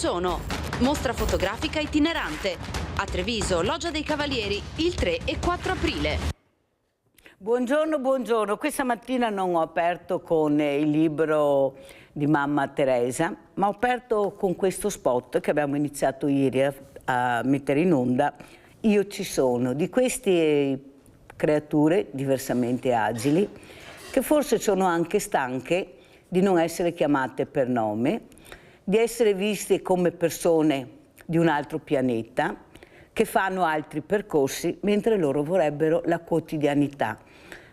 sono. Mostra fotografica itinerante. A Treviso, Loggia dei Cavalieri, il 3 e 4 aprile. Buongiorno, buongiorno. Questa mattina non ho aperto con il libro di mamma Teresa, ma ho aperto con questo spot che abbiamo iniziato ieri a mettere in onda. Io ci sono, di queste creature diversamente agili, che forse sono anche stanche di non essere chiamate per nome, di essere viste come persone di un altro pianeta, che fanno altri percorsi mentre loro vorrebbero la quotidianità,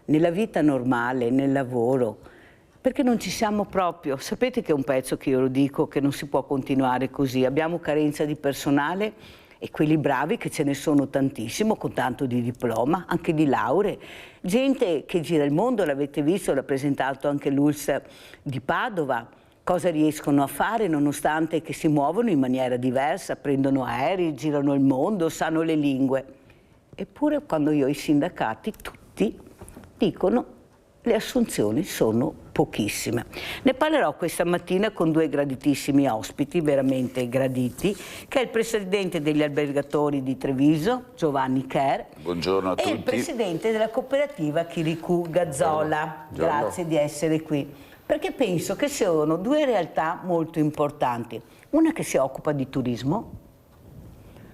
nella vita normale, nel lavoro, perché non ci siamo proprio. Sapete che è un pezzo che io lo dico, che non si può continuare così, abbiamo carenza di personale e quelli bravi, che ce ne sono tantissimo, con tanto di diploma, anche di lauree, gente che gira il mondo, l'avete visto, l'ha presentato anche l'ULSS di Padova, cosa riescono a fare nonostante che si muovono in maniera diversa, prendono aerei, girano il mondo, sanno le lingue. Eppure quando io ho i sindacati, tutti dicono le assunzioni sono pochissime. Ne parlerò questa mattina con due graditissimi ospiti, veramente graditi, che è il presidente degli albergatori di Treviso, Giovanni Cher. Buongiorno a tutti. E il presidente della cooperativa Chirico Gazzola. Buongiorno. Grazie di essere qui. Perché penso che siano due realtà molto importanti. Una che si occupa di turismo,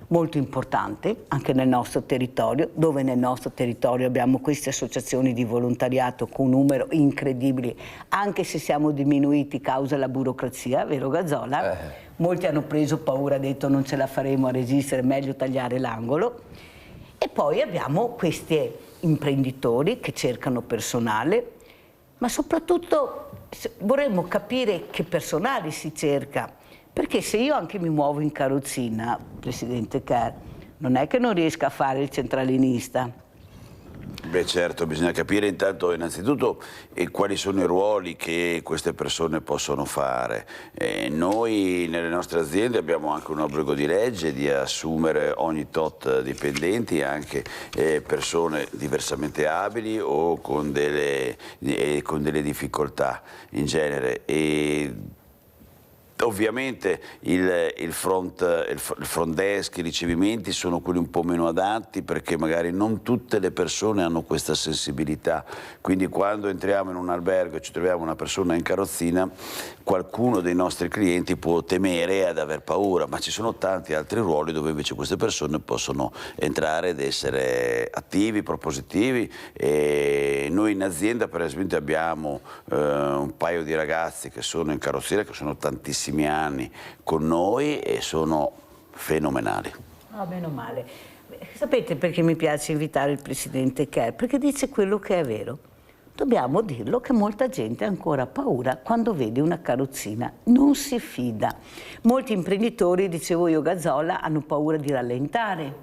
molto importante anche nel nostro territorio, dove nel nostro territorio abbiamo queste associazioni di volontariato con un numero incredibile, anche se siamo diminuiti causa la burocrazia, vero Gazzola? Molti hanno preso paura, hanno detto non ce la faremo a resistere, meglio tagliare l'angolo. E poi abbiamo questi imprenditori che cercano personale, ma soprattutto vorremmo capire che personale si cerca, perché se io anche mi muovo in carrozzina, Presidente Cher, non è che non riesca a fare il centralinista. Beh certo, bisogna capire intanto innanzitutto quali sono i ruoli che queste persone possono fare. Noi nelle nostre aziende abbiamo anche un obbligo di legge di assumere ogni tot dipendenti, anche persone diversamente abili o con delle difficoltà in genere. Ovviamente il front desk, i ricevimenti sono quelli un po' meno adatti perché magari non tutte le persone hanno questa sensibilità, quindi quando entriamo in un albergo e ci troviamo una persona in carrozzina, qualcuno dei nostri clienti può temere ad aver paura, ma ci sono tanti altri ruoli dove invece queste persone possono entrare ed essere attivi, propositivi. E noi in azienda per esempio abbiamo un paio di ragazzi che sono in carrozzeria, che sono tantissimi anni con noi e sono fenomenali. Ah, meno male. Sapete perché mi piace invitare il Presidente Cher? Perché dice quello che è vero. Dobbiamo dirlo che molta gente ha ancora paura quando vede una carrozzina, non si fida. Molti imprenditori, dicevo io Gazzola, hanno paura di rallentare.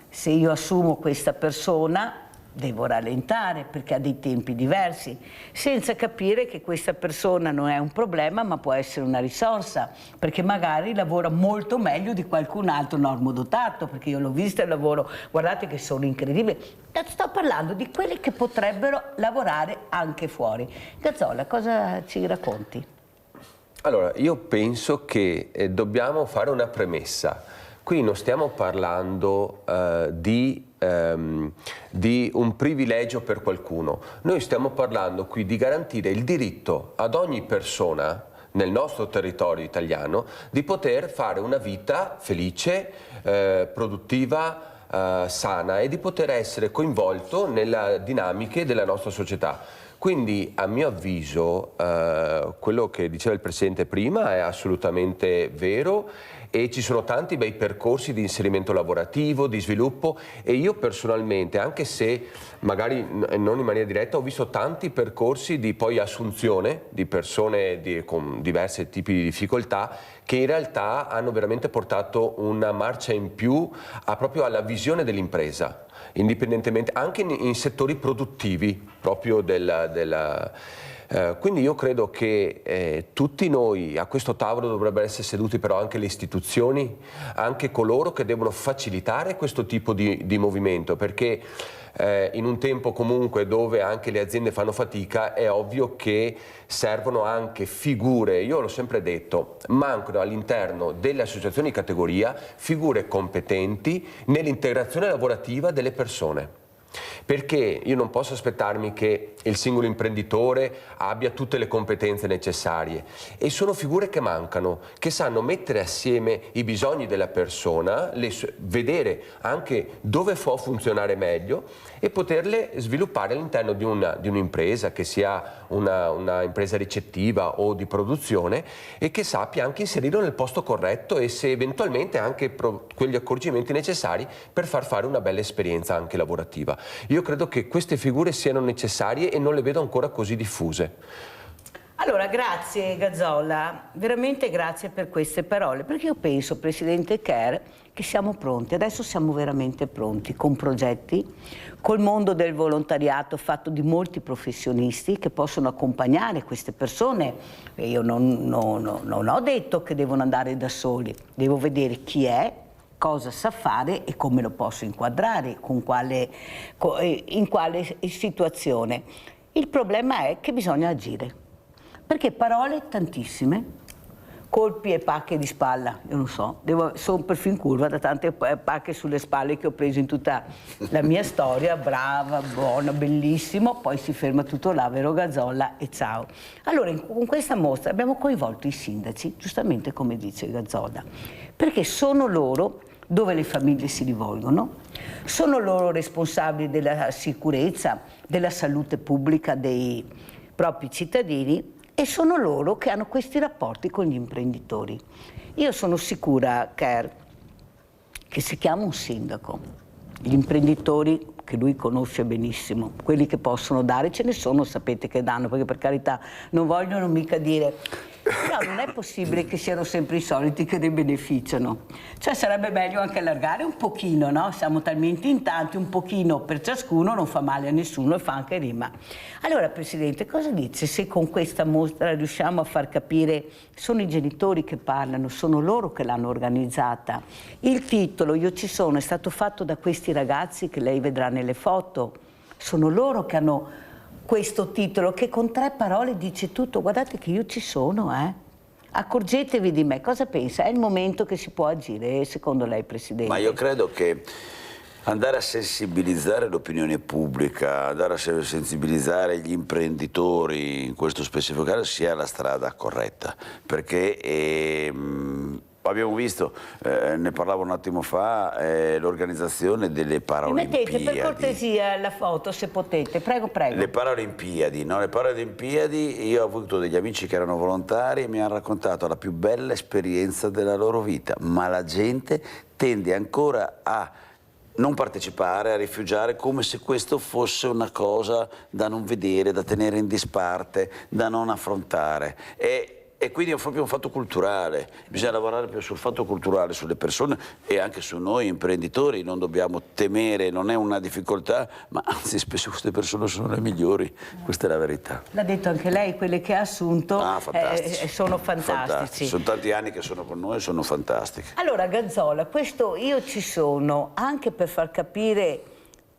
Se io assumo questa persona devo rallentare perché ha dei tempi diversi, senza capire che questa persona non è un problema ma può essere una risorsa, perché magari lavora molto meglio di qualcun altro normodotato, perché io l'ho visto e lavoro, guardate che sono incredibili. Sto parlando di quelli che potrebbero lavorare anche fuori. Gazzola, cosa ci racconti? Allora, io penso che dobbiamo fare una premessa. Qui non stiamo parlando di un privilegio per qualcuno. Noi stiamo parlando qui di garantire il diritto ad ogni persona nel nostro territorio italiano di poter fare una vita felice, produttiva, sana e di poter essere coinvolto nelle dinamiche della nostra società. Quindi a mio avviso quello che diceva il Presidente prima è assolutamente vero e ci sono tanti bei percorsi di inserimento lavorativo, di sviluppo e io personalmente, anche se magari non in maniera diretta, ho visto tanti percorsi di poi assunzione di persone con diversi tipi di difficoltà che in realtà hanno veramente portato una marcia in più proprio alla visione dell'impresa, indipendentemente anche in settori produttivi proprio Quindi io credo che tutti noi a questo tavolo dovrebbero essere seduti, però anche le istituzioni, anche coloro che devono facilitare questo tipo di movimento, perché in un tempo comunque dove anche le aziende fanno fatica è ovvio che servono anche figure, io l'ho sempre detto, mancano all'interno delle associazioni di categoria figure competenti nell'integrazione lavorativa delle persone. Perché io non posso aspettarmi che il singolo imprenditore abbia tutte le competenze necessarie, e sono figure che mancano, che sanno mettere assieme i bisogni della persona, vedere anche dove può funzionare meglio e poterle sviluppare all'interno di un'impresa, che sia una impresa ricettiva o di produzione, e che sappia anche inserirlo nel posto corretto e se eventualmente anche quegli accorgimenti necessari per far fare una bella esperienza anche lavorativa. Io credo che queste figure siano necessarie e non le vedo ancora così diffuse. Allora, grazie Gazzola, veramente grazie per queste parole, perché io penso, Presidente Kerr, che siamo pronti, adesso siamo veramente pronti, con progetti, col mondo del volontariato fatto di molti professionisti che possono accompagnare queste persone. E io non ho detto che devono andare da soli, devo vedere chi è, cosa sa fare e come lo posso inquadrare, in quale situazione. Il problema è che bisogna agire, perché parole tantissime, colpi e pacche di spalla, io non so, sono perfino in curva da tante pacche sulle spalle che ho preso in tutta la mia storia, brava, buona, bellissimo, poi si ferma tutto là, vero Gazzola, e ciao. Allora, con questa mostra abbiamo coinvolto i sindaci, giustamente come dice Gazzola, perché sono loro dove le famiglie si rivolgono, sono loro responsabili della sicurezza, della salute pubblica dei propri cittadini e sono loro che hanno questi rapporti con gli imprenditori. Io sono sicura, Kerr, che se chiama un sindaco, gli imprenditori che lui conosce benissimo, quelli che possono dare, ce ne sono, sapete che danno, perché per carità non vogliono mica dire, però non è possibile che siano sempre i soliti che ne beneficiano. Cioè sarebbe meglio anche allargare un pochino, no? Siamo talmente in tanti, un pochino per ciascuno non fa male a nessuno e fa anche rima. Allora, Presidente, cosa dice se con questa mostra riusciamo a far capire, sono i genitori che parlano, sono loro che l'hanno organizzata. Il titolo, Io ci sono, è stato fatto da questi ragazzi che lei vedrà nelle foto, sono loro che hanno questo titolo che con 3 parole dice tutto. Guardate che io ci sono, accorgetevi di me. Cosa pensa? È il momento che si può agire, secondo lei, Presidente? Ma io credo che andare a sensibilizzare l'opinione pubblica, andare a sensibilizzare gli imprenditori in questo specifico caso sia la strada corretta, perché abbiamo visto, ne parlavo un attimo fa, l'organizzazione delle Paralimpiadi. Mettete per cortesia la foto se potete, prego, prego. Le Paralimpiadi, no? Le Paralimpiadi, io ho avuto degli amici che erano volontari e mi hanno raccontato la più bella esperienza della loro vita, ma la gente tende ancora a non partecipare, a rifugiare, come se questo fosse una cosa da non vedere, da tenere in disparte, da non affrontare. E quindi è proprio un fatto culturale, bisogna lavorare più sul fatto culturale, sulle persone e anche su noi imprenditori, non dobbiamo temere, non è una difficoltà, ma anzi spesso queste persone sono le migliori, questa è la verità. L'ha detto anche lei, quelle che ha assunto sono fantastici. Sono tanti anni che sono con noi e sono fantastiche. Allora Gazzola, questo Io ci sono, anche per far capire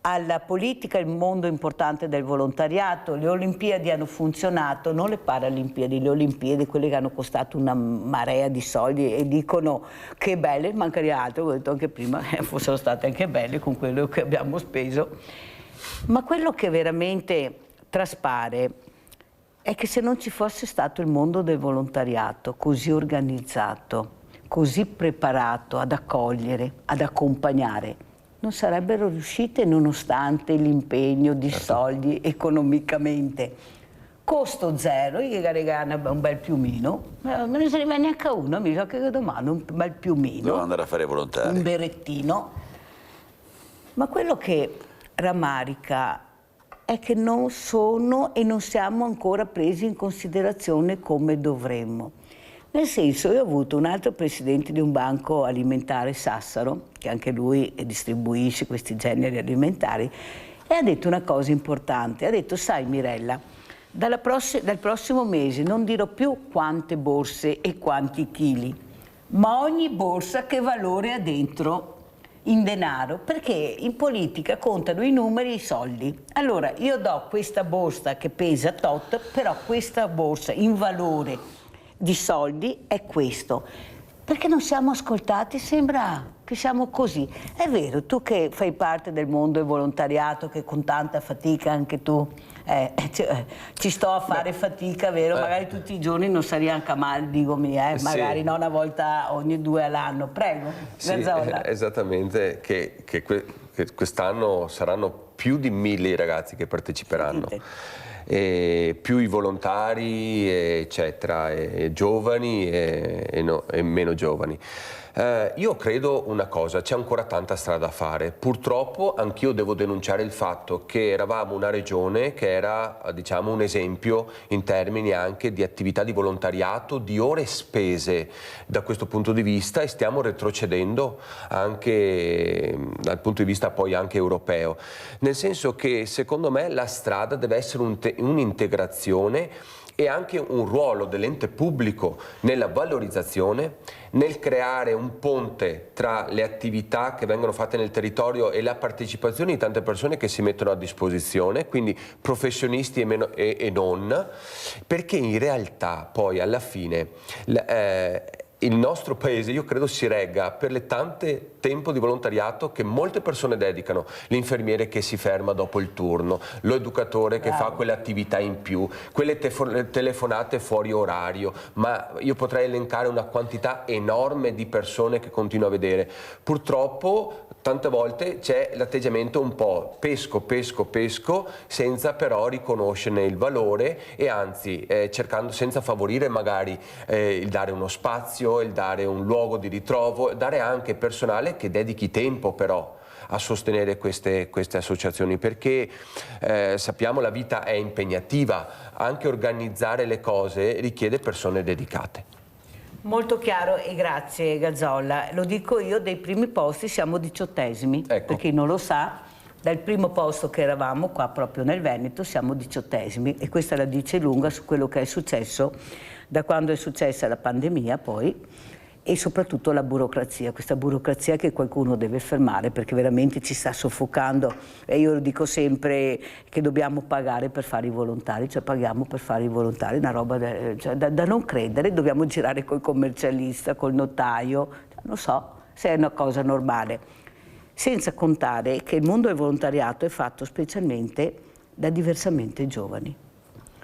alla politica il mondo importante del volontariato, le Olimpiadi hanno funzionato, non le Paralimpiadi, le Olimpiadi, quelle che hanno costato una marea di soldi e dicono che belle, mancaria altro, ho detto anche prima, fossero state anche belle con quello che abbiamo speso, ma quello che veramente traspare è che se non ci fosse stato il mondo del volontariato così organizzato, così preparato ad accogliere, ad accompagnare, non sarebbero riuscite nonostante l'impegno di soldi economicamente. Costo zero, io regalo un bel piumino, non ne serve neanche uno, mi sa che domani un bel piumino. Devo andare a fare volontari. Un berrettino. Ma quello che rammarica è che non sono e non siamo ancora presi in considerazione come dovremmo. Nel senso, io ho avuto un altro presidente di un banco alimentare, Sassaro, che anche lui distribuisce questi generi alimentari, e ha detto una cosa importante, ha detto, sai Mirella, Dal prossimo mese non dirò più quante borse e quanti chili, ma ogni borsa che valore ha dentro in denaro, perché in politica contano i numeri e i soldi. Allora io do questa borsa che pesa tot, però questa borsa in valore di soldi è questo. Perché non siamo ascoltati? Sembra che siamo così. È vero, tu che fai parte del mondo del volontariato, che con tanta fatica anche tu ci sto a fare fatica, vero? Magari tutti i giorni non sarebbe anche male, dicomi, magari no, una volta ogni 2 all'anno. Prego, Gazzolla. Sì, esattamente, che quest'anno saranno più di 1000 i ragazzi che parteciperanno. E più i volontari, eccetera, e giovani e meno giovani. Io credo una cosa, c'è ancora tanta strada da fare. Purtroppo anch'io devo denunciare il fatto che eravamo una regione che era, diciamo, un esempio in termini anche di attività di volontariato, di ore spese da questo punto di vista, e stiamo retrocedendo anche dal punto di vista poi anche europeo. Nel senso che secondo me la strada deve essere un'integrazione e anche un ruolo dell'ente pubblico nella valorizzazione, nel creare un ponte tra le attività che vengono fatte nel territorio e la partecipazione di tante persone che si mettono a disposizione, quindi professionisti e non, perché in realtà poi alla fine il nostro paese, io credo, si regga per le tante tempo di volontariato che molte persone dedicano, l'infermiere che si ferma dopo il turno, l'educatore che fa quell'attività in più, quelle telefonate fuori orario, ma io potrei elencare una quantità enorme di persone che continuo a vedere. Purtroppo tante volte c'è l'atteggiamento un po' pesco, senza però riconoscerne il valore e anzi cercando, senza favorire magari il dare uno spazio, il dare un luogo di ritrovo, dare anche personale che dedichi tempo però a sostenere queste associazioni, perché sappiamo la vita è impegnativa, anche organizzare le cose richiede persone dedicate. Molto chiaro e grazie Gazzolla. Lo dico io, dei primi posti siamo 18esimi, ecco. Per chi non lo sa, dal primo posto che eravamo qua proprio nel Veneto siamo 18esimi, e questa la dice lunga su quello che è successo da quando è successa la pandemia poi, e soprattutto la burocrazia, questa burocrazia che qualcuno deve fermare perché veramente ci sta soffocando. E io lo dico sempre che dobbiamo pagare per fare i volontari, cioè paghiamo per fare i volontari, una roba da non credere, dobbiamo girare col commercialista, col notaio, non so se è una cosa normale. Senza contare che il mondo del volontariato è fatto specialmente da diversamente giovani.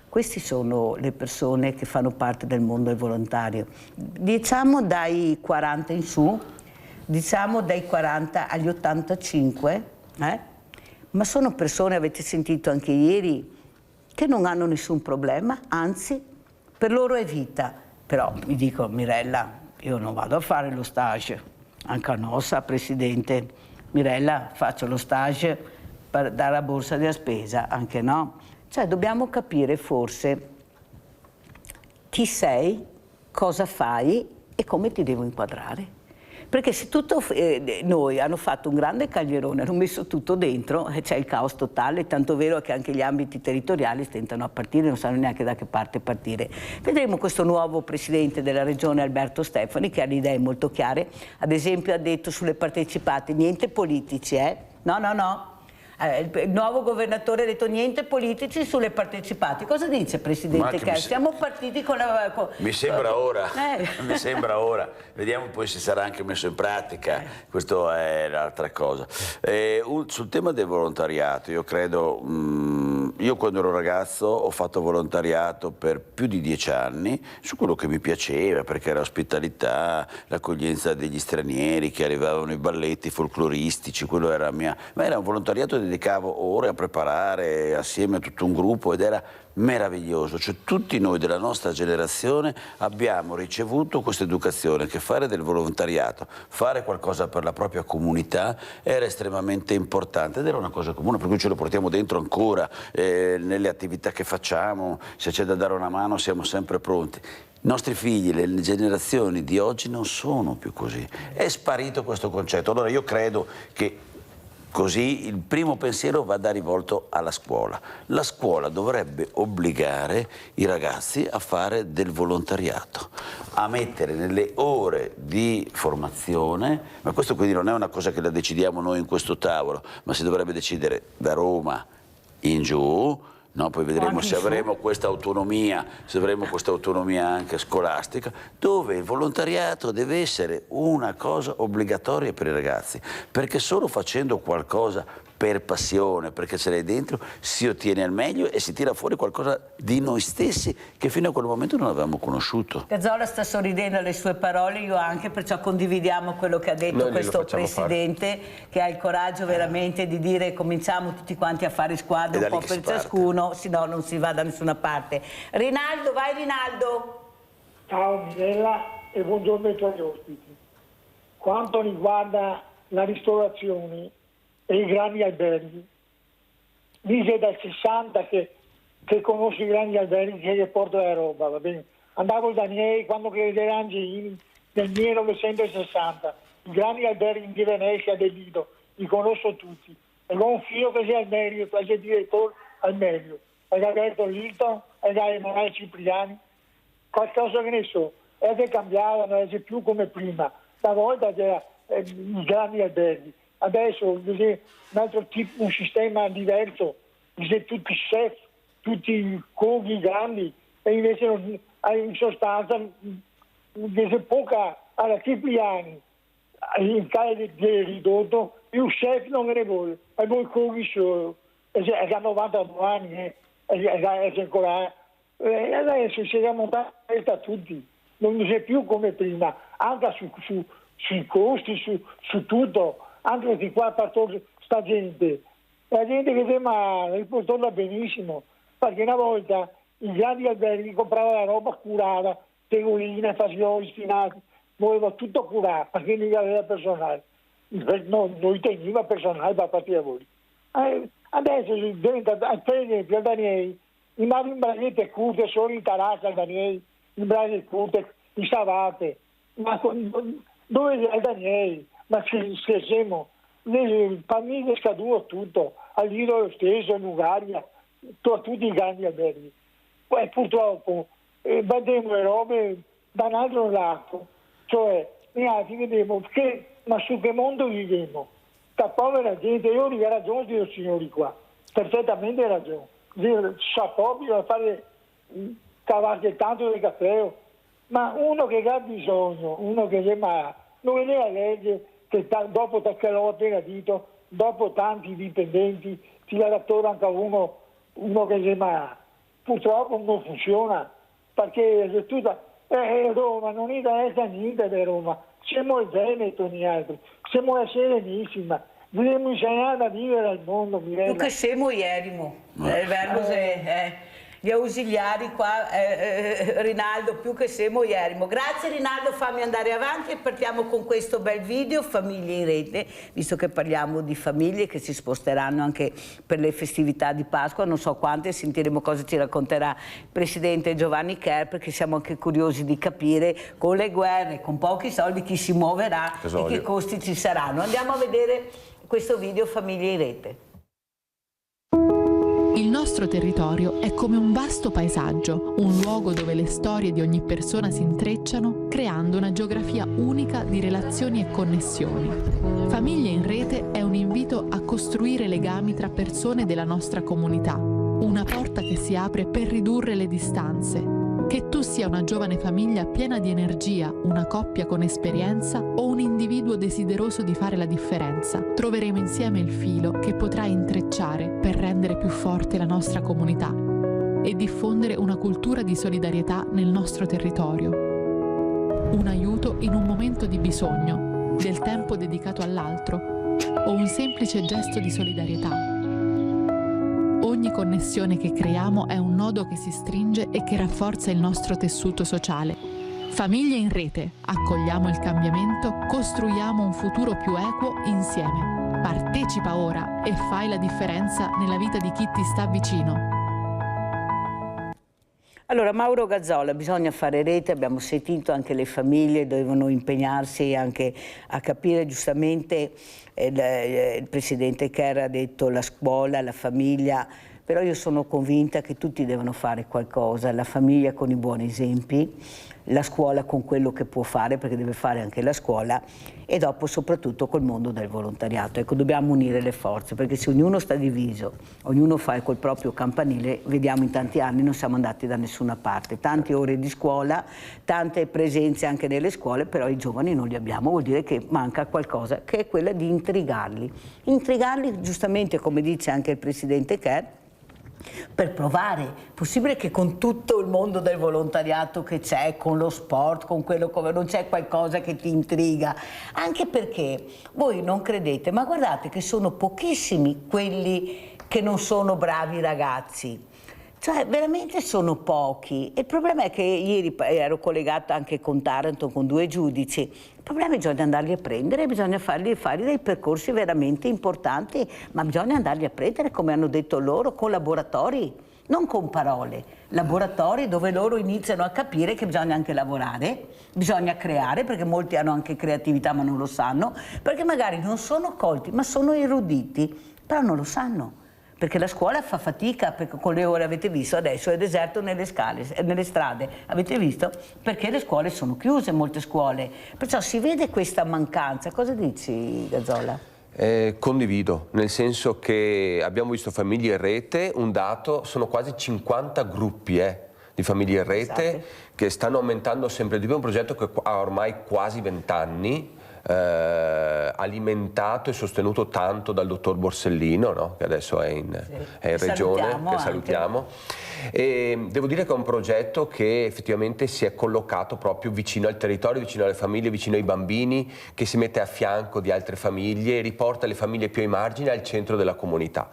Queste sono le persone che fanno parte del mondo del volontario. Diciamo dai 40 in su, diciamo dai 40 agli 85, ma sono persone, avete sentito anche ieri, che non hanno nessun problema, anzi, per loro è vita. Però mi dico, Mirella, io non vado a fare lo stage, anche no, sa Presidente, Mirella, faccio lo stage per dare la borsa della spesa, anche no. Cioè dobbiamo capire forse chi sei, cosa fai e come ti devo inquadrare. Perché se tutto noi hanno fatto un grande caglierone, hanno messo tutto dentro, c'è il caos totale, tanto vero che anche gli ambiti territoriali tentano a partire, non sanno neanche da che parte partire. Vedremo questo nuovo presidente della regione, Alberto Stefani, che ha le idee molto chiare. Ad esempio ha detto sulle partecipate, niente politici, no. Il nuovo governatore ha detto niente politici sulle partecipati. Cosa dice Presidente Kerr? Siamo partiti con la... Mi sembra ora, mi sembra ora. Vediamo poi se sarà anche messo in pratica, questa è l'altra cosa. Sul tema del volontariato, io credo, io quando ero ragazzo ho fatto volontariato per più di 10 anni, su quello che mi piaceva, perché era ospitalità, l'accoglienza degli stranieri che arrivavano, i balletti folcloristici, quello era ma era un volontariato, dedicavo ore a preparare assieme a tutto un gruppo ed era meraviglioso. Cioè tutti noi della nostra generazione abbiamo ricevuto questa educazione che fare del volontariato, fare qualcosa per la propria comunità era estremamente importante ed era una cosa comune, per cui ce lo portiamo dentro ancora nelle attività che facciamo, se c'è da dare una mano siamo sempre pronti. I nostri figli, le generazioni di oggi non sono più così, è sparito questo concetto. Allora io credo che Così il primo pensiero va da rivolto alla scuola. La scuola dovrebbe obbligare i ragazzi a fare del volontariato, a mettere nelle ore di formazione, ma questo quindi non è una cosa che la decidiamo noi in questo tavolo, ma si dovrebbe decidere da Roma in giù. No, poi vedremo se avremo questa autonomia, se avremo questa autonomia anche scolastica, dove il volontariato deve essere una cosa obbligatoria per i ragazzi, perché solo facendo qualcosa per passione, perché ce l'hai dentro, si ottiene al meglio e si tira fuori qualcosa di noi stessi che fino a quel momento non avevamo conosciuto. Cazzola sta sorridendo alle sue parole, io anche, perciò condividiamo quello che ha detto questo Presidente, che ha il coraggio veramente di dire cominciamo tutti quanti a fare squadra, un po' per ciascuno, se no non si va da nessuna parte. Rinaldo, vai Rinaldo! Ciao Mirella e buongiorno ai tuoi ospiti. Quanto riguarda la ristorazione e i grandi alberghi, dice dal 60 che conosco i grandi alberghi, che gli porto la roba, va bene? Andavo da miei quando credeva Angelini nel 1960, i grandi alberghi di Venezia, del Lido, li conosco tutti, e confio che sia il meglio, che sia il direttore al meglio, e da Alberto Lito, e da Emanuele Cipriani, qualcosa che ne so, è che cambiava, non è più come prima, una volta c'era i grandi alberghi. Adesso c'è un altro tipo, un sistema diverso, c'è tutti i chef, tutti i coghi grandi, e invece in sostanza c'è poca alla Cipriani, in casa di ridotto, più chef non ne vuole, e voi coghi solo, e ha 92 anni, e è ancora, adesso si è montata a tutti, non c'è più come prima, anche sui costi, su tutto. Anche che qua parto sta gente, la gente che sembra riportarla benissimo, perché una volta i grandi alberghi compravano la roba curata, tegoline, fagioli, spinaci, voleva tutto curato, perché non aveva personale. Noi teniamo personale per partire a voi. Adesso diventa, per esempio, al Daniei, i mari in braghette curte, solo in terrazza al Daniei, in braghette curte, in savate, ma dove è al Daniei? Ma se siamo, le famiglie scaduto tutto, al Lido lo stesso, in Ungheria, tutti i grandi alberghi. Poi purtroppo vedremo le robe da un altro lato, cioè noi vediamo ma su che mondo viviamo? La povera gente, io ho ragione dei signori qua, perfettamente ragione. Chapeau, bisogna fare cavalche tanto di caffè, ma uno che ha bisogno, uno che non è la legge che dopo che l'ho appena detto, dopo tanti dipendenti, ti dà anche uno che purtroppo non funziona, perché Roma non interessa niente di Roma, siamo il Veneto, niente, siamo la Serenissima, dobbiamo insegnare a vivere al mondo, Mirella. Più che siamo ierimo, gli ausiliari qua, Rinaldo, più che siamo ierimo. Grazie Rinaldo, fammi andare avanti e partiamo con questo bel video, Famiglie in Rete, visto che parliamo di famiglie che si sposteranno anche per le festività di Pasqua, non so quante, sentiremo cosa ci racconterà il Presidente Giovanni Cher, perché siamo anche curiosi di capire con le guerre, con pochi soldi, chi si muoverà e che costi ci saranno. Andiamo a vedere questo video, Famiglie in Rete. Il nostro territorio è come un vasto paesaggio, un luogo dove le storie di ogni persona si intrecciano, creando una geografia unica di relazioni e connessioni. Famiglie in Rete è un invito a costruire legami tra persone della nostra comunità, una porta che si apre per ridurre le distanze. Che tu sia una giovane famiglia piena di energia, una coppia con esperienza o un individuo desideroso di fare la differenza, troveremo insieme il filo che potrà intrecciare per rendere più forte la nostra comunità e diffondere una cultura di solidarietà nel nostro territorio. Un aiuto in un momento di bisogno, del tempo dedicato all'altro o un semplice gesto di solidarietà. Ogni connessione che creiamo è un nodo che si stringe e che rafforza il nostro tessuto sociale. Famiglie in Rete, accogliamo il cambiamento, costruiamo un futuro più equo insieme. Partecipa ora e fai la differenza nella vita di chi ti sta vicino. Allora, Mauro Gazzola, bisogna fare rete, abbiamo sentito anche le famiglie devono impegnarsi anche a capire giustamente, il Presidente Kerr ha detto la scuola, la famiglia, però io sono convinta che tutti devono fare qualcosa, la famiglia con i buoni esempi, la scuola con quello che può fare, perché deve fare anche la scuola, e dopo soprattutto col mondo del volontariato. Ecco, dobbiamo unire le forze, perché se ognuno sta diviso, ognuno fa col proprio campanile, vediamo in tanti anni non siamo andati da nessuna parte. Tante ore di scuola, tante presenze anche nelle scuole, però i giovani non li abbiamo, vuol dire che manca qualcosa, che è quella di intrigarli. Intrigarli, giustamente, come dice anche il Presidente Kerr, per provare, possibile che con tutto il mondo del volontariato che c'è, con lo sport, con quello come non c'è qualcosa che ti intriga, anche perché voi non credete, ma guardate che sono pochissimi quelli che non sono bravi ragazzi. Cioè veramente sono pochi. Il problema è che ieri ero collegata anche con Taranto, con 2 giudici. Il problema è che bisogna andarli a prendere, bisogna farli fare dei percorsi veramente importanti, ma bisogna andarli a prendere, come hanno detto loro, con laboratori, non con parole. Laboratori dove loro iniziano a capire che bisogna anche lavorare, bisogna creare, perché molti hanno anche creatività ma non lo sanno, perché magari non sono colti ma sono eruditi, però non lo sanno. Perché la scuola fa fatica, perché con le ore avete visto, adesso è deserto nelle strade, avete visto? Perché le scuole sono chiuse, molte scuole, perciò si vede questa mancanza. Cosa dici, Gazzola? Condivido, nel senso che abbiamo visto famiglie in rete, un dato, sono quasi 50 gruppi di famiglie in rete che stanno aumentando sempre di più, un progetto che ha ormai quasi 20 anni, alimentato e sostenuto tanto dal dottor Borsellino, no? Che adesso è in regione, che salutiamo. E devo dire che è un progetto che effettivamente si è collocato proprio vicino al territorio, vicino alle famiglie, vicino ai bambini, che si mette a fianco di altre famiglie e riporta le famiglie più ai margini al centro della comunità.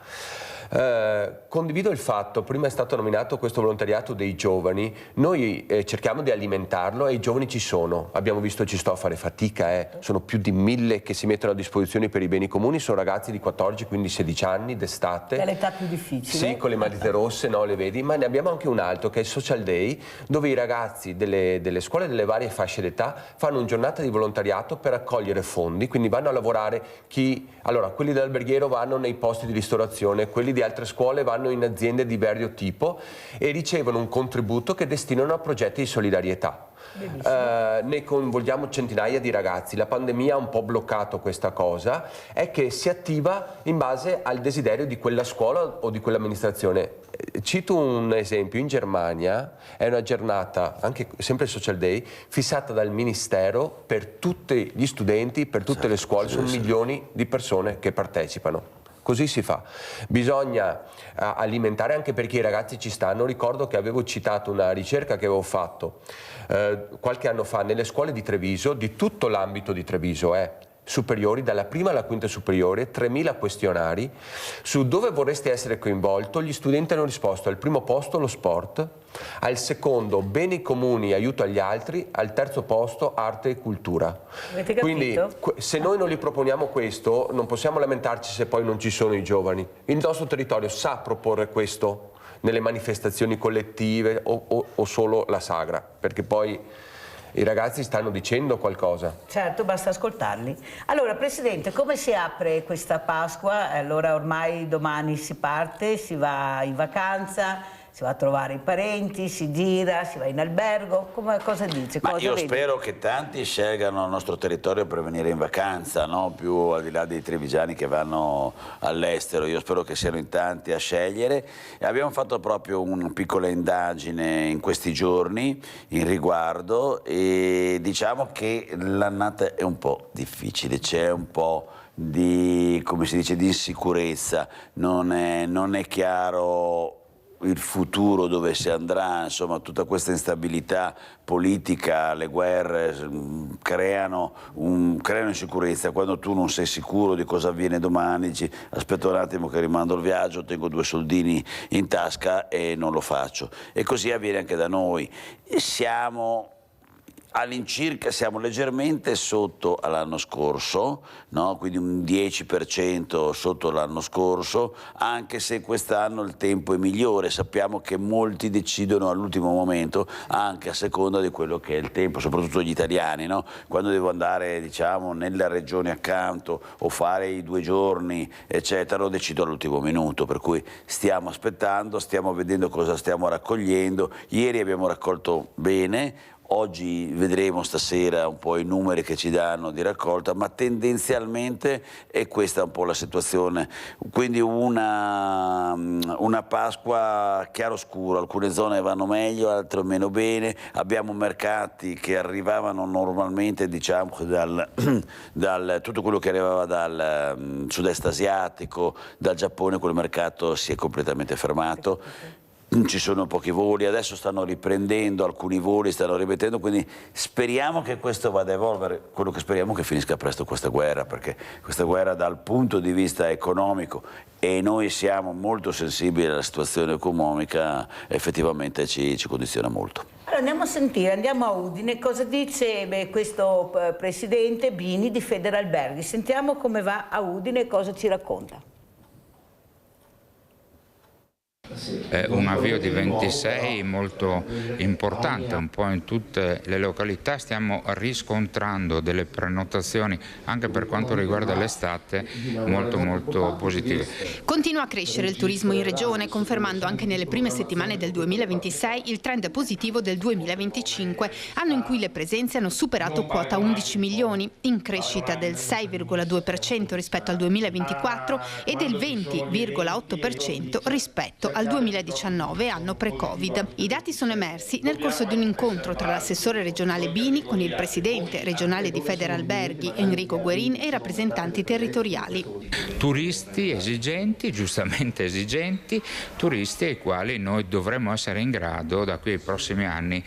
Condivido il fatto, prima è stato nominato questo volontariato dei giovani, noi cerchiamo di alimentarlo e i giovani ci sono, abbiamo visto ci sto a fare fatica, sono più di 1000 che si mettono a disposizione per i beni comuni, sono ragazzi di 14, quindi 16 anni d'estate. È l'età più difficile. Sì, con le matite rosse, no, le vedi, ma ne abbiamo anche un altro che è il Social Day, dove i ragazzi delle scuole delle varie fasce d'età fanno una giornata di volontariato per raccogliere fondi, quindi vanno a lavorare quelli dell'alberghiero vanno nei posti di ristorazione, quelli di altre scuole vanno in aziende di vario tipo e ricevono un contributo che destinano a progetti di solidarietà. Ne coinvolgiamo centinaia di ragazzi, la pandemia ha un po' bloccato questa cosa, è che si attiva in base al desiderio di quella scuola o di quell'amministrazione. Cito un esempio, in Germania è una giornata, anche sempre il Social Day, fissata dal Ministero per tutti gli studenti, per tutte le scuole, sono milioni di persone che partecipano. Così si fa. Bisogna alimentare anche perché i ragazzi ci stanno. Ricordo che avevo citato una ricerca che avevo fatto qualche anno fa nelle scuole di Treviso, di tutto l'ambito di Treviso, superiori, dalla prima alla quinta superiore, 3000 questionari su dove vorreste essere coinvolto. Gli studenti hanno risposto al primo posto lo sport, al secondo beni comuni, aiuto agli altri, al terzo posto arte e cultura. Avete capito? Quindi se noi non gli proponiamo questo non possiamo lamentarci se poi non ci sono i giovani. Il nostro territorio sa proporre questo nelle manifestazioni collettive o solo la sagra, perché poi i ragazzi stanno dicendo qualcosa. Certo, basta ascoltarli. Allora, Presidente, come si apre questa Pasqua? Allora, ormai domani si parte, si va in vacanza, si va a trovare i parenti, si gira, si va in albergo. Cosa dice? Ma io spero che tanti scelgano il nostro territorio per venire in vacanza, no? Più al di là dei trevigiani che vanno all'estero. Io spero che siano in tanti a scegliere. E abbiamo fatto proprio una piccola indagine in questi giorni in riguardo e diciamo che l'annata è un po' difficile, c'è un po' di, come si dice, di insicurezza, non è chiaro il futuro, dove si andrà, insomma tutta questa instabilità politica, le guerre creano insicurezza. Quando tu non sei sicuro di cosa avviene domani, dici aspetta un attimo che rimando il viaggio, tengo 2 soldini in tasca e non lo faccio. E così avviene anche da noi. Siamo all'incirca siamo leggermente sotto all'anno scorso, no? Quindi un 10% sotto l'anno scorso, anche se quest'anno il tempo è migliore. Sappiamo che molti decidono all'ultimo momento, anche a seconda di quello che è il tempo, soprattutto gli italiani, no? Quando devo andare, diciamo, nella regione accanto o fare i 2 giorni, eccetera, lo decido all'ultimo minuto, per cui stiamo aspettando, stiamo vedendo cosa stiamo raccogliendo. Ieri abbiamo raccolto bene. Oggi vedremo stasera un po' i numeri che ci danno di raccolta, ma tendenzialmente è questa un po' la situazione. Quindi una Pasqua chiaroscuro, alcune zone vanno meglio, altre meno bene. Abbiamo mercati che arrivavano normalmente, diciamo, dal tutto quello che arrivava dal sud-est asiatico, dal Giappone, quel mercato si è completamente fermato. Ci sono pochi voli, adesso stanno riprendendo, alcuni voli stanno rimettendo, quindi speriamo che questo vada a evolvere. Quello che speriamo è che finisca presto questa guerra, perché questa guerra dal punto di vista economico, e noi siamo molto sensibili alla situazione economica, effettivamente ci condiziona molto. Allora andiamo a sentire, andiamo a Udine, cosa dice questo presidente Bini di Federalberghi. Sentiamo come va a Udine e cosa ci racconta. Un avvio di 26 molto importante, un po' in tutte le località stiamo riscontrando delle prenotazioni anche per quanto riguarda l'estate molto positive. Continua a crescere il turismo in regione, confermando anche nelle prime settimane del 2026 il trend positivo del 2025, anno in cui le presenze hanno superato quota 11 milioni, in crescita del 6,2% rispetto al 2024 e del 20,8% rispetto al 2019, anno pre-Covid. I dati sono emersi nel corso di un incontro tra l'assessore regionale Bini con il presidente regionale di Federalberghi Enrico Guerin e i rappresentanti territoriali. Turisti esigenti, giustamente esigenti, turisti ai quali noi dovremmo essere in grado da qui ai prossimi anni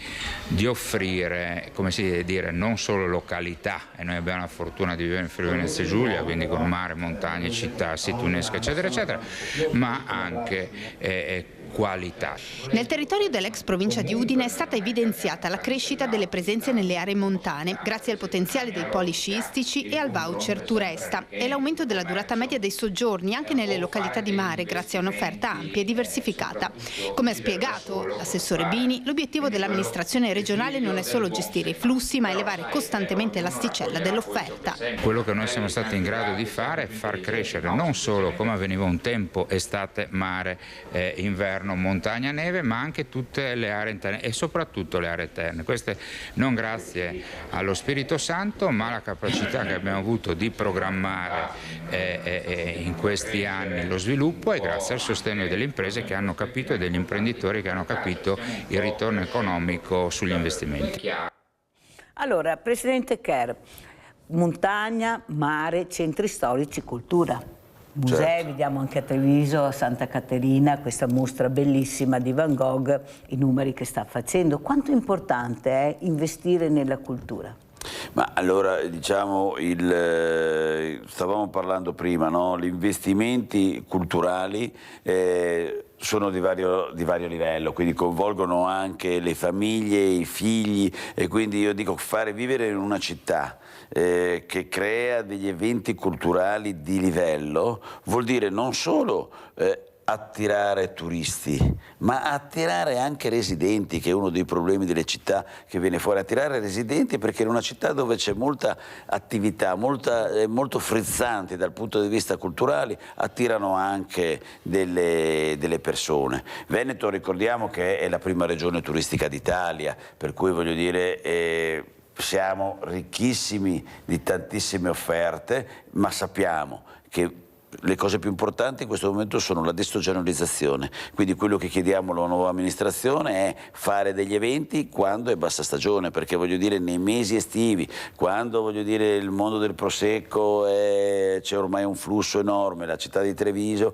di offrire, come si deve dire, non solo località, e noi abbiamo la fortuna di vivere in Friuli Venezia Giulia, quindi con mare, montagne, città, siti UNESCO, eccetera, eccetera, ma anche qualità. Nel territorio dell'ex provincia di Udine è stata evidenziata la crescita delle presenze nelle aree montane, grazie al potenziale dei poli sciistici e al voucher Turesta, e l'aumento della durata media dei soggiorni anche nelle località di mare, grazie a un'offerta ampia e diversificata. Come ha spiegato l'assessore Bini, l'obiettivo dell'amministrazione regionale non è solo gestire i flussi, ma elevare costantemente l'asticella dell'offerta. Quello che noi siamo stati in grado di fare è far crescere non solo, come avveniva un tempo, estate, mare, inverno, montagna, neve, ma anche tutte le aree interne e soprattutto le aree eterne. Queste non grazie allo Spirito Santo, ma alla capacità che abbiamo avuto di programmare in questi anni lo sviluppo, e grazie al sostegno delle imprese che hanno capito e degli imprenditori che hanno capito il ritorno economico sugli investimenti. Allora, Presidente Kerr, montagna, mare, centri storici, cultura. Musei, certo. Vediamo anche a Treviso, a Santa Caterina, questa mostra bellissima di Van Gogh, i numeri che sta facendo. Quanto importante è investire nella cultura? Ma allora, diciamo, stavamo parlando prima, no? Gli investimenti culturali sono di vario livello, quindi coinvolgono anche le famiglie, i figli, e quindi io dico fare vivere in una città che crea degli eventi culturali di livello vuol dire non solo attirare turisti, ma attirare anche residenti, che è uno dei problemi delle città che viene fuori. Attirare residenti perché in una città dove c'è molta attività, molto frizzante dal punto di vista culturale, attirano anche delle persone. Veneto, ricordiamo che è la prima regione turistica d'Italia, per cui voglio dire siamo ricchissimi di tantissime offerte, ma sappiamo che le cose più importanti in questo momento sono la destagionalizzazione, quindi quello che chiediamo alla nuova amministrazione è fare degli eventi quando è bassa stagione, perché voglio dire nei mesi estivi, quando voglio dire il mondo del prosecco c'è ormai un flusso enorme, la città di Treviso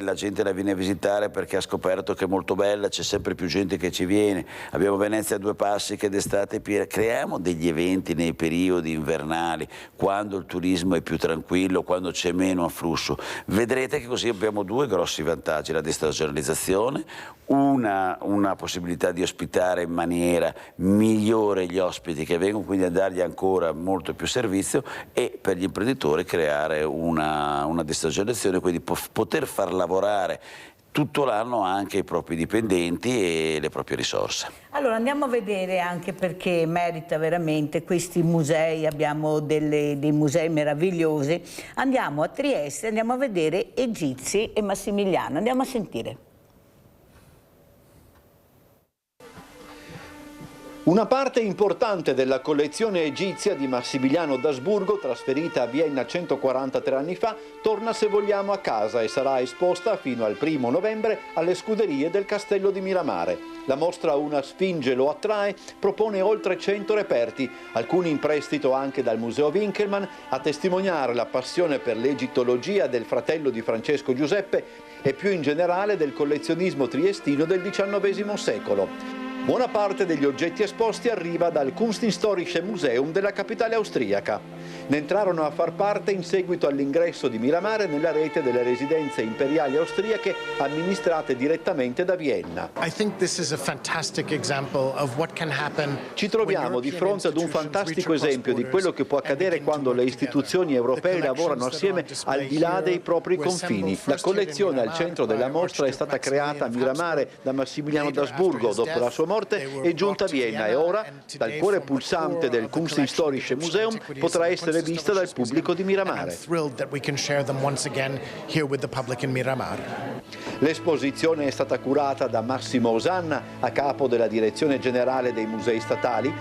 la gente la viene a visitare perché ha scoperto che è molto bella, c'è sempre più gente che ci viene, abbiamo Venezia a due passi che d'estate è piena, creiamo degli eventi nei periodi invernali, quando il turismo è più tranquillo, quando c'è meno afflusso. flusso. Vedrete che così abbiamo due grossi vantaggi: la destagionalizzazione, una possibilità di ospitare in maniera migliore gli ospiti che vengono, quindi a dargli ancora molto più servizio, e per gli imprenditori creare una destagionalizzazione, quindi poter far lavorare tutto l'anno anche i propri dipendenti e le proprie risorse. Allora andiamo a vedere, anche perché merita veramente questi musei, abbiamo dei musei meravigliosi. Andiamo a Trieste, andiamo a vedere Egizi e Massimiliano, andiamo a sentire. Una parte importante della collezione egizia di Massimiliano d'Asburgo, trasferita a Vienna 143 anni fa, torna, se vogliamo, a casa e sarà esposta fino al 1° novembre alle scuderie del Castello di Miramare. La mostra Una Sfinge lo attrae propone oltre 100 reperti, alcuni in prestito anche dal Museo Winkelmann, a testimoniare la passione per l'egittologia del fratello di Francesco Giuseppe e più in generale del collezionismo triestino del XIX secolo. Buona parte degli oggetti esposti arriva dal Kunsthistorische Museum della capitale austriaca. Ne entrarono a far parte in seguito all'ingresso di Miramare nella rete delle residenze imperiali austriache amministrate direttamente da Vienna. Ci troviamo di fronte ad un fantastico esempio di quello che può accadere quando le istituzioni europee lavorano assieme al di là dei propri confini. La collezione al centro della mostra è stata creata a Miramare da Massimiliano d'Asburgo dopo la sua morte, è giunta a Vienna e ora, dal cuore pulsante del Kunsthistorische Museum, potrà essere vista dal pubblico di Miramare. L'esposizione è stata curata da Massimo Osanna, a capo della Direzione Generale dei Musei Statali,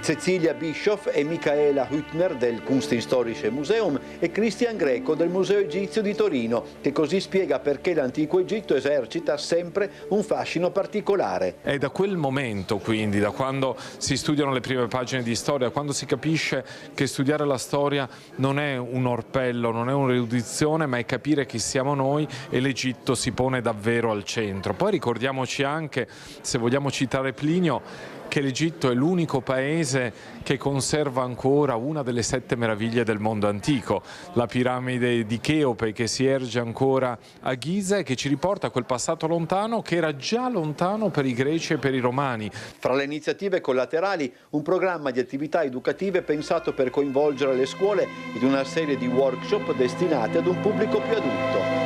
Cecilia Bischoff e Michaela Hüttner del Kunsthistorische Museum e Christian Greco del Museo Egizio di Torino, che così spiega perché l'antico Egitto esercita sempre un fascino particolare. È da quel momento, quindi, da quando si studiano le prime pagine di storia, quando si capisce che studiare la storia non è un orpello, non è un'erudizione, ma è capire chi siamo noi, e l'Egitto si pone davvero al centro. Poi ricordiamoci anche, se vogliamo citare Plinio, che l'Egitto è l'unico paese che conserva ancora una delle 7 meraviglie del mondo antico, la piramide di Cheope, che si erge ancora a Giza e che ci riporta a quel passato lontano che era già lontano per i greci e per i romani. Fra le iniziative collaterali, un programma di attività educative pensato per coinvolgere le scuole in una serie di workshop destinati ad un pubblico più adulto.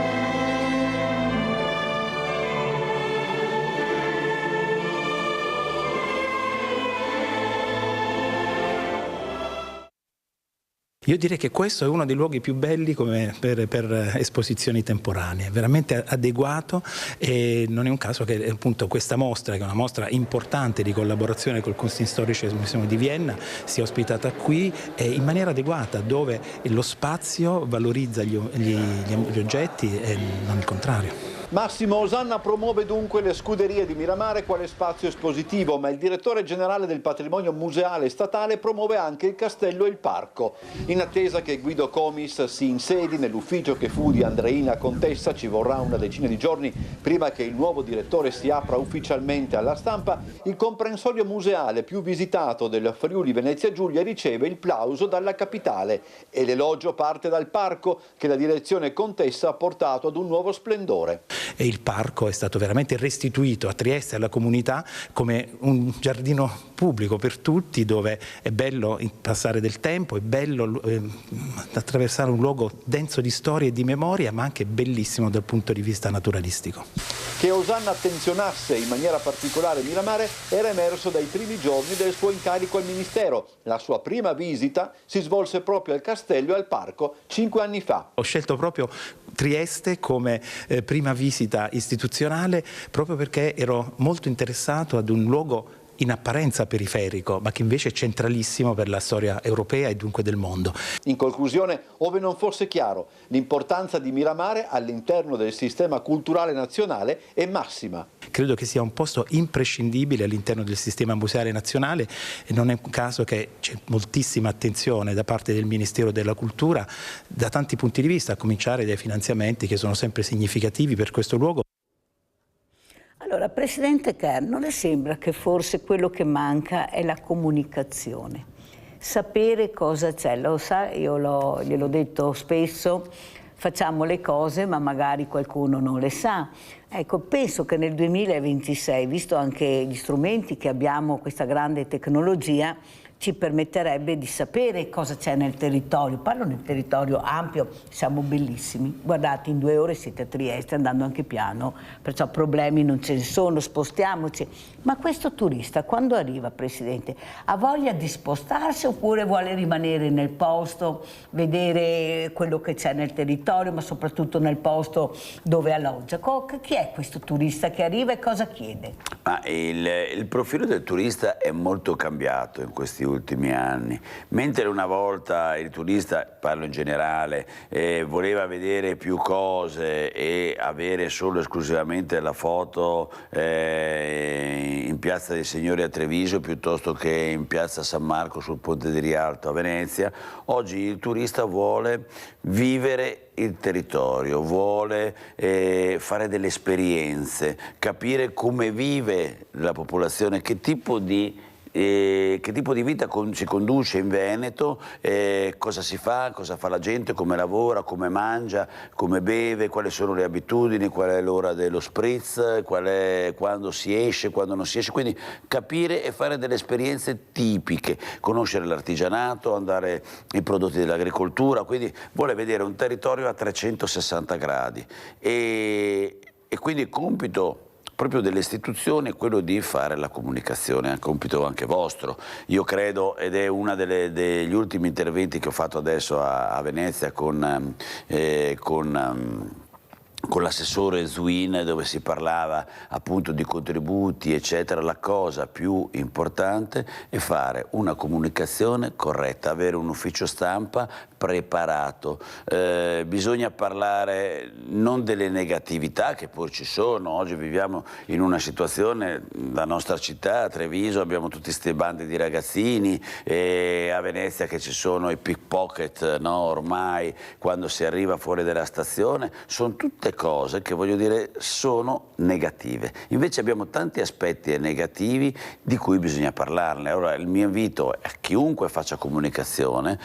Io direi che questo è uno dei luoghi più belli per esposizioni temporanee, veramente adeguato, e non è un caso che appunto questa mostra, che è una mostra importante di collaborazione col Kunsthistorisches Museum di Vienna, sia ospitata qui in maniera adeguata, dove lo spazio valorizza gli oggetti e non il contrario. Massimo Osanna promuove dunque le scuderie di Miramare quale spazio espositivo, ma il direttore generale del patrimonio museale statale promuove anche il castello e il parco. In attesa che Guido Comis si insedi nell'ufficio che fu di Andreina Contessa, ci vorrà una decina di giorni prima che il nuovo direttore si apra ufficialmente alla stampa, il comprensorio museale più visitato del Friuli Venezia Giulia riceve il plauso dalla capitale e l'elogio parte dal parco che la direzione Contessa ha portato ad un nuovo splendore. E il parco è stato veramente restituito a Trieste, alla comunità, come un giardino pubblico per tutti, dove è bello passare del tempo, è bello attraversare un luogo denso di storia e di memoria, ma anche bellissimo dal punto di vista naturalistico. Che Osanna attenzionasse in maniera particolare Miramare era emerso dai primi giorni del suo incarico al Ministero. La sua prima visita si svolse proprio al castello e al parco 5 anni fa. Ho scelto proprio Trieste come prima visita istituzionale proprio perché ero molto interessato ad un luogo in apparenza periferico, ma che invece è centralissimo per la storia europea e dunque del mondo. In conclusione, ove non fosse chiaro, l'importanza di Miramare all'interno del sistema culturale nazionale è massima. Credo che sia un posto imprescindibile all'interno del sistema museale nazionale e non è un caso che c'è moltissima attenzione da parte del Ministero della Cultura da tanti punti di vista, a cominciare dai finanziamenti che sono sempre significativi per questo luogo. Allora, Presidente Kern, non le sembra che forse quello che manca è la comunicazione? Sapere cosa c'è, lo sa, io gliel'ho detto spesso, facciamo le cose ma magari qualcuno non le sa. Ecco, penso che nel 2026, visto anche gli strumenti che abbiamo, questa grande tecnologia, ci permetterebbe di sapere cosa c'è nel territorio. Parlo nel territorio ampio, siamo bellissimi. Guardate, in 2 ore siete a Trieste, andando anche piano, perciò problemi non ce ne sono, spostiamoci. Ma questo turista, quando arriva, Presidente, ha voglia di spostarsi oppure vuole rimanere nel posto, vedere quello che c'è nel territorio, ma soprattutto nel posto dove alloggia? Chi è questo turista che arriva e cosa chiede? Il profilo del turista è molto cambiato in questi ultimi anni. Mentre una volta il turista, parlo in generale, voleva vedere più cose e avere solo esclusivamente la foto in Piazza dei Signori a Treviso piuttosto che in Piazza San Marco sul Ponte di Rialto a Venezia, oggi il turista vuole vivere il territorio, vuole fare delle esperienze, capire come vive la popolazione, che tipo di vita si conduce in Veneto, cosa si fa, cosa fa la gente, come lavora, come mangia, come beve, quali sono le abitudini, qual è l'ora dello spritz, quando si esce, quando non si esce, quindi capire e fare delle esperienze tipiche, conoscere l'artigianato, andare ai prodotti dell'agricoltura, quindi vuole vedere un territorio a 360 gradi e quindi il compito proprio delle istituzioni è quello di fare la comunicazione, è un compito anche vostro. Io credo, ed è uno degli ultimi interventi che ho fatto adesso a Venezia con l'assessore Zuin, dove si parlava appunto di contributi eccetera, la cosa più importante è fare una comunicazione corretta, avere un ufficio stampa preparato, bisogna parlare non delle negatività che poi ci sono. Oggi viviamo in una situazione, la nostra città, Treviso, abbiamo tutti questi bandi di ragazzini, a Venezia che ci sono i pickpocket, no? Ormai quando si arriva fuori dalla stazione, sono tutte cose che, voglio dire, sono negative. Invece abbiamo tanti aspetti negativi di cui bisogna parlarne. Allora il mio invito a chiunque faccia comunicazione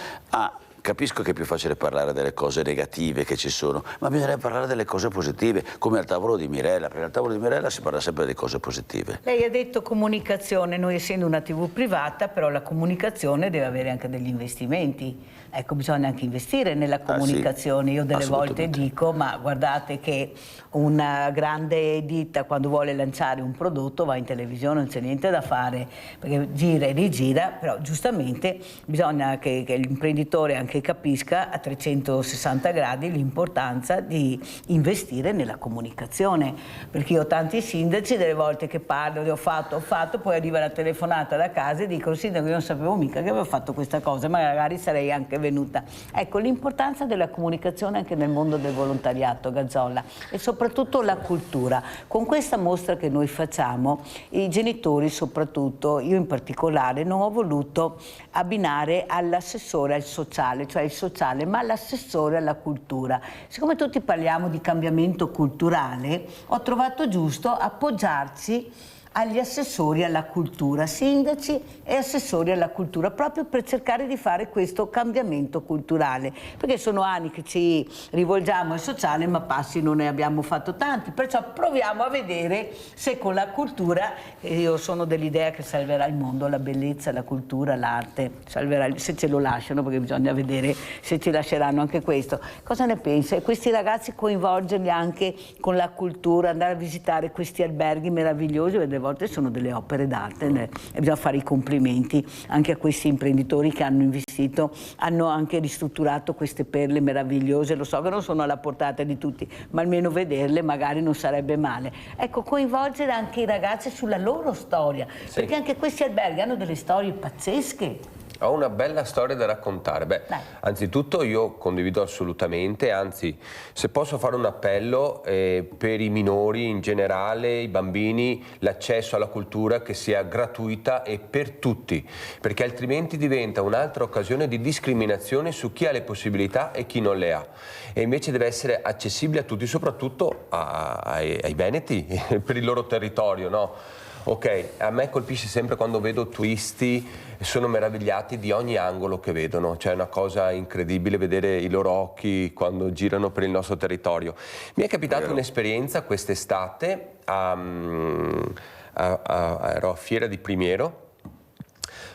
capisco che è più facile parlare delle cose negative che ci sono, ma bisogna parlare delle cose positive, come al tavolo di Mirella, perché al tavolo di Mirella si parla sempre di cose positive. Lei ha detto comunicazione, noi essendo una TV privata, però la comunicazione deve avere anche degli investimenti. Ecco, bisogna anche investire nella comunicazione. Io delle volte dico, ma guardate che una grande ditta quando vuole lanciare un prodotto va in televisione, non c'è niente da fare, perché gira e rigira, però giustamente bisogna che l'imprenditore anche capisca a 360 gradi l'importanza di investire nella comunicazione, perché io ho tanti sindaci, delle volte che parlo, ho fatto, poi arriva la telefonata da casa e dico: sindaco, io non sapevo mica che avevo fatto questa cosa, ma magari sarei anche venuta. Ecco, l'importanza della comunicazione anche nel mondo del volontariato, Gazzolla, e soprattutto la cultura. Con questa mostra che noi facciamo, i genitori soprattutto, io in particolare, non ho voluto abbinare all'assessore al sociale, cioè il sociale, ma l'assessore alla cultura. Siccome tutti parliamo di cambiamento culturale, ho trovato giusto appoggiarci agli assessori alla cultura, sindaci e assessori alla cultura, proprio per cercare di fare questo cambiamento culturale, perché sono anni che ci rivolgiamo al sociale ma passi non ne abbiamo fatto tanti, perciò proviamo a vedere se con la cultura, io sono dell'idea che salverà il mondo, la bellezza, la cultura, l'arte, salverà, se ce lo lasciano, perché bisogna vedere se ci lasceranno anche questo. Cosa ne pensa? E questi ragazzi coinvolgerli anche con la cultura, andare a visitare questi alberghi meravigliosi, vedere volte sono delle opere d'arte e bisogna fare i complimenti anche a questi imprenditori che hanno investito, hanno anche ristrutturato queste perle meravigliose. Lo so che non sono alla portata di tutti, ma almeno vederle magari non sarebbe male. Ecco, coinvolgere anche i ragazzi sulla loro storia, perché anche questi alberghi hanno delle storie pazzesche. Ho una bella storia da raccontare. Beh, anzitutto io condivido assolutamente, anzi, se posso fare un appello per i minori in generale, i bambini, l'accesso alla cultura che sia gratuita e per tutti, perché altrimenti diventa un'altra occasione di discriminazione su chi ha le possibilità e chi non le ha. E invece deve essere accessibile a tutti, soprattutto ai veneti, per il loro territorio, no? ok? A me colpisce sempre quando vedo turisti, sono meravigliati di ogni angolo che vedono, cioè è una cosa incredibile vedere i loro occhi quando girano per il nostro territorio. Mi è capitata un'esperienza quest'estate, ero a Fiera di Primiero,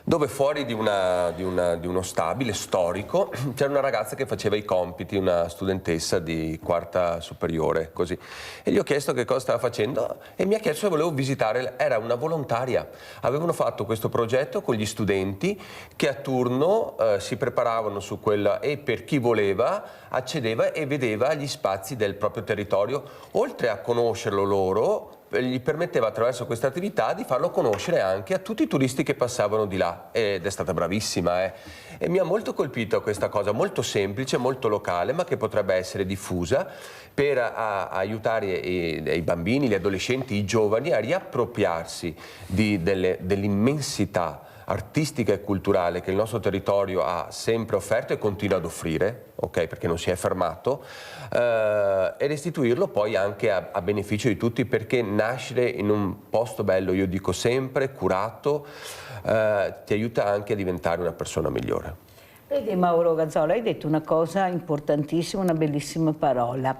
dove fuori di uno stabile storico c'era una ragazza che faceva i compiti, una studentessa di quarta superiore, così. E gli ho chiesto che cosa stava facendo e mi ha chiesto se volevo visitare, era una volontaria. Avevano fatto questo progetto con gli studenti che a turno si preparavano su quella e per chi voleva accedeva e vedeva gli spazi del proprio territorio, oltre a conoscerlo loro, gli permetteva attraverso questa attività di farlo conoscere anche a tutti i turisti che passavano di là, ed è stata bravissima e mi ha molto colpito questa cosa molto semplice, molto locale, ma che potrebbe essere diffusa per aiutare i bambini, gli adolescenti, i giovani a riappropriarsi dell'immensità artistica e culturale che il nostro territorio ha sempre offerto e continua ad offrire, ok, perché non si è fermato, e restituirlo poi anche a beneficio di tutti, perché nascere in un posto bello, io dico sempre, curato, ti aiuta anche a diventare una persona migliore. Vedi Mauro Gazzola, hai detto una cosa importantissima, una bellissima parola,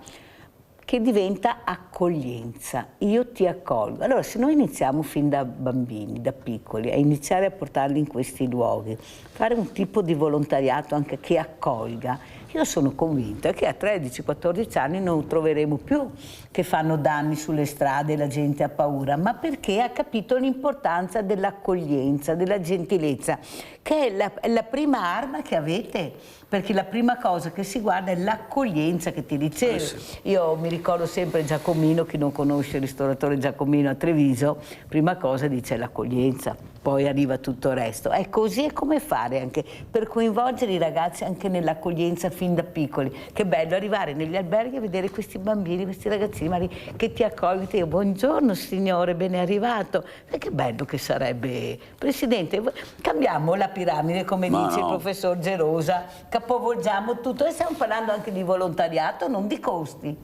che diventa accoglienza. Io ti accolgo. Allora, se noi iniziamo fin da bambini, da piccoli, a iniziare a portarli in questi luoghi, fare un tipo di volontariato anche che accolga, io sono convinta che a 13-14 anni non troveremo più che fanno danni sulle strade e la gente ha paura, ma perché ha capito l'importanza dell'accoglienza, della gentilezza, che è la prima arma che avete, perché la prima cosa che si guarda è l'accoglienza che ti dicevo. Io mi ricordo sempre Giacomino, chi non conosce il ristoratore Giacomino a Treviso, prima cosa dice l'accoglienza, poi arriva tutto il resto. È così, è come fare anche per coinvolgere i ragazzi anche nell'accoglienza fin da piccoli. Che bello arrivare negli alberghi a vedere questi bambini, questi ragazzini che ti accolgono, ti dico buongiorno signore, ben arrivato. E che bello che sarebbe. Presidente, cambiamo la piramide come dice il professor Gerosa, capovolgiamo tutto e stiamo parlando anche di volontariato, non di costi.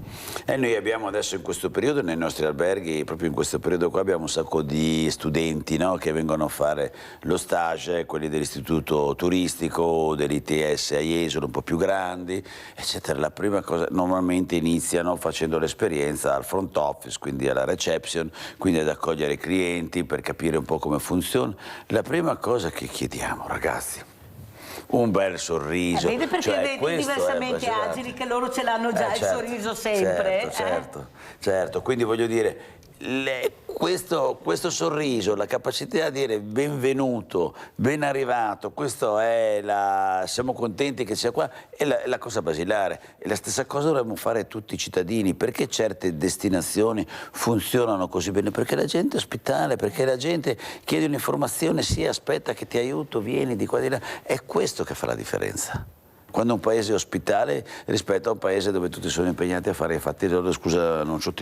E noi abbiamo adesso in questo periodo nei nostri alberghi, proprio in questo periodo qua abbiamo un sacco di studenti, no, che vengono a fare lo stage, quelli dell'istituto turistico, dell'ITS a Jesolo, un po' più grandi, eccetera. La prima cosa, normalmente iniziano facendo l'esperienza al front office, quindi alla reception, quindi ad accogliere i clienti per capire un po' come funziona. La prima cosa che chiediamo, ragazzi, un bel sorriso. Vedi perché cioè, vedi diversamente agili che loro ce l'hanno già il sorriso sempre. Certo, quindi voglio dire, questo sorriso, la capacità di dire benvenuto, ben arrivato, questo è siamo contenti che sia qua, è la cosa basilare. E la stessa cosa dovremmo fare tutti i cittadini. Perché certe destinazioni funzionano così bene? Perché la gente è ospitale, perché la gente chiede un'informazione, sì, aspetta che ti aiuto, vieni di qua di là. È questo che fa la differenza. Quando un paese è ospitale rispetto a un paese dove tutti sono impegnati a fare i fatti loro, scusa non ho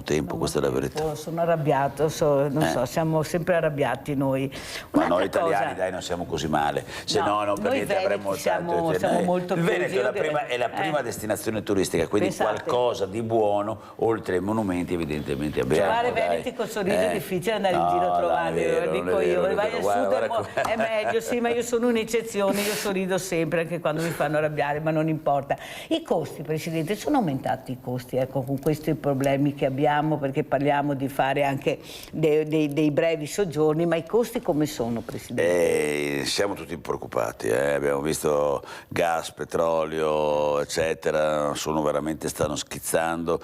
tempo, questa è la verità. Sono arrabbiato, non so, siamo sempre arrabbiati noi. Ma noi italiani dai non siamo così male, se no non per niente avremmo siamo molto il Veneto è la prima destinazione turistica, quindi qualcosa di buono oltre ai monumenti evidentemente abbiamo. Trovare veneti col sorriso è difficile andare in giro a trovarli, lo dico io, vai al sud è meglio, sì, ma io sono un'eccezione, io sorrido sempre anche quando mi fanno arrabbiare, ma non importa. I costi, Presidente, sono aumentati i costi, ecco, con questi problemi che abbiamo, perché parliamo di fare anche dei brevi soggiorni, ma i costi come sono, Presidente? Siamo tutti preoccupati, abbiamo visto gas, petrolio, eccetera, stanno schizzando,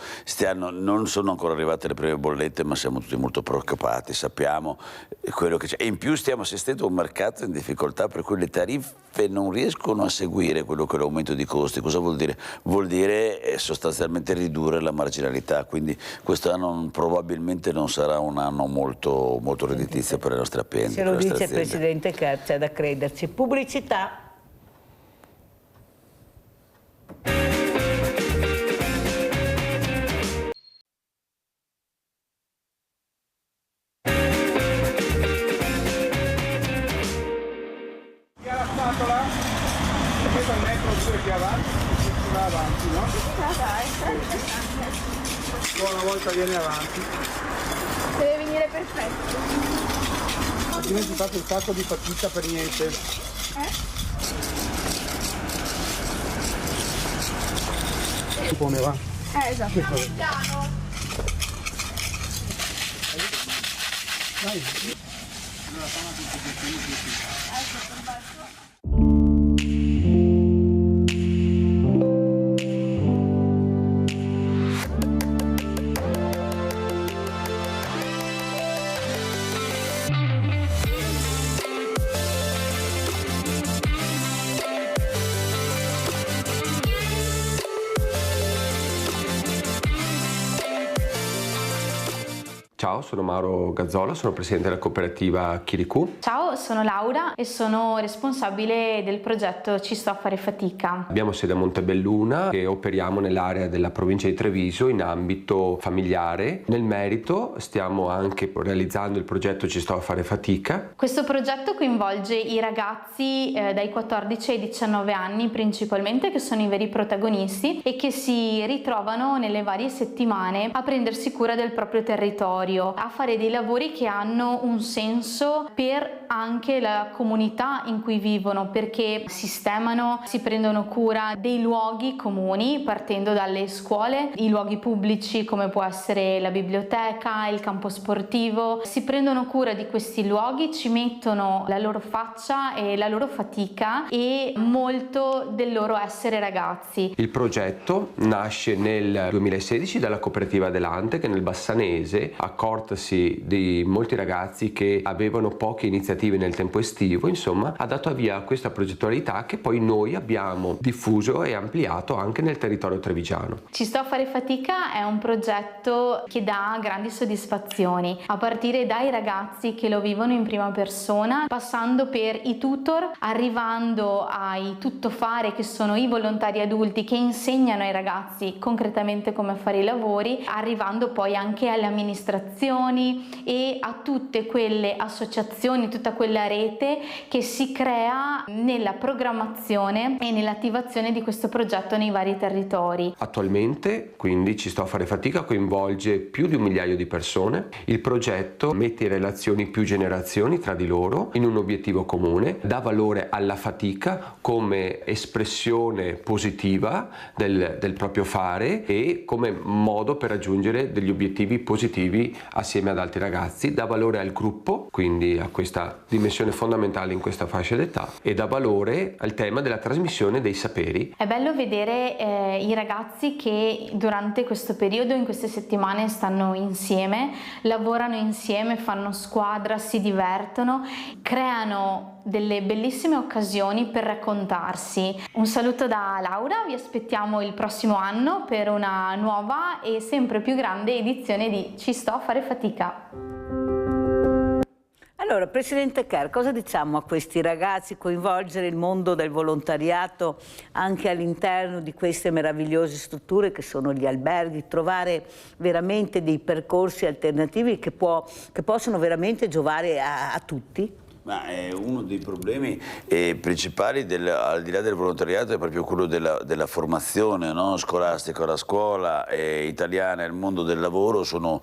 non sono ancora arrivate le prime bollette, ma siamo tutti molto preoccupati, sappiamo quello che c'è. E in più stiamo assistendo a un mercato in difficoltà, per cui le tariffe non riescono a seguire quello che è l'aumento di costi. Cosa vuol dire? Vuol dire sostanzialmente ridurre la marginalità, quindi quest'anno probabilmente non sarà un anno molto redditizio per le nostre aziende. Se lo dice il Presidente che c'è da crederci. Pubblicità. Una volta viene avanti. Deve venire perfetto. Altrimenti fate un sacco di fatica per niente. Un po' ne va. Esatto. Dai. Ciao, sono Mauro Gazzola, sono presidente della cooperativa Chiricu. Ciao, sono Laura e sono responsabile del progetto Ci sto a fare fatica. Abbiamo sede a Montebelluna e operiamo nell'area della provincia di Treviso in ambito familiare. Nel merito stiamo anche realizzando il progetto Ci sto a fare fatica. Questo progetto coinvolge i ragazzi dai 14 ai 19 anni principalmente, che sono i veri protagonisti e che si ritrovano nelle varie settimane a prendersi cura del proprio territorio, a fare dei lavori che hanno un senso per anche la comunità in cui vivono, perché sistemano, si prendono cura dei luoghi comuni partendo dalle scuole, i luoghi pubblici come può essere la biblioteca, il campo sportivo, si prendono cura di questi luoghi, ci mettono la loro faccia e la loro fatica e molto del loro essere ragazzi. Il progetto nasce nel 2016 dalla cooperativa Adelante, che nel Bassanese, accortasi di molti ragazzi che avevano poche iniziative nel tempo estivo, insomma ha dato avvio a questa progettualità che poi noi abbiamo diffuso e ampliato anche nel territorio trevigiano. Ci sto a fare fatica è un progetto che dà grandi soddisfazioni, a partire dai ragazzi che lo vivono in prima persona, passando per i tutor, arrivando ai tuttofare, che sono i volontari adulti che insegnano ai ragazzi concretamente come fare i lavori, arrivando poi anche alle amministrazioni e a tutte quelle associazioni, tutta quella rete che si crea nella programmazione e nell'attivazione di questo progetto nei vari territori. Attualmente, quindi, Ci sto a fare fatica coinvolge più di 1 migliaio di persone. Il progetto mette in relazione più generazioni tra di loro in un obiettivo comune, dà valore alla fatica come espressione positiva del proprio fare e come modo per raggiungere degli obiettivi positivi assieme ad altri ragazzi, dà valore al gruppo, quindi a questa dimensione fondamentale in questa fascia d'età, e dà valore al tema della trasmissione dei saperi. È bello vedere i ragazzi che durante questo periodo, in queste settimane, stanno insieme, lavorano insieme, fanno squadra, si divertono, creano delle bellissime occasioni per raccontarsi. Un saluto da Laura, vi aspettiamo il prossimo anno per una nuova e sempre più grande edizione di Ci sto a fare fatica. Allora, Presidente Kerr, cosa diciamo a questi ragazzi? Coinvolgere il mondo del volontariato anche all'interno di queste meravigliose strutture che sono gli alberghi, trovare veramente dei percorsi alternativi che possono veramente giovare a tutti? Ma uno dei problemi principali al di là del volontariato è proprio quello della formazione, no? Scolastica. La scuola italiana e il mondo del lavoro sono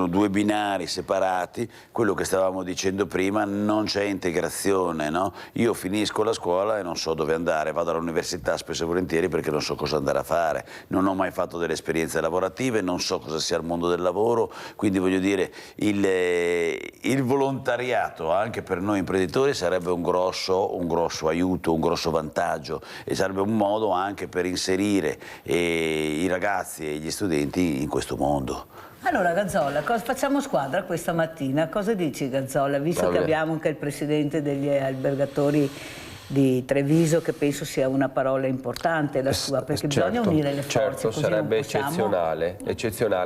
due binari separati. Quello che stavamo dicendo prima, non c'è integrazione, no? Io finisco la scuola e non so dove andare, vado all'università spesso e volentieri perché non so cosa andare a fare, non ho mai fatto delle esperienze lavorative, non so cosa sia il mondo del lavoro, quindi voglio dire il volontariato anche per noi imprenditori sarebbe un grosso aiuto, un grosso vantaggio e sarebbe un modo anche per inserire i ragazzi e gli studenti in questo mondo. Allora Gazzola, facciamo squadra questa mattina, cosa dici Gazzola? Visto che abbiamo anche il presidente degli albergatori di Treviso, che penso sia una parola importante la sua, perché bisogna unire le forze. Certo, sarebbe eccezionale,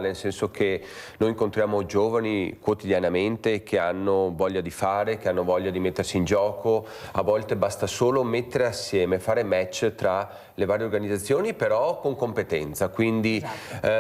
nel senso che noi incontriamo giovani quotidianamente che hanno voglia di fare, che hanno voglia di mettersi in gioco, a volte basta solo mettere assieme, fare match tra le varie organizzazioni, però con competenza, quindi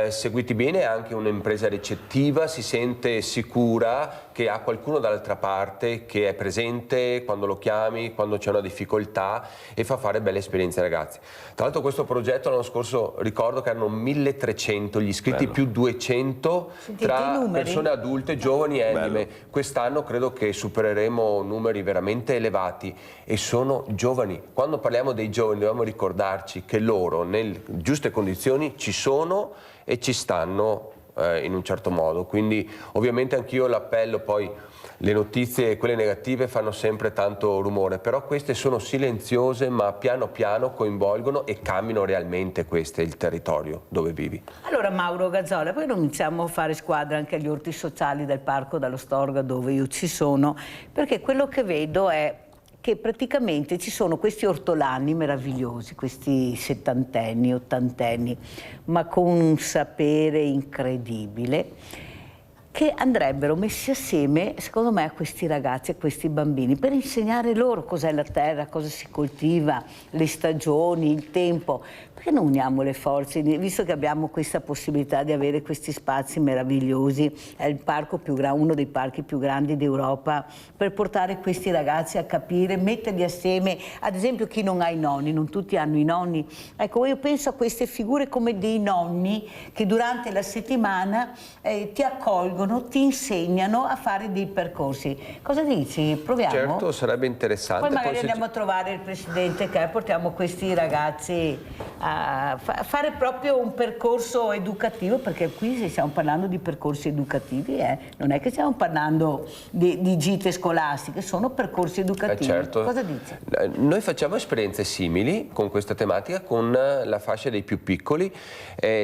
seguiti bene, anche un'impresa ricettiva si sente sicura che ha qualcuno dall'altra parte che è presente quando lo chiami, quando c'è una difficoltà, difficoltà e fa fare belle esperienze ai ragazzi. Tra l'altro questo progetto l'anno scorso ricordo che erano 1300 gli iscritti, più 200 tra persone adulte, giovani e anime. Quest'anno credo che supereremo numeri veramente elevati e sono giovani. Quando parliamo dei giovani dobbiamo ricordarci che loro nelle giuste condizioni ci sono e ci stanno in un certo modo, quindi ovviamente anch'io l'appello, poi le notizie, quelle negative, fanno sempre tanto rumore, però queste sono silenziose ma piano piano coinvolgono e cambiano realmente il territorio dove vivi. Allora Mauro Gazzola, poi non iniziamo a fare squadra anche agli orti sociali del Parco dello Storga dove io ci sono, perché quello che vedo è che praticamente ci sono questi ortolani meravigliosi, questi settantenni, ottantenni, ma con un sapere incredibile, che andrebbero messi assieme, secondo me, a questi ragazzi, a questi bambini, per insegnare loro cos'è la terra, cosa si coltiva, le stagioni, il tempo. Perché non uniamo le forze, visto che abbiamo questa possibilità di avere questi spazi meravigliosi, è il parco uno dei parchi più grandi d'Europa, per portare questi ragazzi a capire, metterli assieme, ad esempio chi non ha i nonni, non tutti hanno i nonni. Ecco, io penso a queste figure come dei nonni che durante la settimana ti accolgono, ti insegnano a fare dei percorsi. Cosa dici? Proviamo? Certo, sarebbe interessante. Poi magari andiamo a trovare il presidente che portiamo questi ragazzi a fare proprio un percorso educativo, perché qui stiamo parlando di percorsi educativi, non è che stiamo parlando di gite scolastiche, sono percorsi educativi. Certo. Cosa dici? Noi facciamo esperienze simili con questa tematica con la fascia dei più piccoli,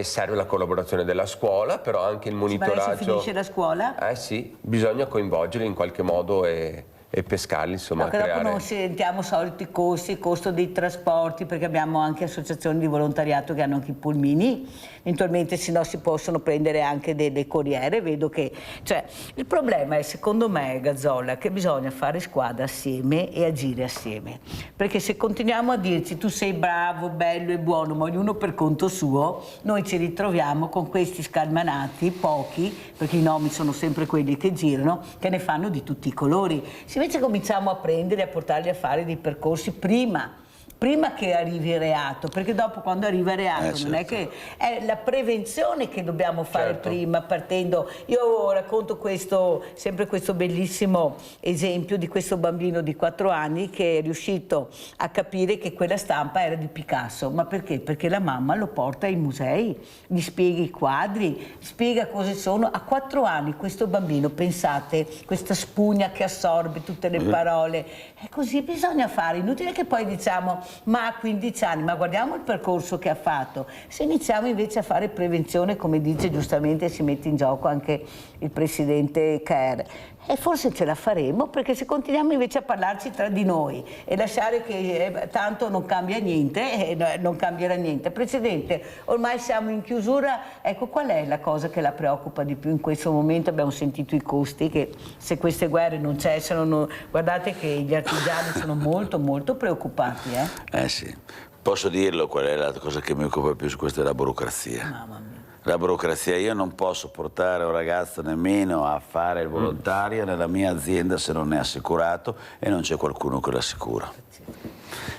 serve la collaborazione della scuola, però anche il monitoraggio. Ma adesso finisce la scuola? Sì, bisogna coinvolgerli in qualche modo e pescarli, insomma. No, che dopo non sentiamo soliti costi, il costo dei trasporti, perché abbiamo anche associazioni di volontariato che hanno anche i pulmini, eventualmente se no si possono prendere anche delle corriere, vedo che... Cioè, il problema è, secondo me, Gazzola, che bisogna fare squadra assieme e agire assieme, perché se continuiamo a dirci tu sei bravo, bello e buono, ma ognuno per conto suo, noi ci ritroviamo con questi scalmanati, pochi, perché i nomi sono sempre quelli che girano, che ne fanno di tutti i colori. Se invece cominciamo a prendere e a portarli a fare dei percorsi prima che arrivi il reato, perché dopo quando arriva il reato non è che è la prevenzione che dobbiamo fare prima, partendo. Io racconto sempre questo bellissimo esempio di questo bambino di 4 anni che è riuscito a capire che quella stampa era di Picasso. Ma perché? Perché la mamma lo porta ai musei, gli spiega i quadri, spiega cosa sono. A 4 anni questo bambino, pensate, questa spugna che assorbe tutte le parole, è così bisogna fare, inutile che poi diciamo ma a 15 anni, ma guardiamo il percorso che ha fatto. Se iniziamo invece a fare prevenzione, come dice giustamente, si mette in gioco anche il presidente Kerr, e forse ce la faremo, perché se continuiamo invece a parlarci tra di noi e lasciare che tanto non cambia niente, non cambierà niente. Presidente, ormai siamo in chiusura, ecco, qual è la cosa che la preoccupa di più in questo momento? Abbiamo sentito i costi, che se queste guerre non cessano, guardate che gli artigiani sono molto molto preoccupati. Sì, posso dirlo, qual è la cosa che mi occupa più su questo? È la burocrazia. Mamma mia. La burocrazia, io non posso portare un ragazzo nemmeno a fare il volontario nella mia azienda se non è assicurato e non c'è qualcuno che lo assicura.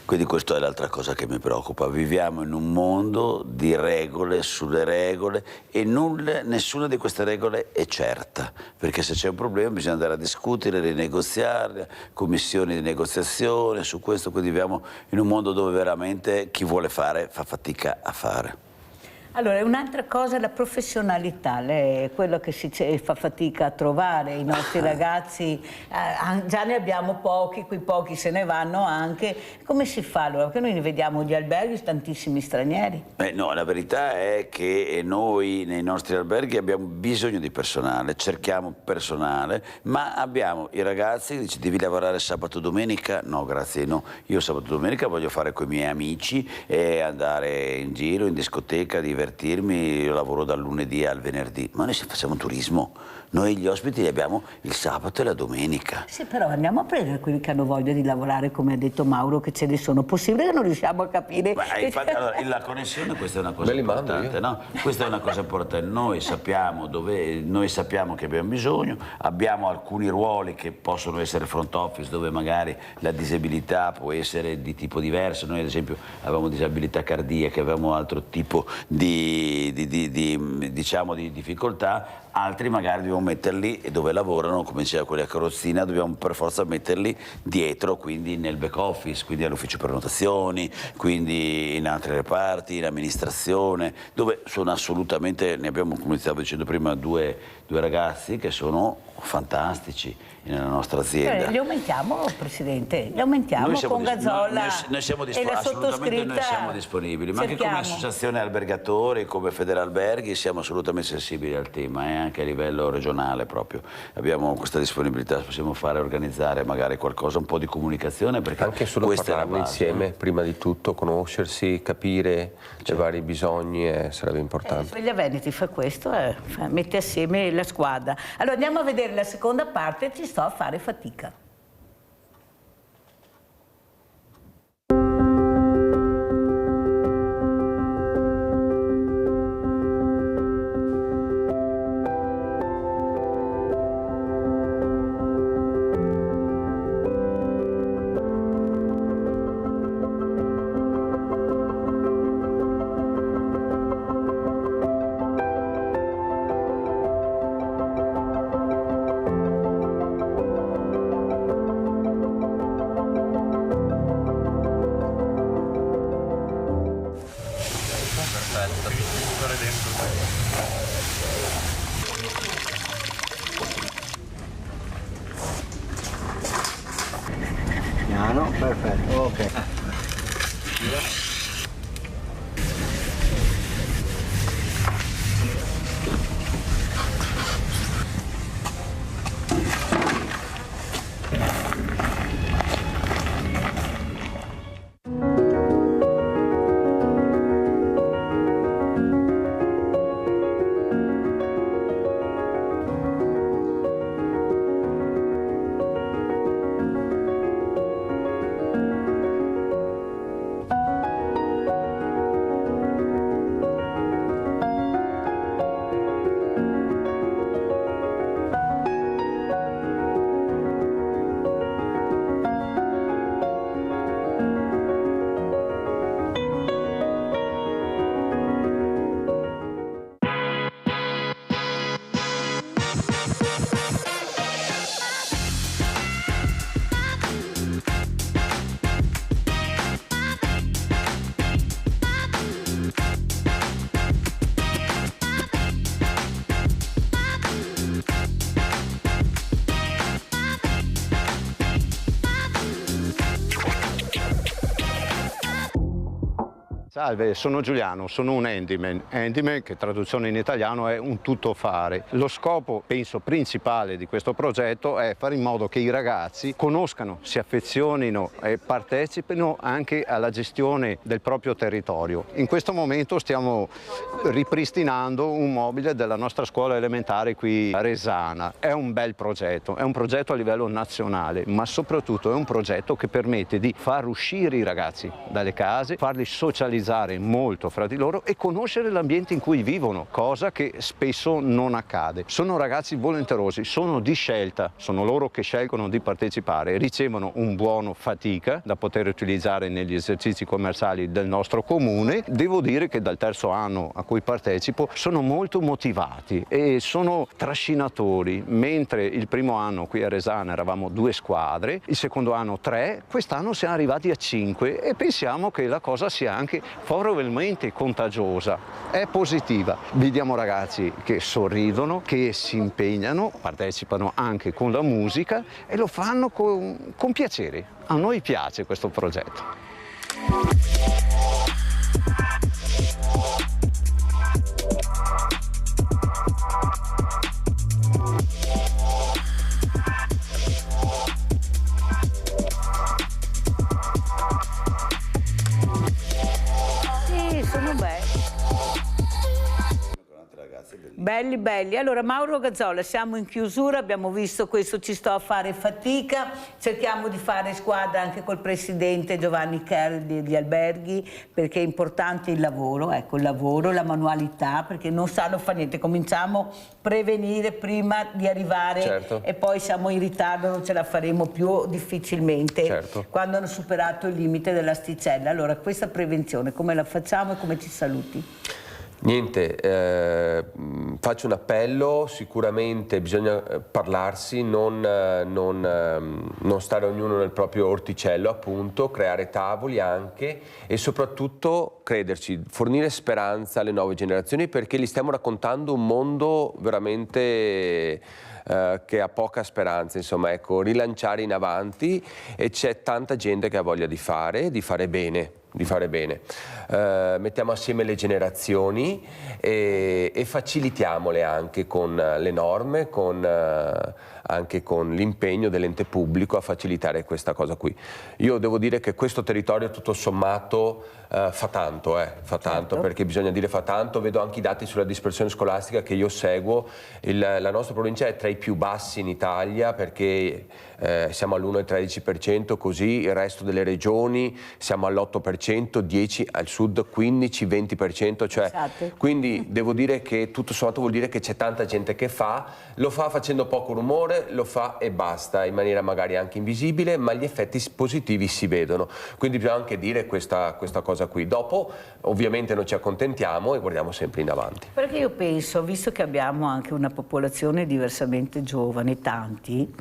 Quindi questa è l'altra cosa che mi preoccupa. Viviamo in un mondo di regole sulle regole e nessuna di queste regole è certa, perché se c'è un problema bisogna andare a discutere, rinegoziare, commissioni di negoziazione su questo, quindi viviamo in un mondo dove veramente chi vuole fare fa fatica a fare. Allora, un'altra cosa è la professionalità, è quello che si fa fatica a trovare. I nostri ragazzi, già ne abbiamo pochi, quei pochi se ne vanno anche. Come si fa allora? Perché noi ne vediamo gli alberghi, tantissimi stranieri. No, la verità è che noi nei nostri alberghi abbiamo bisogno di personale, cerchiamo personale, ma abbiamo i ragazzi che dicono devi lavorare sabato domenica? No, grazie, no. Io sabato domenica voglio fare con i miei amici e andare in giro, in discoteca, divertirmi. divertirmi, io lavoro dal lunedì al venerdì, ma noi se facciamo turismo, noi gli ospiti li abbiamo il sabato e la domenica. Sì, però andiamo a prendere quelli che hanno voglia di lavorare, come ha detto Mauro, che ce ne sono. Possibile che non riusciamo a capire? Ma infatti, allora, la connessione, questa è una cosa importante, no? Questa è una cosa importante. Noi sappiamo che abbiamo bisogno, abbiamo alcuni ruoli che possono essere front office, dove magari la disabilità può essere di tipo diverso. Noi ad esempio avevamo disabilità cardiaca, avevamo altro tipo di difficoltà. Altri magari dobbiamo metterli, e dove lavorano, come diceva quelli a carrozzina, dobbiamo per forza metterli dietro, quindi nel back office, quindi all'ufficio prenotazioni, quindi in altri reparti, in amministrazione, dove sono assolutamente, ne abbiamo, come stavo dicendo prima, due ragazzi che sono fantastici nella nostra azienda. Li aumentiamo, Presidente, li aumentiamo con Gazzolla noi siamo e la assolutamente noi siamo disponibili, ma anche come associazione albergatori, come Federalberghi siamo assolutamente sensibili al tema, anche a livello regionale proprio. Abbiamo questa disponibilità, possiamo organizzare magari qualcosa, un po' di comunicazione, perché anche solo parlarne insieme, prima di tutto, conoscersi, capire i vari bisogni, sarebbe importante. Sveglia Veneti fa questo, mette assieme la squadra. Allora andiamo a vedere la seconda parte, ci sto a fare fatica. Piano, perfetto, ok. Salve, sono Giuliano, sono un handyman. Handyman, che traduzione in italiano è un tuttofare. Lo scopo, penso, principale di questo progetto è fare in modo che i ragazzi conoscano, si affezionino e partecipino anche alla gestione del proprio territorio. In questo momento stiamo ripristinando un mobile della nostra scuola elementare qui a Resana. È un bel progetto, è un progetto a livello nazionale, ma soprattutto è un progetto che permette di far uscire i ragazzi dalle case, farli socializzare molto fra di loro e conoscere l'ambiente in cui vivono, cosa che spesso non accade. Sono ragazzi volenterosi, sono di scelta, sono loro che scelgono di partecipare, ricevono un buono fatica da poter utilizzare negli esercizi commerciali del nostro comune. Devo dire che dal terzo anno a cui partecipo sono molto motivati e sono trascinatori. Mentre il primo anno qui a Resana eravamo 2 squadre, il secondo anno 3, quest'anno siamo arrivati a 5 e pensiamo che la cosa sia anche favorevolmente contagiosa, è positiva. Vediamo ragazzi che sorridono, che si impegnano, partecipano anche con la musica e lo fanno con piacere. A noi piace questo progetto. ragazzi bellissimi. Belli, belli. Allora, Mauro Gazzola, siamo in chiusura, abbiamo visto questo, ci sto a fare fatica, cerchiamo di fare squadra anche col presidente Giovanni Kerr di Alberghi, perché è importante il lavoro, ecco, il lavoro, la manualità, perché non sanno fare niente, cominciamo a prevenire prima di arrivare, certo, e poi siamo in ritardo, non ce la faremo più difficilmente, certo, quando hanno superato il limite dell'asticella. Allora, questa prevenzione come la facciamo e come ci saluti? Niente, faccio un appello, sicuramente bisogna parlarsi, non stare ognuno nel proprio orticello, appunto, creare tavoli anche e soprattutto crederci, fornire speranza alle nuove generazioni, perché gli stiamo raccontando un mondo veramente che ha poca speranza, insomma, ecco, rilanciare in avanti, e c'è tanta gente che ha voglia di fare bene. Mettiamo assieme le generazioni e facilitiamole anche con le norme, anche con l'impegno dell'ente pubblico a facilitare questa cosa qui. Io devo dire che questo territorio tutto sommato fa tanto, certo, perché bisogna dire fa tanto. Vedo anche i dati sulla dispersione scolastica che io seguo. La nostra provincia è tra i più bassi in Italia, perché siamo all'1,13%, così il resto delle regioni siamo all'8%, 10% al sud, 15-20%, cioè, quindi devo dire che tutto sommato vuol dire che c'è tanta gente che lo fa facendo poco rumore, lo fa e basta, in maniera magari anche invisibile, ma gli effetti positivi si vedono, quindi bisogna anche dire questa cosa qui. Dopo ovviamente non ci accontentiamo e guardiamo sempre in avanti. Perché io penso, visto che abbiamo anche una popolazione diversamente giovane, tanti,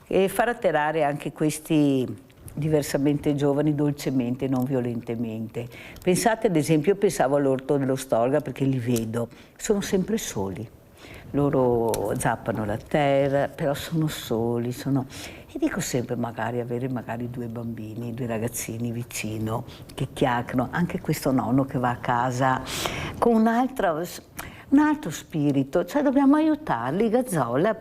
e far atterrare anche questi diversamente giovani dolcemente, non violentemente. Pensate ad esempio, io pensavo all'orto dello Storga, perché li vedo, sono sempre soli. Loro zappano la terra, però sono soli, E dico sempre, magari avere due bambini, due ragazzini vicino, che chiacchierano, anche questo nonno che va a casa con un altro spirito, cioè dobbiamo aiutarli, Gazzola,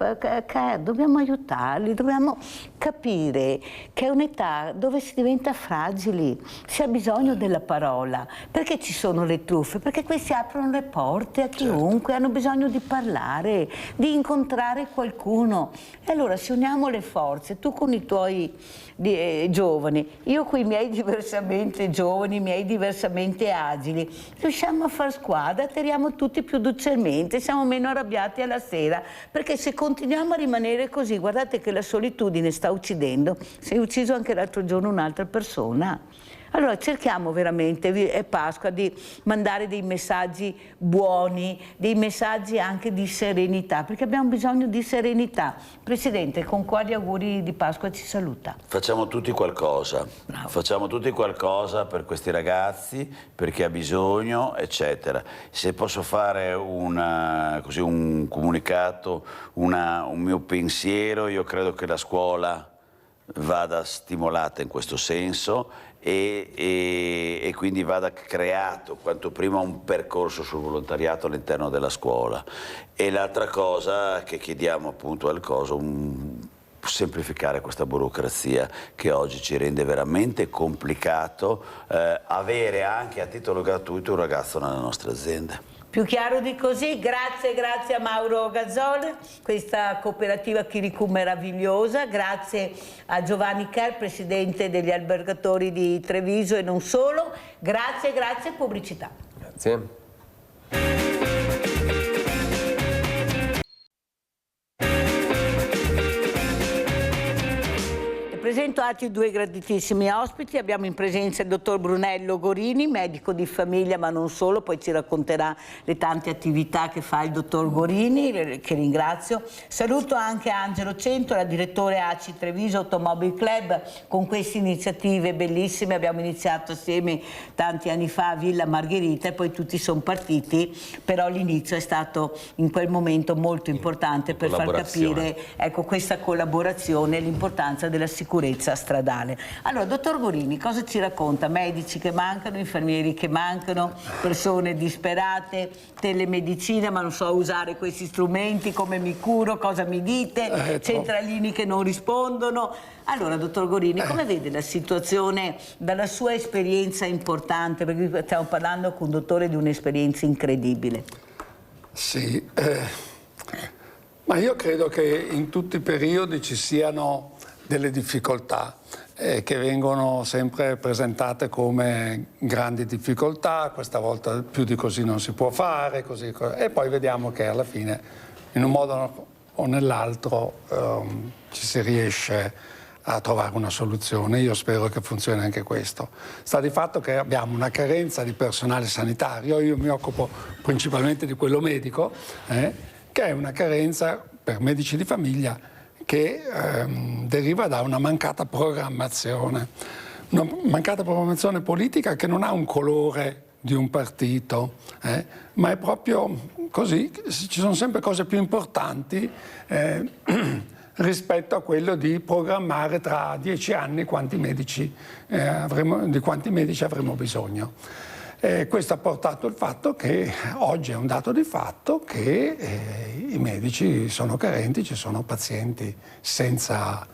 dobbiamo aiutarli, dobbiamo capire che è un'età dove si diventa fragili, si ha bisogno della parola. Perché ci sono le truffe? Perché questi aprono le porte a chiunque, hanno bisogno di parlare, di incontrare qualcuno. E allora se uniamo le forze, tu con i tuoi giovani, io con i miei diversamente giovani, i miei diversamente agili, riusciamo a far squadra, atterriamo tutti più dolcemente, siamo meno arrabbiati alla sera, perché se continuiamo a rimanere così, guardate che la solitudine sta uccidendo. Si è ucciso anche l'altro giorno un'altra persona. Allora cerchiamo veramente, è Pasqua, di mandare dei messaggi buoni, dei messaggi anche di serenità, perché abbiamo bisogno di serenità. Presidente, con quali auguri di Pasqua ci saluta? Facciamo tutti qualcosa, bravo, facciamo tutti qualcosa per questi ragazzi, per chi ha bisogno, eccetera. Se posso fare un comunicato, un mio pensiero, io credo che la scuola vada stimolata in questo senso e quindi vada creato quanto prima un percorso sul volontariato all'interno della scuola. E l'altra cosa che chiediamo appunto al COSO, semplificare questa burocrazia che oggi ci rende veramente complicato avere anche a titolo gratuito un ragazzo nella nostra azienda. Più chiaro di così, grazie a Mauro Gazzola, questa cooperativa Chiricù meravigliosa, grazie a Giovanni Kerr, presidente degli albergatori di Treviso e non solo, grazie pubblicità. Grazie. Presento altri due graditissimi ospiti, abbiamo in presenza il dottor Brunello Gorini, medico di famiglia ma non solo, poi ci racconterà le tante attività che fa il dottor Gorini, che ringrazio. Saluto anche Angelo Centola, direttore ACI Treviso Automobile Club, con queste iniziative bellissime, abbiamo iniziato assieme tanti anni fa a Villa Margherita e poi tutti sono partiti, però l'inizio è stato in quel momento molto importante per far capire, ecco, questa collaborazione e l'importanza della sicurezza stradale. Allora, dottor Gorini, cosa ci racconta? Medici che mancano, infermieri che mancano, persone disperate, telemedicina, ma non so usare questi strumenti, come mi curo, cosa mi dite, centralini che non rispondono. Allora, dottor Gorini, come vede la situazione dalla sua esperienza importante, perché stiamo parlando con un dottore di un'esperienza incredibile? Sì, ma io credo che in tutti i periodi ci siano delle difficoltà che vengono sempre presentate come grandi difficoltà, questa volta più di così non si può fare, così, e poi vediamo che alla fine in un modo o nell'altro ci si riesce a trovare una soluzione. Io spero che funzioni anche questo. Sta di fatto che abbiamo una carenza di personale sanitario, io mi occupo principalmente di quello medico, che è una carenza per medici di famiglia che deriva da una mancata programmazione politica che non ha un colore di un partito, ma è proprio così, ci sono sempre cose più importanti rispetto a quello di programmare tra 10 anni di quanti medici avremo bisogno. Questo ha portato il fatto che oggi è un dato di fatto che i medici sono carenti, ci sono pazienti senza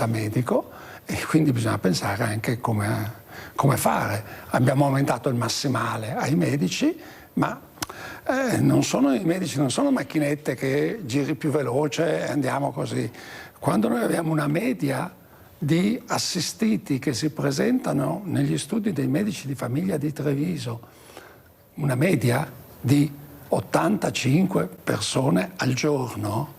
medico e quindi bisogna pensare anche come fare. Abbiamo aumentato il massimale ai medici, ma i medici non sono macchinette che giri più veloce e andiamo così. Quando noi abbiamo una media di assistiti che si presentano negli studi dei medici di famiglia di Treviso, una media di 85 persone al giorno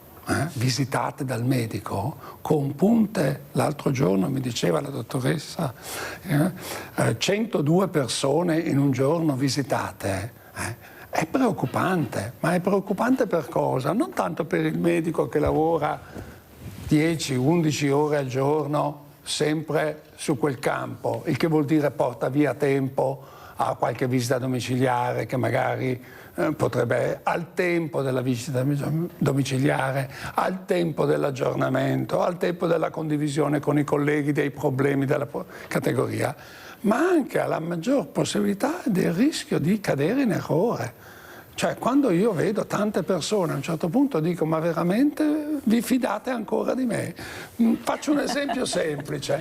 visitate dal medico, con punte, l'altro giorno mi diceva la dottoressa, 102 persone in un giorno visitate. È preoccupante, ma è preoccupante per cosa? Non tanto per il medico che lavora 10-11 ore al giorno sempre su quel campo, il che vuol dire porta via tempo a qualche visita domiciliare che magari potrebbe, al tempo della visita domiciliare, al tempo dell'aggiornamento, al tempo della condivisione con i colleghi dei problemi della categoria, ma anche alla maggior possibilità del rischio di cadere in errore. Cioè, quando io vedo tante persone a un certo punto dico: ma veramente vi fidate ancora di me? Faccio un esempio semplice.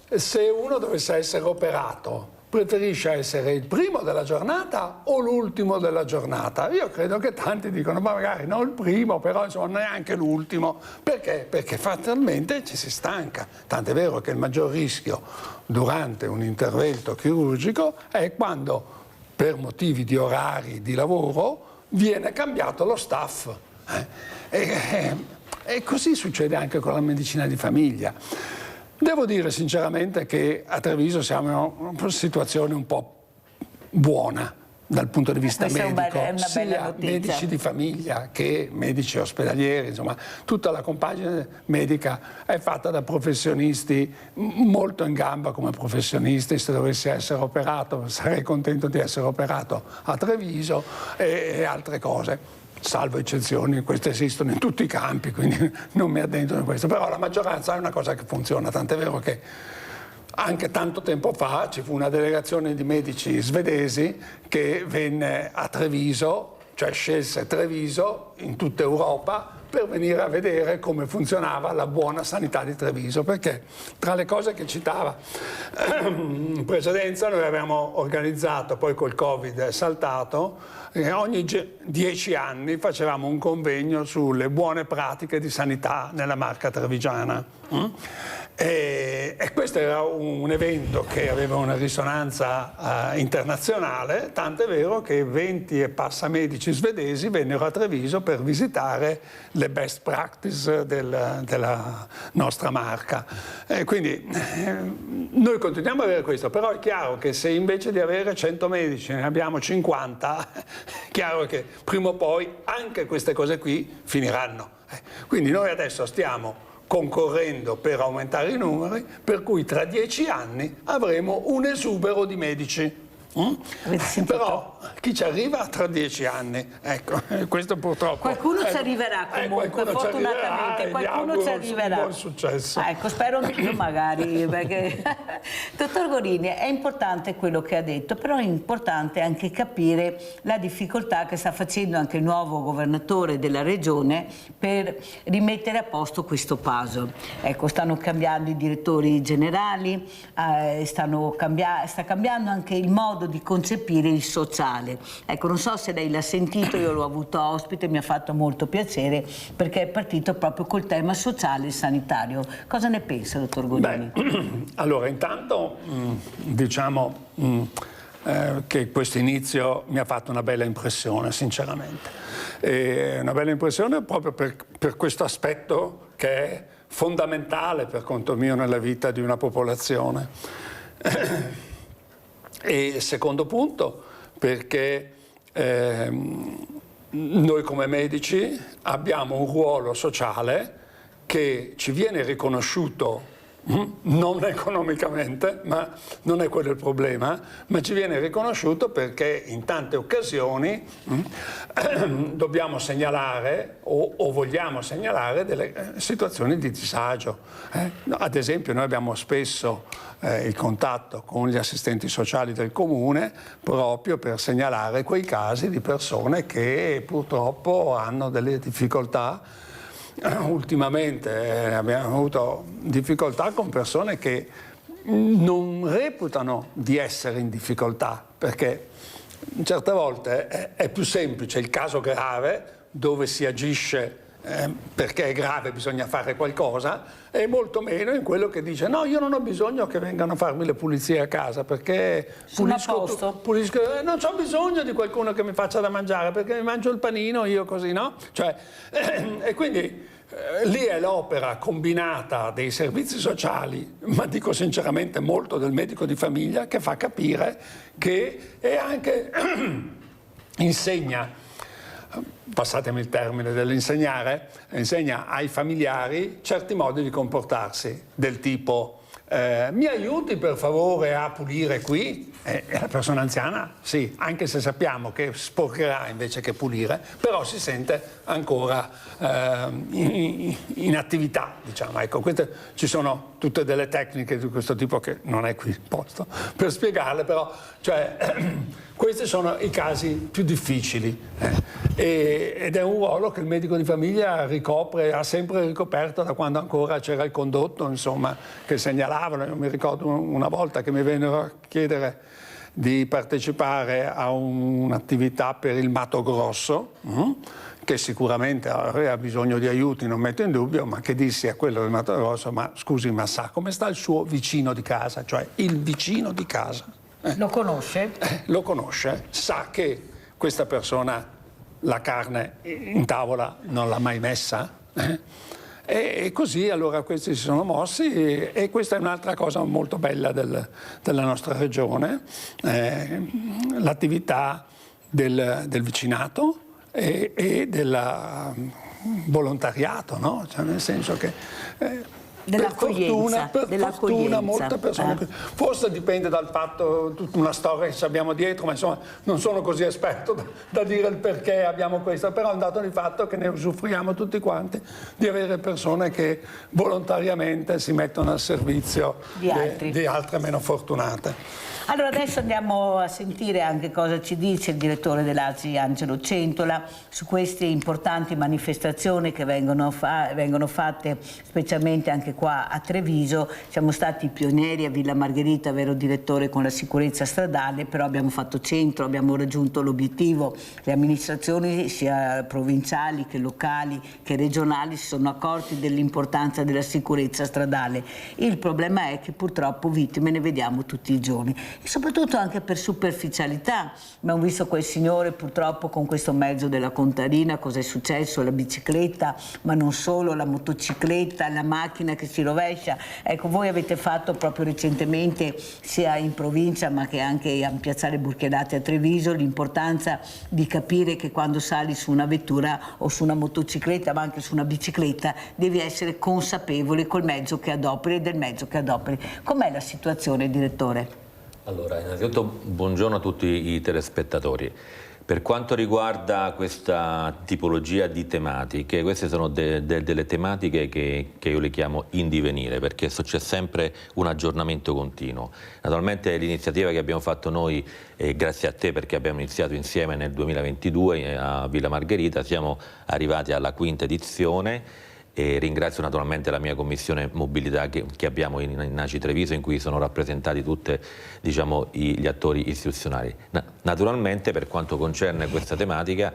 Se uno dovesse essere operato, preferisce essere il primo della giornata o l'ultimo della giornata? Io credo che tanti dicono: ma magari non il primo, però insomma neanche l'ultimo. Perché? Perché fatalmente ci si stanca. Tant'è vero che il maggior rischio durante un intervento chirurgico è quando, per motivi di orari di lavoro, viene cambiato lo staff. E così succede anche con la medicina di famiglia. Devo dire sinceramente che a Treviso siamo in una situazione un po' buona dal punto di vista medico, sia medici di famiglia che medici ospedalieri, insomma tutta la compagine medica è fatta da professionisti molto in gamba come professionisti. Se dovessi essere operato sarei contento di essere operato a Treviso e altre cose, salvo eccezioni, queste esistono in tutti i campi, quindi non mi addentro in questo, però la maggioranza è una cosa che funziona, tant'è vero che anche tanto tempo fa ci fu una delegazione di medici svedesi che venne a Treviso, cioè scelse Treviso in tutta Europa per venire a vedere come funzionava la buona sanità di Treviso, perché tra le cose che citava in precedenza noi abbiamo organizzato, poi col Covid è saltato, ogni 10 anni facevamo un convegno sulle buone pratiche di sanità nella Marca trevigiana. E questo era un evento che aveva una risonanza internazionale, tant'è vero che 20 e passa medici svedesi vennero a Treviso per visitare le best practice della nostra Marca. Quindi noi continuiamo ad avere questo, però è chiaro che se invece di avere 100 medici ne abbiamo 50, è chiaro che prima o poi anche queste cose qui finiranno. Quindi noi adesso stiamo concorrendo per aumentare i numeri, per cui tra 10 anni avremo un esubero di medici. Però chi ci arriva tra 10 anni, ecco, questo purtroppo. Qualcuno ci arriverà comunque, fortunatamente, qualcuno ci arriverà. Buon successo. Ecco, spero anch'io magari, perché dottor Gorini, è importante quello che ha detto, però è importante anche capire la difficoltà che sta facendo anche il nuovo governatore della regione per rimettere a posto questo puzzle. Ecco, stanno cambiando i direttori generali, sta cambiando anche il modo modo di concepire il sociale. Ecco, non so se lei l'ha sentito, io l'ho avuto ospite, mi ha fatto molto piacere perché è partito proprio col tema sociale e sanitario. Cosa ne pensa, dottor Godini? Allora, intanto diciamo che questo inizio mi ha fatto una bella impressione, sinceramente. Una bella impressione proprio per questo aspetto che è fondamentale per conto mio nella vita di una popolazione. E secondo punto, perché noi come medici abbiamo un ruolo sociale che ci viene riconosciuto non economicamente, ma non è quello il problema, ma ci viene riconosciuto perché in tante occasioni dobbiamo segnalare o vogliamo segnalare delle situazioni di disagio. Ad esempio noi abbiamo spesso il contatto con gli assistenti sociali del comune proprio per segnalare quei casi di persone che purtroppo hanno delle difficoltà. Ultimamente abbiamo avuto difficoltà con persone che non reputano di essere in difficoltà, perché certe volte è più semplice il caso grave dove si agisce perché è grave, bisogna fare qualcosa, e molto meno in quello che dice no, io non ho bisogno che vengano a farmi le pulizie a casa perché pulisco, non ho bisogno di qualcuno che mi faccia da mangiare perché mi mangio il panino io così, no? Cioè, e quindi lì è l'opera combinata dei servizi sociali, ma dico sinceramente molto del medico di famiglia, che fa capire che è anche insegna, passatemi il termine dell'insegnare, insegna ai familiari certi modi di comportarsi, del tipo mi aiuti per favore a pulire qui? E la persona anziana sì, anche se sappiamo che sporcherà invece che pulire, però si sente ancora in attività, diciamo. Ecco, ci sono tutte delle tecniche di questo tipo che non è qui il posto per spiegarle, però cioè, questi sono i casi più difficili ed è un ruolo che il medico di famiglia ricopre, ha sempre ricoperto da quando ancora c'era il condotto, insomma, che segnalavano. Io mi ricordo una volta che mi vennero a chiedere di partecipare a un'attività per il Mato Grosso, che sicuramente aveva bisogno di aiuti, non metto in dubbio, ma che dissi a quello del Mato Grosso, ma scusi, ma sa come sta il suo vicino di casa, cioè il vicino di casa? Lo conosce? Lo conosce, sa che questa persona la carne in tavola non l'ha mai messa? E così allora questi si sono mossi e questa è un'altra cosa molto bella della nostra regione, l'attività del vicinato e del volontariato, no? Cioè, nel senso che per fortuna molte persone, forse dipende dal fatto, tutta una storia che abbiamo dietro, ma insomma non sono così esperto da dire il perché abbiamo questo, però è un dato di fatto che ne usufruiamo tutti quanti di avere persone che volontariamente si mettono al servizio di altre meno fortunate. Allora adesso andiamo a sentire anche cosa ci dice il direttore dell'ASI Angelo Centola su queste importanti manifestazioni che vengono fatte specialmente anche qua a Treviso. Siamo stati pionieri a Villa Margherita, vero direttore, con la sicurezza stradale, però abbiamo fatto centro, abbiamo raggiunto l'obiettivo. Le amministrazioni sia provinciali che locali che regionali si sono accorti dell'importanza della sicurezza stradale. Il problema è che purtroppo vittime ne vediamo tutti i giorni. E soprattutto anche per superficialità. Abbiamo visto quel signore purtroppo con questo mezzo della Contarina, cosa è successo? La bicicletta, ma non solo, la motocicletta, la macchina che si rovescia. Ecco, voi avete fatto proprio recentemente, sia in provincia ma che anche a Piazzale Burchiadati a Treviso, l'importanza di capire che quando sali su una vettura o su una motocicletta, ma anche su una bicicletta, devi essere consapevole col mezzo che adoperi e del mezzo che adoperi. Com'è la situazione, direttore? Allora, innanzitutto buongiorno a tutti i telespettatori. Per quanto riguarda questa tipologia di tematiche, queste sono delle tematiche che io le chiamo in divenire, perché c'è sempre un aggiornamento continuo. Naturalmente l'iniziativa che abbiamo fatto noi, grazie a te perché abbiamo iniziato insieme nel 2022 a Villa Margherita, siamo arrivati alla 5ª edizione e ringrazio naturalmente la mia commissione mobilità che abbiamo in ACI Treviso, in cui sono rappresentati tutti, diciamo, gli attori istituzionali. Naturalmente, per quanto concerne questa tematica,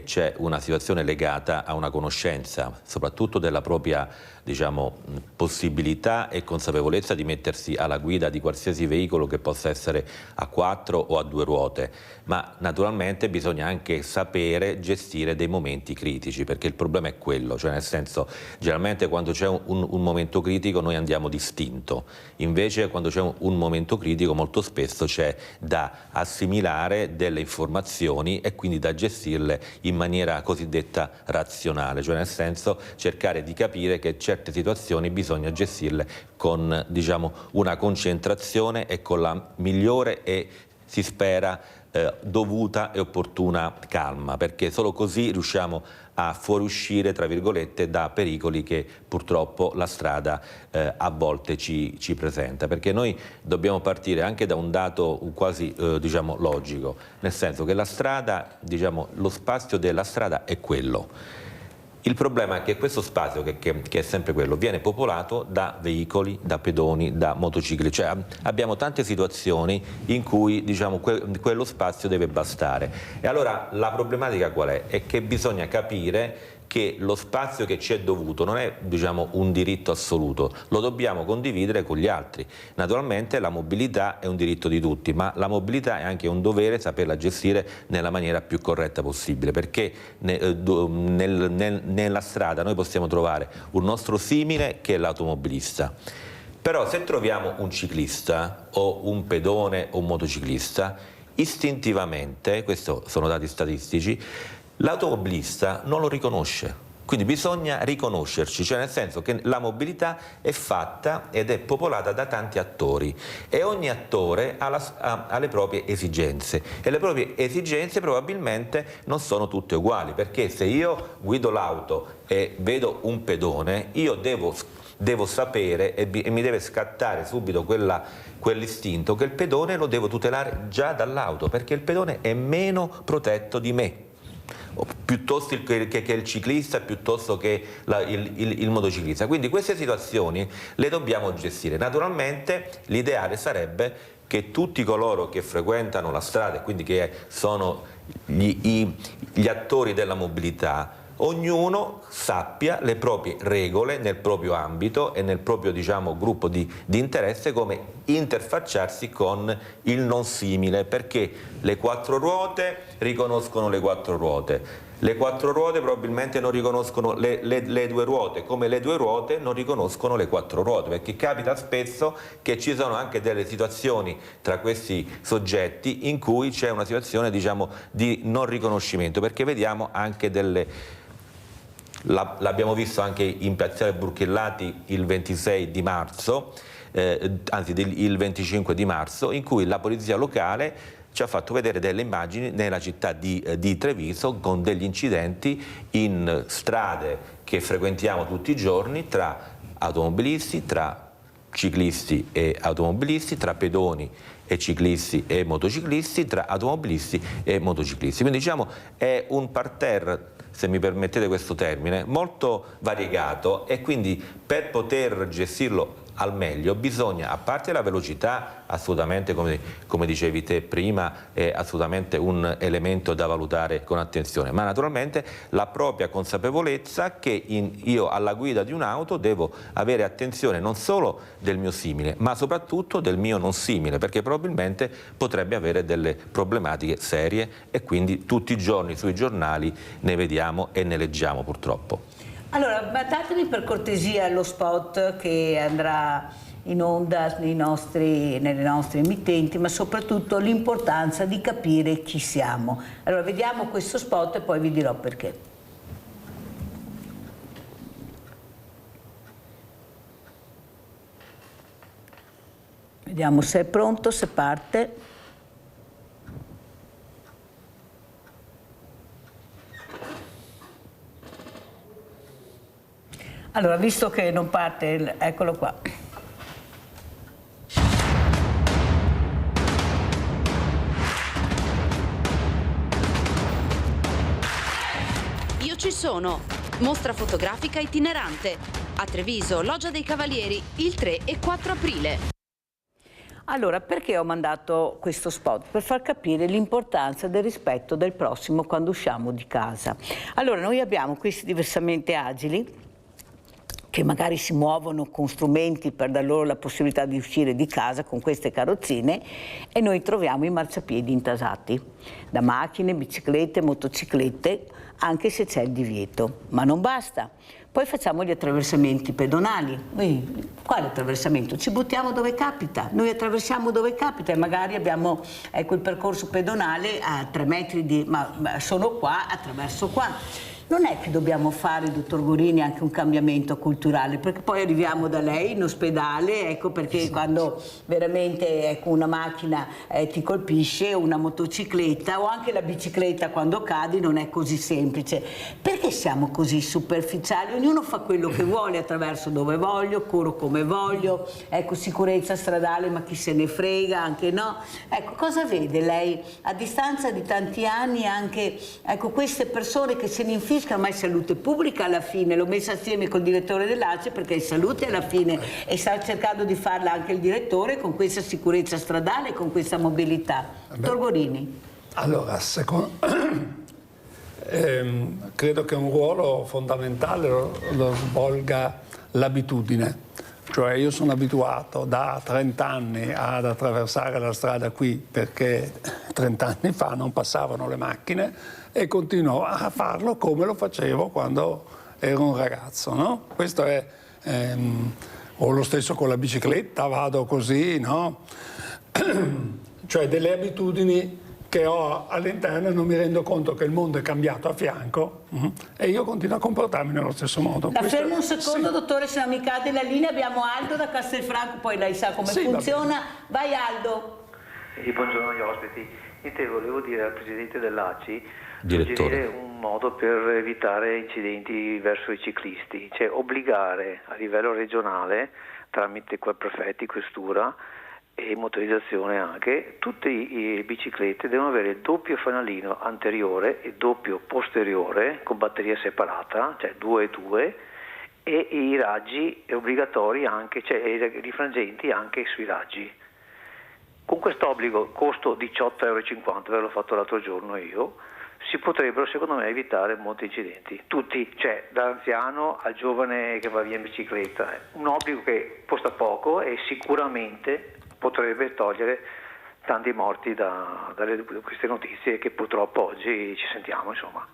c'è una situazione legata a una conoscenza, soprattutto della propria, diciamo, possibilità e consapevolezza di mettersi alla guida di qualsiasi veicolo che possa essere a 4 o a 2 ruote, ma naturalmente bisogna anche sapere gestire dei momenti critici, perché il problema è quello, cioè nel senso, generalmente quando c'è un momento critico noi andiamo d'istinto, invece quando c'è un momento critico molto spesso c'è da assimilare delle informazioni e quindi da gestirle in maniera cosiddetta razionale, cioè nel senso cercare di capire che certe situazioni bisogna gestirle con, diciamo, una concentrazione e con la migliore e, si spera, dovuta e opportuna calma, perché solo così riusciamo a fuoriuscire, tra virgolette, da pericoli che purtroppo la strada a volte ci presenta, perché noi dobbiamo partire anche da un dato quasi diciamo logico, nel senso che la strada, diciamo, lo spazio della strada è quello. Il problema è che questo spazio, che è sempre quello, viene popolato da veicoli, da pedoni, da motocicli, cioè abbiamo tante situazioni in cui, diciamo, quello spazio deve bastare. E allora la problematica qual è? È che bisogna capire che lo spazio che ci è dovuto non è, diciamo, un diritto assoluto, lo dobbiamo condividere con gli altri. Naturalmente la mobilità è un diritto di tutti, ma la mobilità è anche un dovere saperla gestire nella maniera più corretta possibile, perché nella strada noi possiamo trovare un nostro simile che è l'automobilista. Però se troviamo un ciclista o un pedone o un motociclista, istintivamente, questi sono dati statistici, l'automobilista non lo riconosce, quindi bisogna riconoscerci, cioè nel senso che la mobilità è fatta ed è popolata da tanti attori e ogni attore ha le proprie esigenze e le proprie esigenze probabilmente non sono tutte uguali, perché se io guido l'auto e vedo un pedone, io devo sapere e mi deve scattare subito quell'istinto che il pedone lo devo tutelare già dall'auto, perché il pedone è meno protetto di me, piuttosto che il ciclista, piuttosto che il motociclista. Quindi queste situazioni le dobbiamo gestire. Naturalmente l'ideale sarebbe che tutti coloro che frequentano la strada e quindi che sono gli attori della mobilità, ognuno sappia le proprie regole nel proprio ambito e nel proprio, diciamo, gruppo di interesse, come interfacciarsi con il non simile, perché le 4 ruote riconoscono le 4 ruote, le 4 ruote probabilmente non riconoscono le 2 ruote, come le 2 ruote non riconoscono le 4 ruote, perché capita spesso che ci sono anche delle situazioni tra questi soggetti in cui c'è una situazione, diciamo, di non riconoscimento, perché vediamo anche l'abbiamo visto anche in Piazzale Burchellati il 26 di marzo, anzi il 25 di marzo, in cui la polizia locale ci ha fatto vedere delle immagini nella città di Treviso con degli incidenti in strade che frequentiamo tutti i giorni tra automobilisti, tra ciclisti e automobilisti, tra pedoni e ciclisti e motociclisti, tra automobilisti e motociclisti. Quindi, diciamo, è un parterre, se mi permettete questo termine, molto variegato, e quindi per poter gestirlo al meglio bisogna, a parte la velocità, assolutamente, come dicevi te prima, è assolutamente un elemento da valutare con attenzione, ma naturalmente la propria consapevolezza che io alla guida di un'auto devo avere attenzione non solo del mio simile, ma soprattutto del mio non simile, perché probabilmente potrebbe avere delle problematiche serie, e quindi tutti i giorni sui giornali ne vediamo e ne leggiamo purtroppo. Allora, datemi per cortesia lo spot che andrà in onda nelle nostre emittenti, ma soprattutto l'importanza di capire chi siamo. Allora, vediamo questo spot e poi vi dirò perché. Vediamo se è pronto, se parte. Allora, visto che non parte, eccolo qua. Io ci sono. Mostra fotografica itinerante. A Treviso, Loggia dei Cavalieri, il 3 e 4 aprile. Allora, perché ho mandato questo spot? Per far capire l'importanza del rispetto del prossimo quando usciamo di casa. Allora, noi abbiamo questi diversamente agili, che magari si muovono con strumenti per dar loro la possibilità di uscire di casa con queste carrozzine, e noi troviamo i marciapiedi intasati da macchine, biciclette, motociclette, anche se c'è il divieto. Ma non basta. Poi facciamo gli attraversamenti pedonali. Noi, quale attraversamento? Ci buttiamo dove capita, noi attraversiamo dove capita e magari abbiamo il percorso pedonale a 3 metri di... ma sono qua, attraverso qua. Non è che dobbiamo fare, dottor Gorini, anche un cambiamento culturale, perché poi arriviamo da lei in ospedale, ecco perché quando veramente una macchina ti colpisce, una motocicletta o anche la bicicletta quando cadi, non è così semplice. Perché siamo così superficiali? Ognuno fa quello che vuole, attraverso dove voglio, corro come voglio, ecco, sicurezza stradale, ma chi se ne frega, anche no. Ecco, cosa vede lei a distanza di tanti anni anche, ecco, queste persone che se ne infiscano? Ormai salute pubblica alla fine, l'ho messa assieme col direttore dell'ACE perché è salute alla fine e sta cercando di farla anche il direttore con questa sicurezza stradale, con questa mobilità. Dottor Gorini. Allora, credo che un ruolo fondamentale lo svolga l'abitudine. Cioè io sono abituato da 30 anni ad attraversare la strada qui perché 30 anni fa non passavano le macchine e continuo a farlo come lo facevo quando ero un ragazzo, no? Questo è, o lo stesso con la bicicletta, vado così, no? Cioè delle abitudini che ho all'interno e non mi rendo conto che il mondo è cambiato a fianco e io continuo a comportarmi nello stesso modo. La fermo un secondo, sì. Dottore, se non mi cade la linea, abbiamo Aldo da Castelfranco, poi lei sa come funziona. Vai Aldo. Buongiorno agli ospiti. Niente, volevo dire al Presidente dell'ACI suggerire un modo per evitare incidenti verso i ciclisti, cioè obbligare a livello regionale, tramite prefetti, questura e motorizzazione anche, tutte le biciclette devono avere il doppio fanalino anteriore e doppio posteriore con batteria separata, cioè 2 e 2, e i raggi obbligatori anche, cioè i rifrangenti anche sui raggi. Con quest'obbligo, costo 18,50 €, ve l'ho fatto l'altro giorno io, si potrebbero secondo me evitare molti incidenti, tutti, cioè dall'anziano al giovane che va via in bicicletta. Un obbligo che costa poco e sicuramente potrebbe togliere tanti morti da queste notizie che purtroppo oggi ci sentiamo, insomma.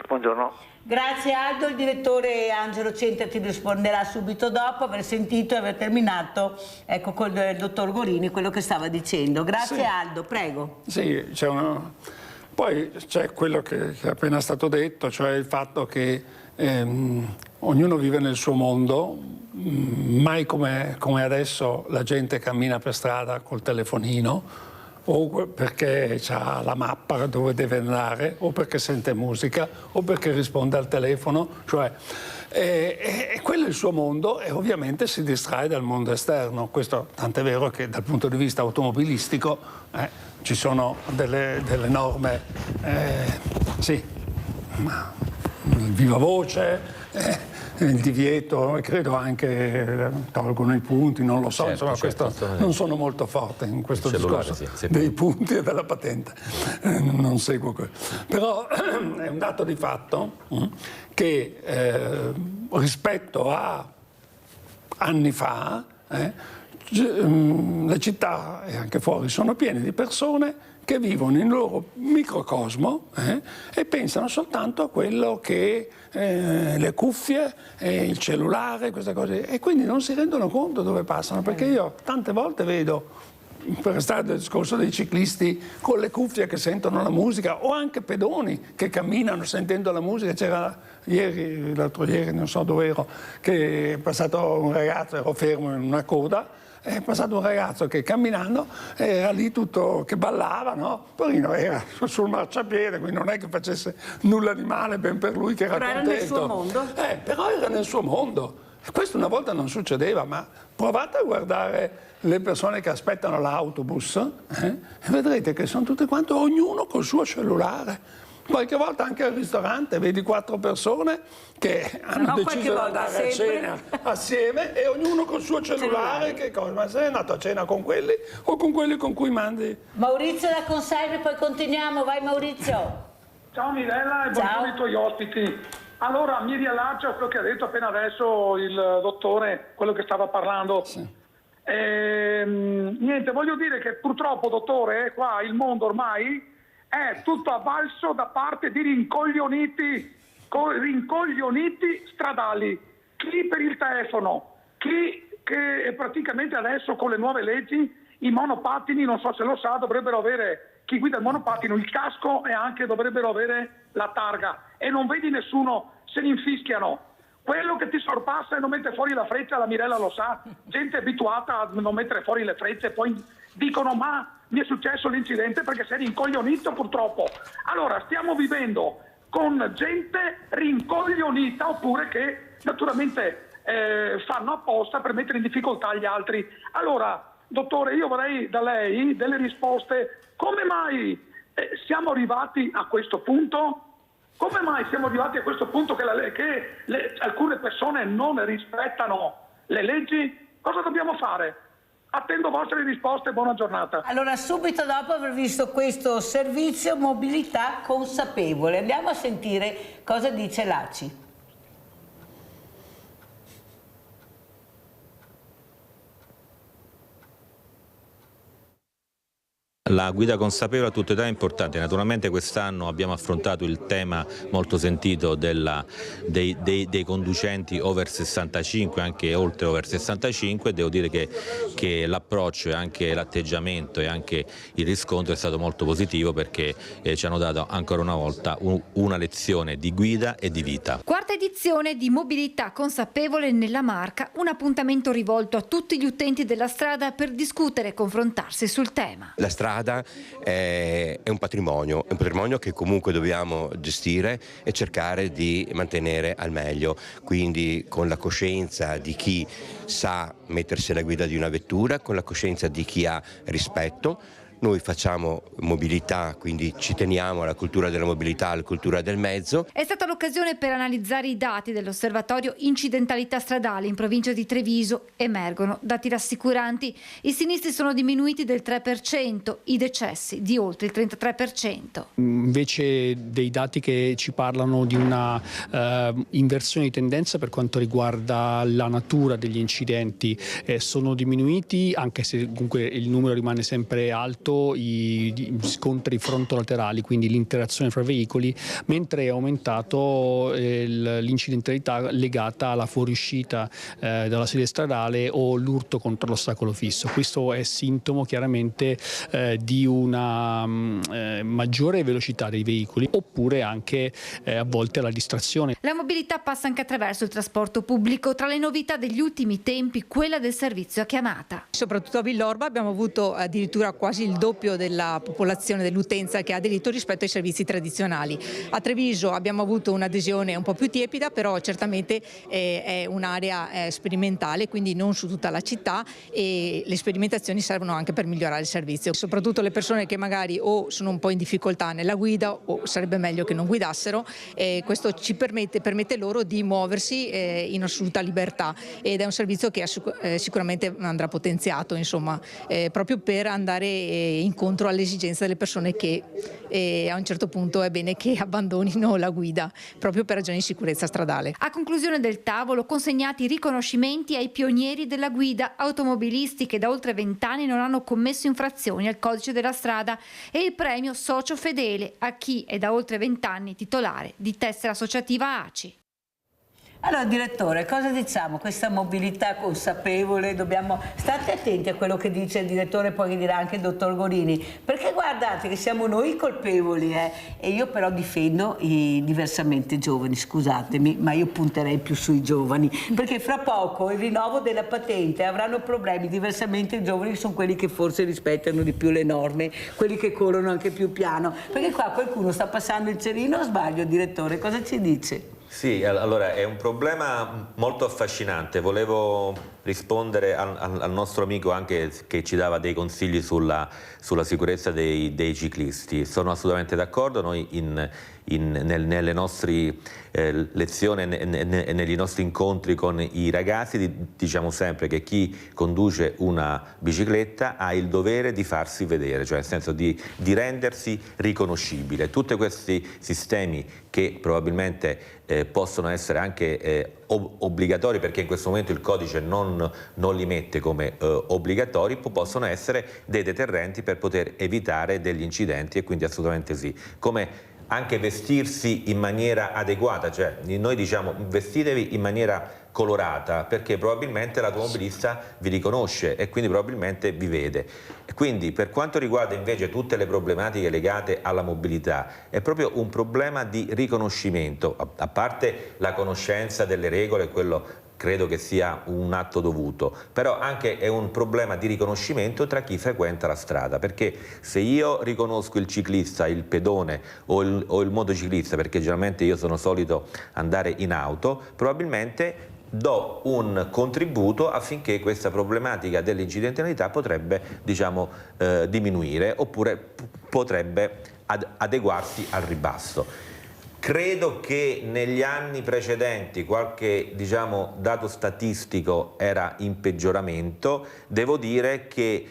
Buongiorno. Grazie Aldo, il direttore Angelo Centa ti risponderà subito dopo aver sentito e aver terminato, ecco, col dottor Gorini quello che stava dicendo. Grazie sì. Aldo, prego. Sì, poi c'è quello che è appena stato detto, cioè il fatto che ognuno vive nel suo mondo, mai come adesso la gente cammina per strada col telefonino, o perché ha la mappa dove deve andare, o perché sente musica, o perché risponde al telefono, cioè quello è il suo mondo e ovviamente si distrae dal mondo esterno. Questo tant'è vero che dal punto di vista automobilistico ci sono delle norme, sì, il viva voce, il divieto, e credo anche tolgono i punti, non lo so, certo, insomma, non sono molto forte in questo discorso dei punti e della patente, non seguo quello. Però è un dato di fatto che rispetto a anni fa le città e anche fuori sono piene di persone che vivono il loro microcosmo e pensano soltanto a quello che le cuffie, il cellulare, queste cose, e quindi non si rendono conto dove passano, perché io tante volte vedo, per stare del discorso dei ciclisti con le cuffie che sentono la musica, o anche pedoni che camminano sentendo la musica. C'era l'altro ieri, non so dove ero, che è passato un ragazzo, ero fermo in una coda, è passato un ragazzo che camminando era lì tutto che ballava, no? Porino era sul marciapiede, quindi non è che facesse nulla di male, ben per lui che era contento. Era nel suo mondo? Però era nel suo mondo. E questo una volta non succedeva, ma provate a guardare le persone che aspettano l'autobus e vedrete che sono tutte quante, ognuno col suo cellulare. qualche volta anche al ristorante, vedi 4 persone che hanno deciso di andare a cena assieme e ognuno col suo cellulare, che cosa? Ma sei andato a cena con quelli o con quelli con cui mandi? Maurizio da Conserve, poi continuiamo, vai Maurizio. Ciao Mirella e buongiorno ai tuoi ospiti. Allora, mi riallaccio a quello che ha detto appena adesso il dottore, quello che stava parlando. Sì. Niente, voglio dire che purtroppo, dottore, qua il mondo ormai è tutto avvalso da parte di rincoglioniti stradali, chi per il telefono, chi che praticamente adesso con le nuove leggi i monopattini, non so se lo sa, dovrebbero avere, chi guida il monopattino, il casco e anche dovrebbero avere la targa, e non vedi nessuno, se ne infischiano. Quello che ti sorpassa e non mette fuori la freccia, la Mirella lo sa, gente abituata a non mettere fuori le frecce, poi dicono ma mi è successo l'incidente perché sei rincoglionito purtroppo. Allora stiamo vivendo con gente rincoglionita, oppure che naturalmente fanno apposta per mettere in difficoltà gli altri. Allora, dottore, io vorrei da lei delle risposte. Come mai siamo arrivati a questo punto? Come mai siamo arrivati a questo punto che alcune persone non rispettano le leggi? Cosa dobbiamo fare? Attendo vostre risposte, buona giornata. Allora, subito dopo aver visto questo servizio mobilità consapevole, andiamo a sentire cosa dice l'ACI. La guida consapevole a tutta età è importante. Naturalmente quest'anno abbiamo affrontato il tema molto sentito dei conducenti over 65, anche oltre over 65, e devo dire che l'approccio e anche l'atteggiamento e anche il riscontro è stato molto positivo, perché ci hanno dato ancora una volta una lezione di guida e di vita. Quarta edizione di Mobilità consapevole nella Marca, un appuntamento rivolto a tutti gli utenti della strada per discutere e confrontarsi sul tema. La strada è un patrimonio che comunque dobbiamo gestire e cercare di mantenere al meglio, quindi con la coscienza di chi sa mettersi alla guida di una vettura, con la coscienza di chi ha rispetto. Noi facciamo mobilità, quindi ci teniamo alla cultura della mobilità, alla cultura del mezzo. È stata l'occasione per analizzare i dati dell'osservatorio incidentalità stradale in provincia di Treviso. Emergono dati rassicuranti. I sinistri sono diminuiti del 3%, i decessi di oltre il 33%. Invece dei dati che ci parlano di una inversione di tendenza per quanto riguarda la natura degli incidenti, sono diminuiti, anche se comunque il numero rimane sempre alto, i scontri frontolaterali, quindi l'interazione fra veicoli, mentre è aumentato l'incidentalità legata alla fuoriuscita dalla sede stradale o l'urto contro l'ostacolo fisso. Questo è sintomo chiaramente di una maggiore velocità dei veicoli, oppure anche a volte alla distrazione. La mobilità passa anche attraverso il trasporto pubblico. Tra le novità degli ultimi tempi, quella del servizio a chiamata. Soprattutto a Villorba abbiamo avuto addirittura quasi il doppio della popolazione, dell'utenza che ha diritto rispetto ai servizi tradizionali. A Treviso abbiamo avuto un'adesione un po' più tiepida, però certamente è un'area sperimentale, quindi non su tutta la città, e le sperimentazioni servono anche per migliorare il servizio. Soprattutto le persone che magari o sono un po' in difficoltà nella guida o sarebbe meglio che non guidassero, questo ci permette loro di muoversi in assoluta libertà, ed è un servizio che sicuramente andrà potenziato, insomma, proprio per andare incontro alle esigenze delle persone che a un certo punto è bene che abbandonino la guida proprio per ragioni di sicurezza stradale. A conclusione del tavolo, consegnati riconoscimenti ai pionieri della guida, automobilisti che da oltre 20 anni non hanno commesso infrazioni al codice della strada, e il premio socio fedele a chi è da oltre 20 anni titolare di tessera associativa ACI. Allora, direttore, cosa diciamo? Questa mobilità consapevole, state attenti a quello che dice il direttore, poi che dirà anche il dottor Gorini, perché guardate che siamo noi i colpevoli, e io però difendo i diversamente giovani, scusatemi, ma io punterei più sui giovani, perché fra poco il rinnovo della patente avranno problemi. Diversamente i giovani sono quelli che forse rispettano di più le norme, quelli che corrono anche più piano, perché qua qualcuno sta passando il cerino, o sbaglio, direttore? Cosa ci dice? Sì, allora è un problema molto affascinante. Volevo rispondere al nostro amico anche che ci dava dei consigli sulla sicurezza dei ciclisti. Sono assolutamente d'accordo. Noi nelle nostre lezioni e negli nostri incontri con i ragazzi diciamo sempre che chi conduce una bicicletta ha il dovere di farsi vedere, cioè nel senso di rendersi riconoscibile. Tutti questi sistemi che probabilmente possono essere anche obbligatori, perché in questo momento il codice non li mette come obbligatori, possono essere dei deterrenti per poter evitare degli incidenti, e quindi assolutamente sì. Come anche vestirsi in maniera adeguata, cioè noi diciamo vestitevi in maniera colorata, perché probabilmente l'automobilista vi riconosce e quindi probabilmente vi vede. E quindi per quanto riguarda invece tutte le problematiche legate alla mobilità, è proprio un problema di riconoscimento, a parte la conoscenza delle regole, quello credo che sia un atto dovuto, però anche è un problema di riconoscimento tra chi frequenta la strada, perché se io riconosco il ciclista, il pedone o il motociclista, perché generalmente io sono solito andare in auto, probabilmente do un contributo affinché questa problematica dell'incidentalità potrebbe, diciamo, diminuire, oppure potrebbe adeguarsi al ribasso. Credo che negli anni precedenti qualche, diciamo, dato statistico era in peggioramento. Devo dire che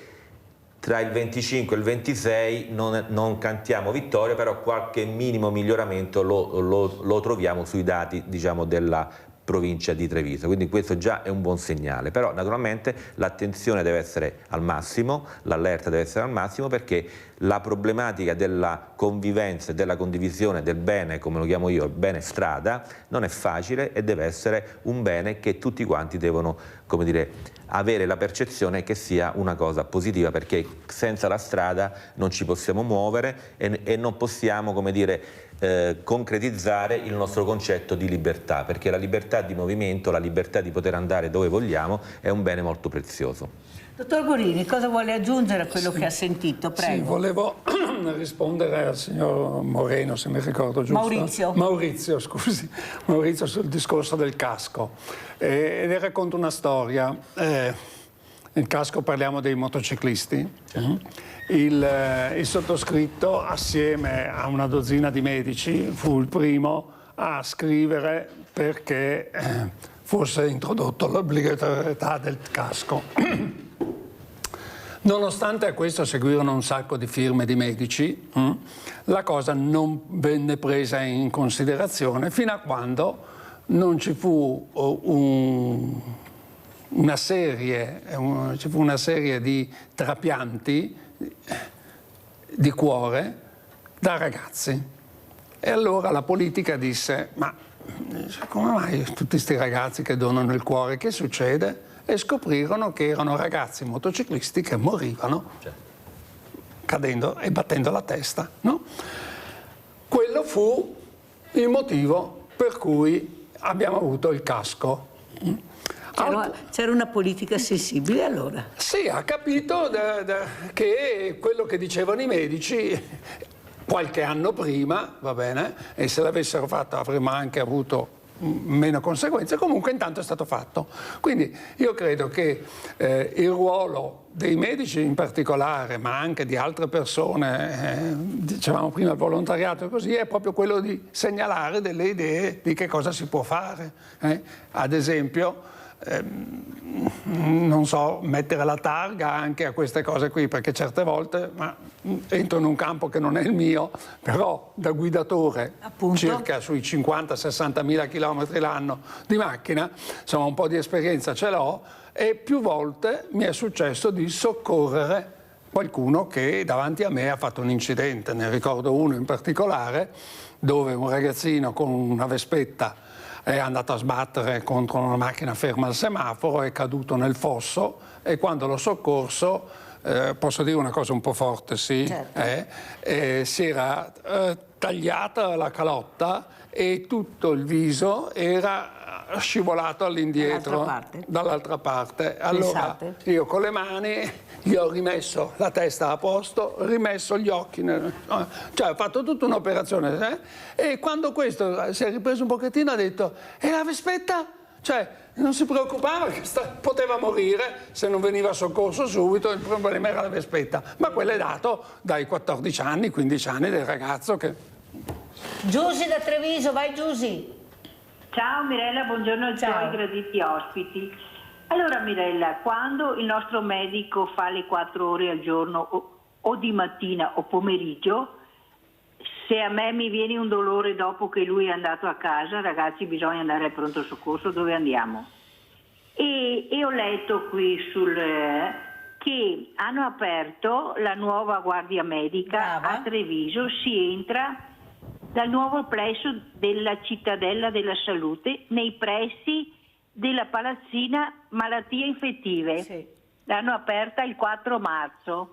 tra il 25 e il 26 non cantiamo vittoria, però qualche minimo miglioramento lo troviamo sui dati, diciamo, della provincia di Treviso, quindi questo già è un buon segnale. Però naturalmente l'attenzione deve essere al massimo, l'allerta deve essere al massimo, perché la problematica della convivenza e della condivisione del bene, come lo chiamo io, il bene strada, non è facile e deve essere un bene che tutti quanti devono, come dire, avere la percezione che sia una cosa positiva, perché senza la strada non ci possiamo muovere e non possiamo, come dire, concretizzare il nostro concetto di libertà, perché la libertà di movimento, la libertà di poter andare dove vogliamo è un bene molto prezioso. Dottor Gorini, cosa vuole aggiungere a quello che ha sentito? Prego. Sì, volevo rispondere al signor Moreno, se mi ricordo giusto. Maurizio, scusi. Maurizio, sul discorso del casco. E le racconto una storia. Nel casco parliamo dei motociclisti. Il sottoscritto, assieme a una dozzina di medici, fu il primo a scrivere perché fosse introdotto l'obbligatorietà del casco. Nonostante a questo seguirono un sacco di firme di medici, la cosa non venne presa in considerazione fino a quando non ci fu una serie di trapianti di cuore da ragazzi. E allora la politica disse: ma come mai tutti questi ragazzi che donano il cuore, che succede? E scoprirono che erano ragazzi motociclisti che morivano cadendo e battendo la testa, no? Quello fu il motivo per cui abbiamo avuto il casco. C'era una politica sensibile allora? Sì, ha capito che quello che dicevano i medici qualche anno prima, va bene, e se l'avessero fatto avremmo anche avuto meno conseguenze, comunque intanto è stato fatto. Quindi io credo che il ruolo dei medici in particolare, ma anche di altre persone, dicevamo prima il volontariato e così, è proprio quello di segnalare delle idee di che cosa si può fare. Ad esempio, non so, mettere la targa anche a queste cose qui, perché certe volte entro in un campo che non è il mio, però da guidatore, appunto, circa sui 50-60 mila chilometri l'anno di macchina, insomma un po' di esperienza ce l'ho, e più volte mi è successo di soccorrere qualcuno che davanti a me ha fatto un incidente. Ne ricordo uno in particolare dove un ragazzino con una Vespetta è andato a sbattere contro una macchina ferma al semaforo, è caduto nel fosso, e quando l'ho soccorso, posso dire una cosa un po' forte, sì, certo. Si era tagliata la calotta e tutto il viso era scivolato all'indietro dall'altra parte. Allora io con le mani gli ho rimesso la testa a posto, rimesso gli occhi, cioè ho fatto tutta un'operazione, e quando questo si è ripreso un pochettino ha detto: e la Vespetta? Cioè, non si preoccupava che poteva morire se non veniva soccorso subito, il problema era la vespetta. Ma quello è dato dai 14 anni, 15 anni del ragazzo che... Giusy da Treviso, vai Giusy. Ciao Mirella, buongiorno ai tuoi graditi ospiti. Allora Mirella, quando il nostro medico fa le 4 ore al giorno o di mattina o pomeriggio, se a me mi viene un dolore dopo che lui è andato a casa, ragazzi, bisogna andare al pronto soccorso, dove andiamo? E ho letto qui che hanno aperto la nuova guardia medica a Treviso, si entra dal nuovo plesso della Cittadella della Salute nei pressi della palazzina malattie infettive. Sì. L'hanno aperta il 4 marzo.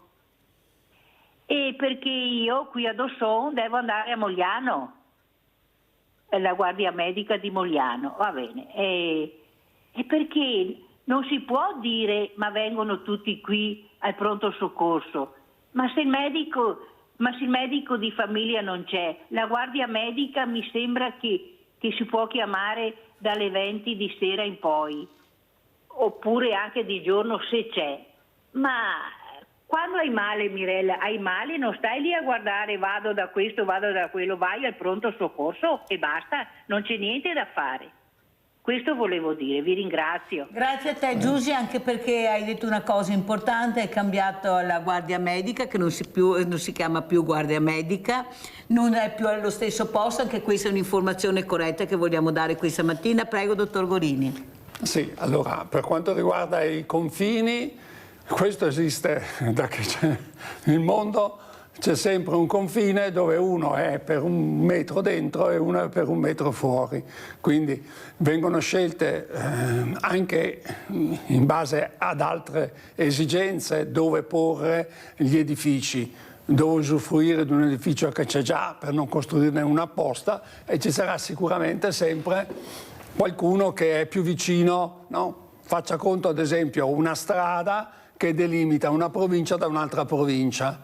E perché io qui a Dosson devo andare a Mogliano, la guardia medica di Mogliano, va bene. E perché non si può dire ma vengono tutti qui al pronto soccorso, ma se il medico di famiglia non c'è, la guardia medica mi sembra che si può chiamare dalle 20 di sera in poi, oppure anche di giorno se c'è. Ma quando hai male, Mirella, hai male, non stai lì a guardare vado da questo, vado da quello, vai al pronto soccorso e basta, non c'è niente da fare. Questo volevo dire, vi ringrazio. Grazie a te Giusy, anche perché hai detto una cosa importante, hai cambiato la guardia medica, che non si chiama più guardia medica, non è più allo stesso posto, anche questa è un'informazione corretta che vogliamo dare questa mattina. Prego, dottor Gorini. Sì, allora, per quanto riguarda i confini, questo esiste da che c'è il mondo, c'è sempre un confine dove uno è per 1 metro dentro e uno è per 1 metro fuori, quindi vengono scelte anche in base ad altre esigenze dove porre gli edifici, dove usufruire di un edificio che c'è già per non costruirne uno apposta, e ci sarà sicuramente sempre qualcuno che è più vicino, no? Faccia conto ad esempio una strada che delimita una provincia da un'altra provincia.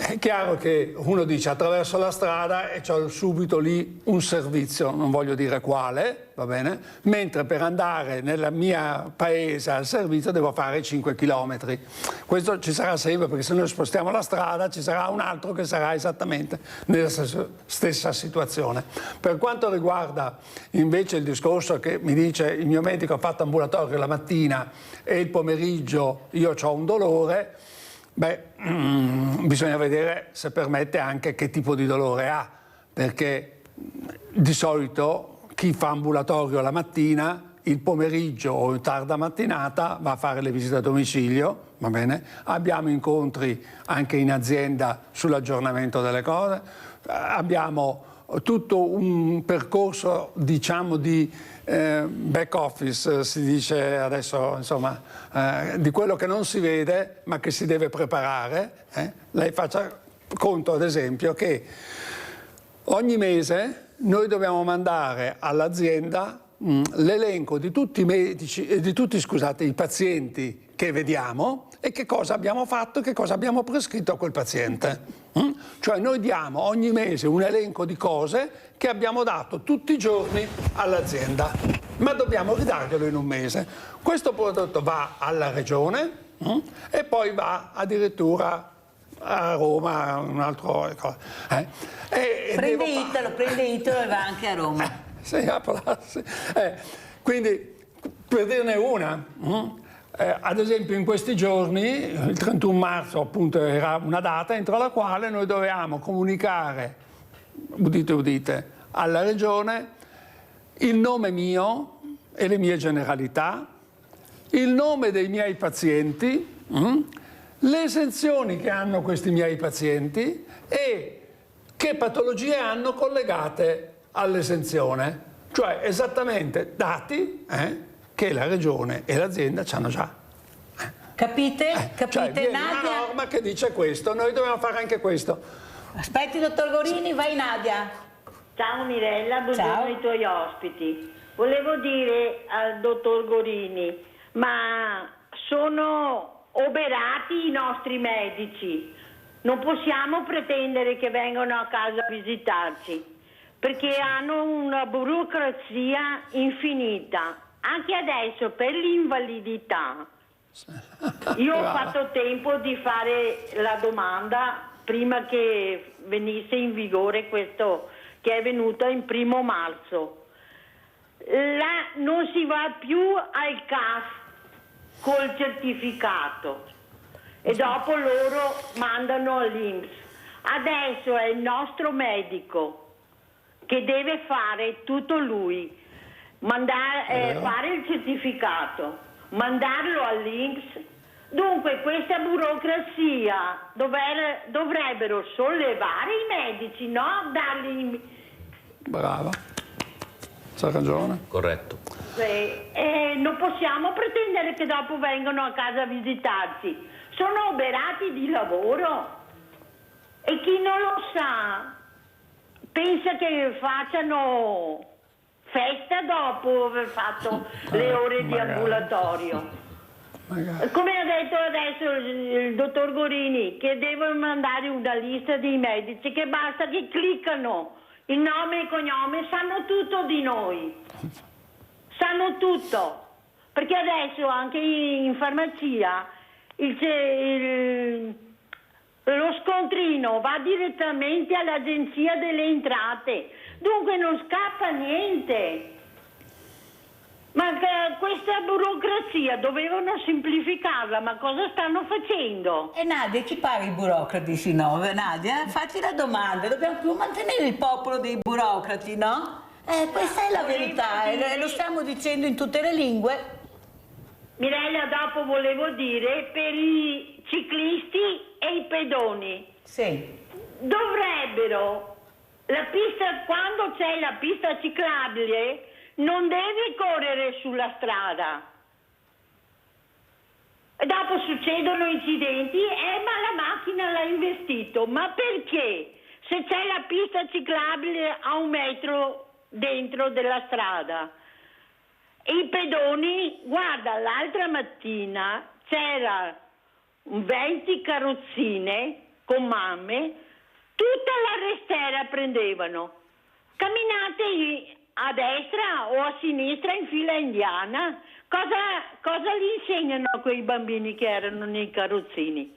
È chiaro che uno dice attraverso la strada e c'ho subito lì un servizio, non voglio dire quale, va bene? Mentre per andare nel mio paese al servizio devo fare 5 chilometri. Questo ci sarà sempre, perché se noi spostiamo la strada ci sarà un altro che sarà esattamente nella stessa situazione. Per quanto riguarda invece il discorso che mi dice il mio medico ha fatto ambulatorio la mattina e il pomeriggio io ho un dolore, beh, bisogna vedere, se permette, anche che tipo di dolore ha, perché di solito chi fa ambulatorio la mattina, il pomeriggio o in tarda mattinata va a fare le visite a domicilio, va bene? Abbiamo incontri anche in azienda sull'aggiornamento delle cose, abbiamo tutto un percorso, diciamo, di back office, si dice adesso, insomma, di quello che non si vede ma che si deve preparare. Lei faccia conto ad esempio che ogni mese noi dobbiamo mandare all'azienda l'elenco di tutti i medici, di tutti, scusate, i pazienti che vediamo e che cosa abbiamo fatto, che cosa abbiamo prescritto a quel paziente. Cioè noi diamo ogni mese un elenco di cose che abbiamo dato tutti i giorni all'azienda, ma dobbiamo ridarglielo in un mese. Questo prodotto va alla regione e poi va addirittura a Roma, un altro prende Italo e va anche a Roma. Sì, quindi per dirne una, ad esempio in questi giorni, il 31 marzo appunto era una data entro la quale noi dovevamo comunicare, udite udite, alla regione il nome mio e le mie generalità, il nome dei miei pazienti, le esenzioni che hanno questi miei pazienti e che patologie hanno collegate all'esenzione, cioè esattamente dati che la regione e l'azienda hanno già. Capite? Cioè, viene Nadia? una norma che dice questo, noi dobbiamo fare anche questo. Aspetti, dottor Gorini, vai Nadia. Ciao Mirella, buongiorno Ciao. ai tuoi ospiti. Volevo dire al dottor Gorini, ma sono oberati i nostri medici, non possiamo pretendere che vengano a casa a visitarci. perché hanno una burocrazia infinita, anche adesso per l'invalidità. Io ho fatto tempo di fare la domanda prima che venisse in vigore questo che è venuto in 1° marzo. Non si va più al CAF col certificato e dopo loro mandano all'INPS. Adesso è il nostro medico che deve fare tutto lui, fare il certificato, mandarlo all'INPS. Dunque questa burocrazia dovrebbero sollevare i medici, no? Dargli... Brava, c'ha ragione. Corretto. Non possiamo pretendere che dopo vengano a casa a visitarci. Sono oberati di lavoro e chi non lo sa pensa che facciano festa dopo aver fatto le ore di ambulatorio. Come ha detto adesso il dottor Gorini, che devono mandare una lista di medici, che basta che cliccano il nome e il cognome, sanno tutto di noi, sanno tutto, perché adesso anche in farmacia lo scontrino va direttamente all'Agenzia delle Entrate, dunque non scappa niente. Ma questa burocrazia dovevano semplificarla, ma cosa stanno facendo? E Nadia, chi paga i burocrati? No, Nadia, facci la domanda, dobbiamo più mantenere il popolo dei burocrati, no? Questa è la verità, lo stiamo dicendo in tutte le lingue. Mirella, dopo volevo dire, per i ciclisti e i pedoni. Sì. Dovrebbero, quando c'è la pista ciclabile, non devi correre sulla strada. E dopo succedono incidenti, ma la macchina l'ha investito. Ma perché? Se c'è la pista ciclabile a 1 metro dentro della strada. E i pedoni, guarda, l'altra mattina c'era 20 carrozzine con mamme, tutta la restiera prendevano. Camminate a destra o a sinistra in fila indiana, cosa gli insegnano a quei bambini che erano nei carrozzini?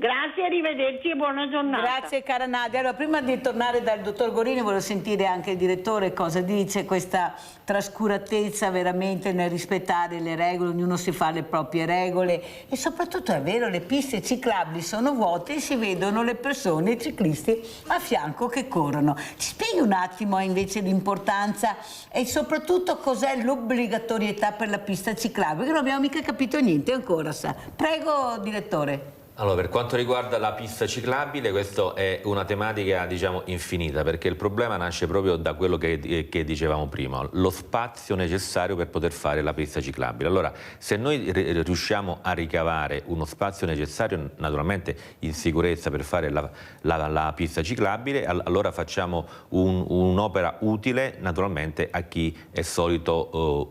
Grazie, arrivederci e buona giornata. Grazie cara Nadia. Allora, prima di tornare dal dottor Gorini volevo sentire anche il direttore cosa dice, questa trascuratezza veramente nel rispettare le regole, ognuno si fa le proprie regole e soprattutto è vero, le piste ciclabili sono vuote e si vedono le persone, i ciclisti a fianco che corrono. Ci spieghi un attimo invece l'importanza e soprattutto cos'è l'obbligatorietà per la pista ciclabile, che non abbiamo mica capito niente ancora. Prego direttore. Allora, per quanto riguarda la pista ciclabile, questa è una tematica, diciamo, infinita, perché il problema nasce proprio da quello che dicevamo prima, lo spazio necessario per poter fare la pista ciclabile. Allora, se noi riusciamo a ricavare uno spazio necessario, naturalmente in sicurezza, per fare la pista ciclabile, allora facciamo un'opera utile, naturalmente, a chi è solito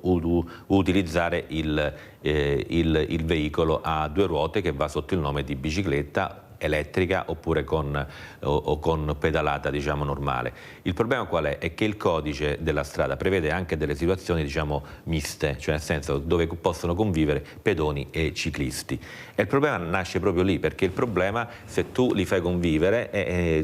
utilizzare il veicolo a 2 ruote che va sotto il nome di bicicletta elettrica oppure con pedalata, diciamo, normale. Il problema qual è? È che il codice della strada prevede anche delle situazioni, diciamo, miste, cioè nel senso dove possono convivere pedoni e ciclisti. E il problema nasce proprio lì, perché il problema, se tu li fai convivere,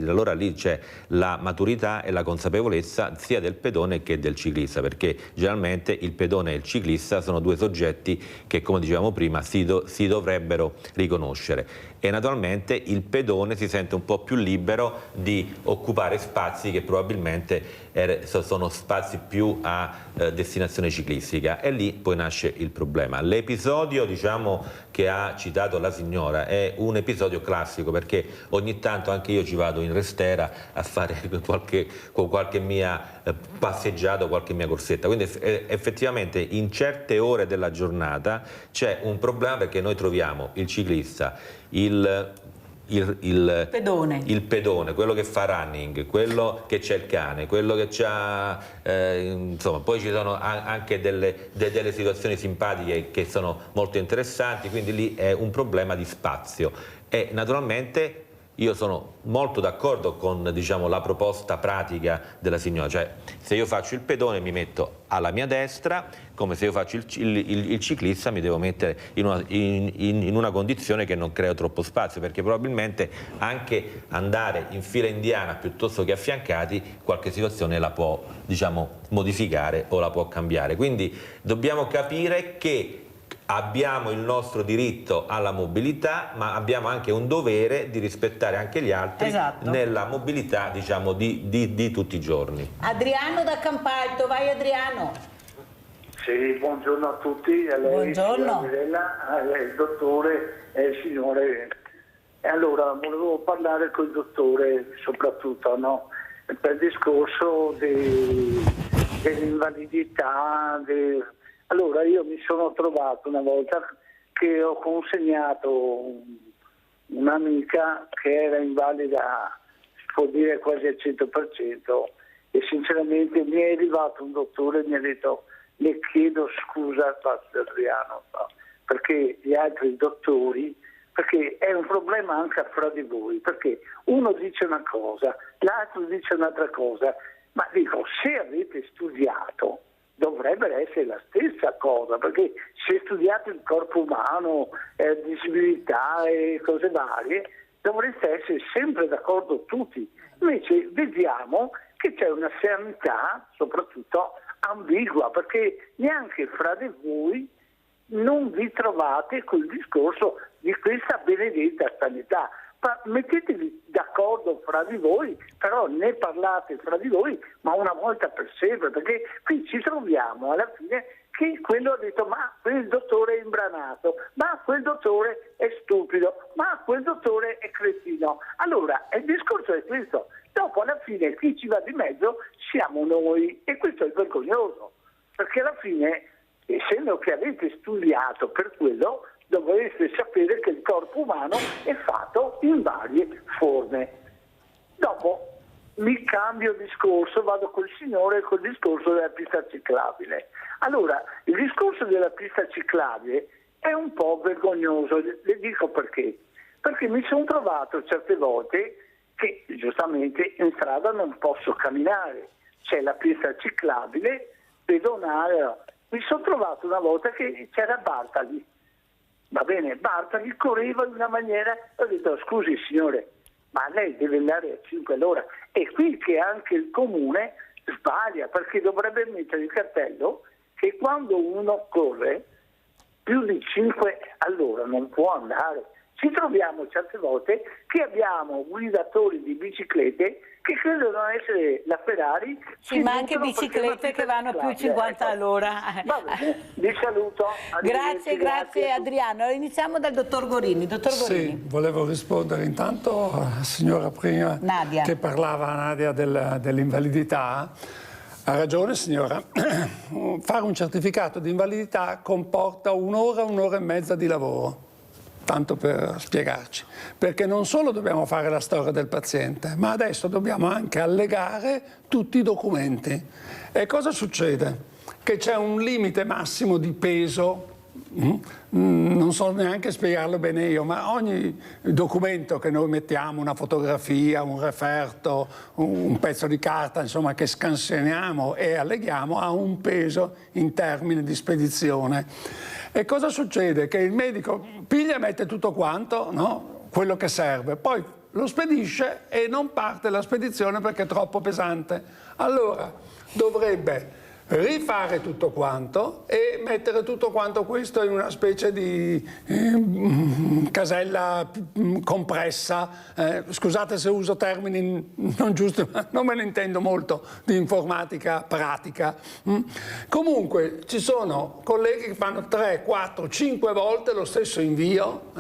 allora lì c'è la maturità e la consapevolezza sia del pedone che del ciclista, perché generalmente il pedone e il ciclista sono 2 soggetti che, come dicevamo prima, si dovrebbero riconoscere. E naturalmente il pedone si sente un po' più libero di occupare spazi che probabilmente sono spazi più a destinazione ciclistica, e lì poi nasce il problema. L'episodio, diciamo, che ha citato la signora è un episodio classico, perché ogni tanto anche io ci vado in restiera a fare qualche mia passeggiata, qualche mia corsetta, quindi effettivamente in certe ore della giornata c'è un problema, perché noi troviamo il ciclista, il pedone, quello che fa running, quello che c'è il cane, quello che c'ha, insomma, poi ci sono anche delle situazioni simpatiche che sono molto interessanti, quindi lì è un problema di spazio e naturalmente io sono molto d'accordo con, diciamo, la proposta pratica della signora, cioè se io faccio il pedone mi metto alla mia destra, come se io faccio il ciclista mi devo mettere in una condizione che non crea troppo spazio, perché probabilmente anche andare in fila indiana piuttosto che affiancati qualche situazione la può, diciamo, modificare o la può cambiare. Quindi dobbiamo capire che abbiamo il nostro diritto alla mobilità, ma abbiamo anche un dovere di rispettare anche gli altri nella mobilità, diciamo, di tutti i giorni. Adriano da Campalto, vai Adriano. Sì, buongiorno a tutti, a lei, buongiorno. Mirella, il dottore e il signore. E allora volevo parlare con il dottore soprattutto, no? Per il discorso dell'invalidità. Allora io mi sono trovato una volta che ho consegnato un'amica che era invalida, si può dire quasi al 100%, e sinceramente mi è arrivato un dottore e mi ha detto: le chiedo scusa, Pastor Adriano, perché gli altri dottori, perché è un problema anche fra di voi, perché uno dice una cosa, l'altro dice un'altra cosa, ma dico, se avete studiato dovrebbe essere la stessa cosa, perché se studiate il corpo umano, disabilità e cose varie, dovreste essere sempre d'accordo tutti. Invece vediamo che c'è una sanità soprattutto ambigua, perché neanche fra di voi non vi trovate col discorso di questa benedetta sanità. Ma mettetevi d'accordo fra di voi, però ne parlate fra di voi, ma una volta per sempre, perché qui ci troviamo alla fine che quello ha detto: ma quel dottore è imbranato, ma quel dottore è stupido, ma quel dottore è cretino. Allora il discorso è questo, dopo alla fine chi ci va di mezzo siamo noi, e questo è vergognoso, perché alla fine, essendo che avete studiato per quello, dovreste sapere che il corpo umano è fatto in varie forme. Dopo mi cambio discorso, vado col signore col discorso della pista ciclabile. Allora, il discorso della pista ciclabile è un po' vergognoso, le dico perché. Perché mi sono trovato certe volte che giustamente in strada non posso camminare, c'è la pista ciclabile, pedonale. Mi sono trovato una volta che c'era Bartali. Va bene, Bartali correva in una maniera, ho detto: scusi signore, ma lei deve andare a 5 all'ora. E qui che anche il comune sbaglia, perché dovrebbe mettere il cartello che quando uno corre più di 5 all'ora non può andare. Ci troviamo certe volte che abbiamo guidatori di biciclette che credono essere la Ferrari. Sì, ma anche biciclette che vanno più 50 all'ora. Va bene, vi saluto. Grazie Adriano. Iniziamo dal dottor Gorini. Dottor Gorini. Sì, volevo rispondere intanto alla signora prima Nadia, che parlava, Nadia, dell'invalidità. Ha ragione signora, fare un certificato di invalidità comporta un'ora e mezza di lavoro. Tanto per spiegarci, perché non solo dobbiamo fare la storia del paziente, ma adesso dobbiamo anche allegare tutti i documenti. E cosa succede? Che c'è un limite massimo di peso, non so neanche spiegarlo bene io, ma ogni documento che noi mettiamo, una fotografia, un referto, un pezzo di carta, insomma, che scansioniamo e alleghiamo, ha un peso in termini di spedizione. E cosa succede? Che il medico piglia e mette tutto quanto, no? Quello che serve, poi lo spedisce e non parte la spedizione perché è troppo pesante. Allora dovrebbe rifare tutto quanto e mettere tutto quanto questo in una specie di casella compressa. Scusate se uso termini non giusti, ma non me ne intendo molto di informatica pratica. Comunque ci sono colleghi che fanno 3, 4, 5 volte lo stesso invio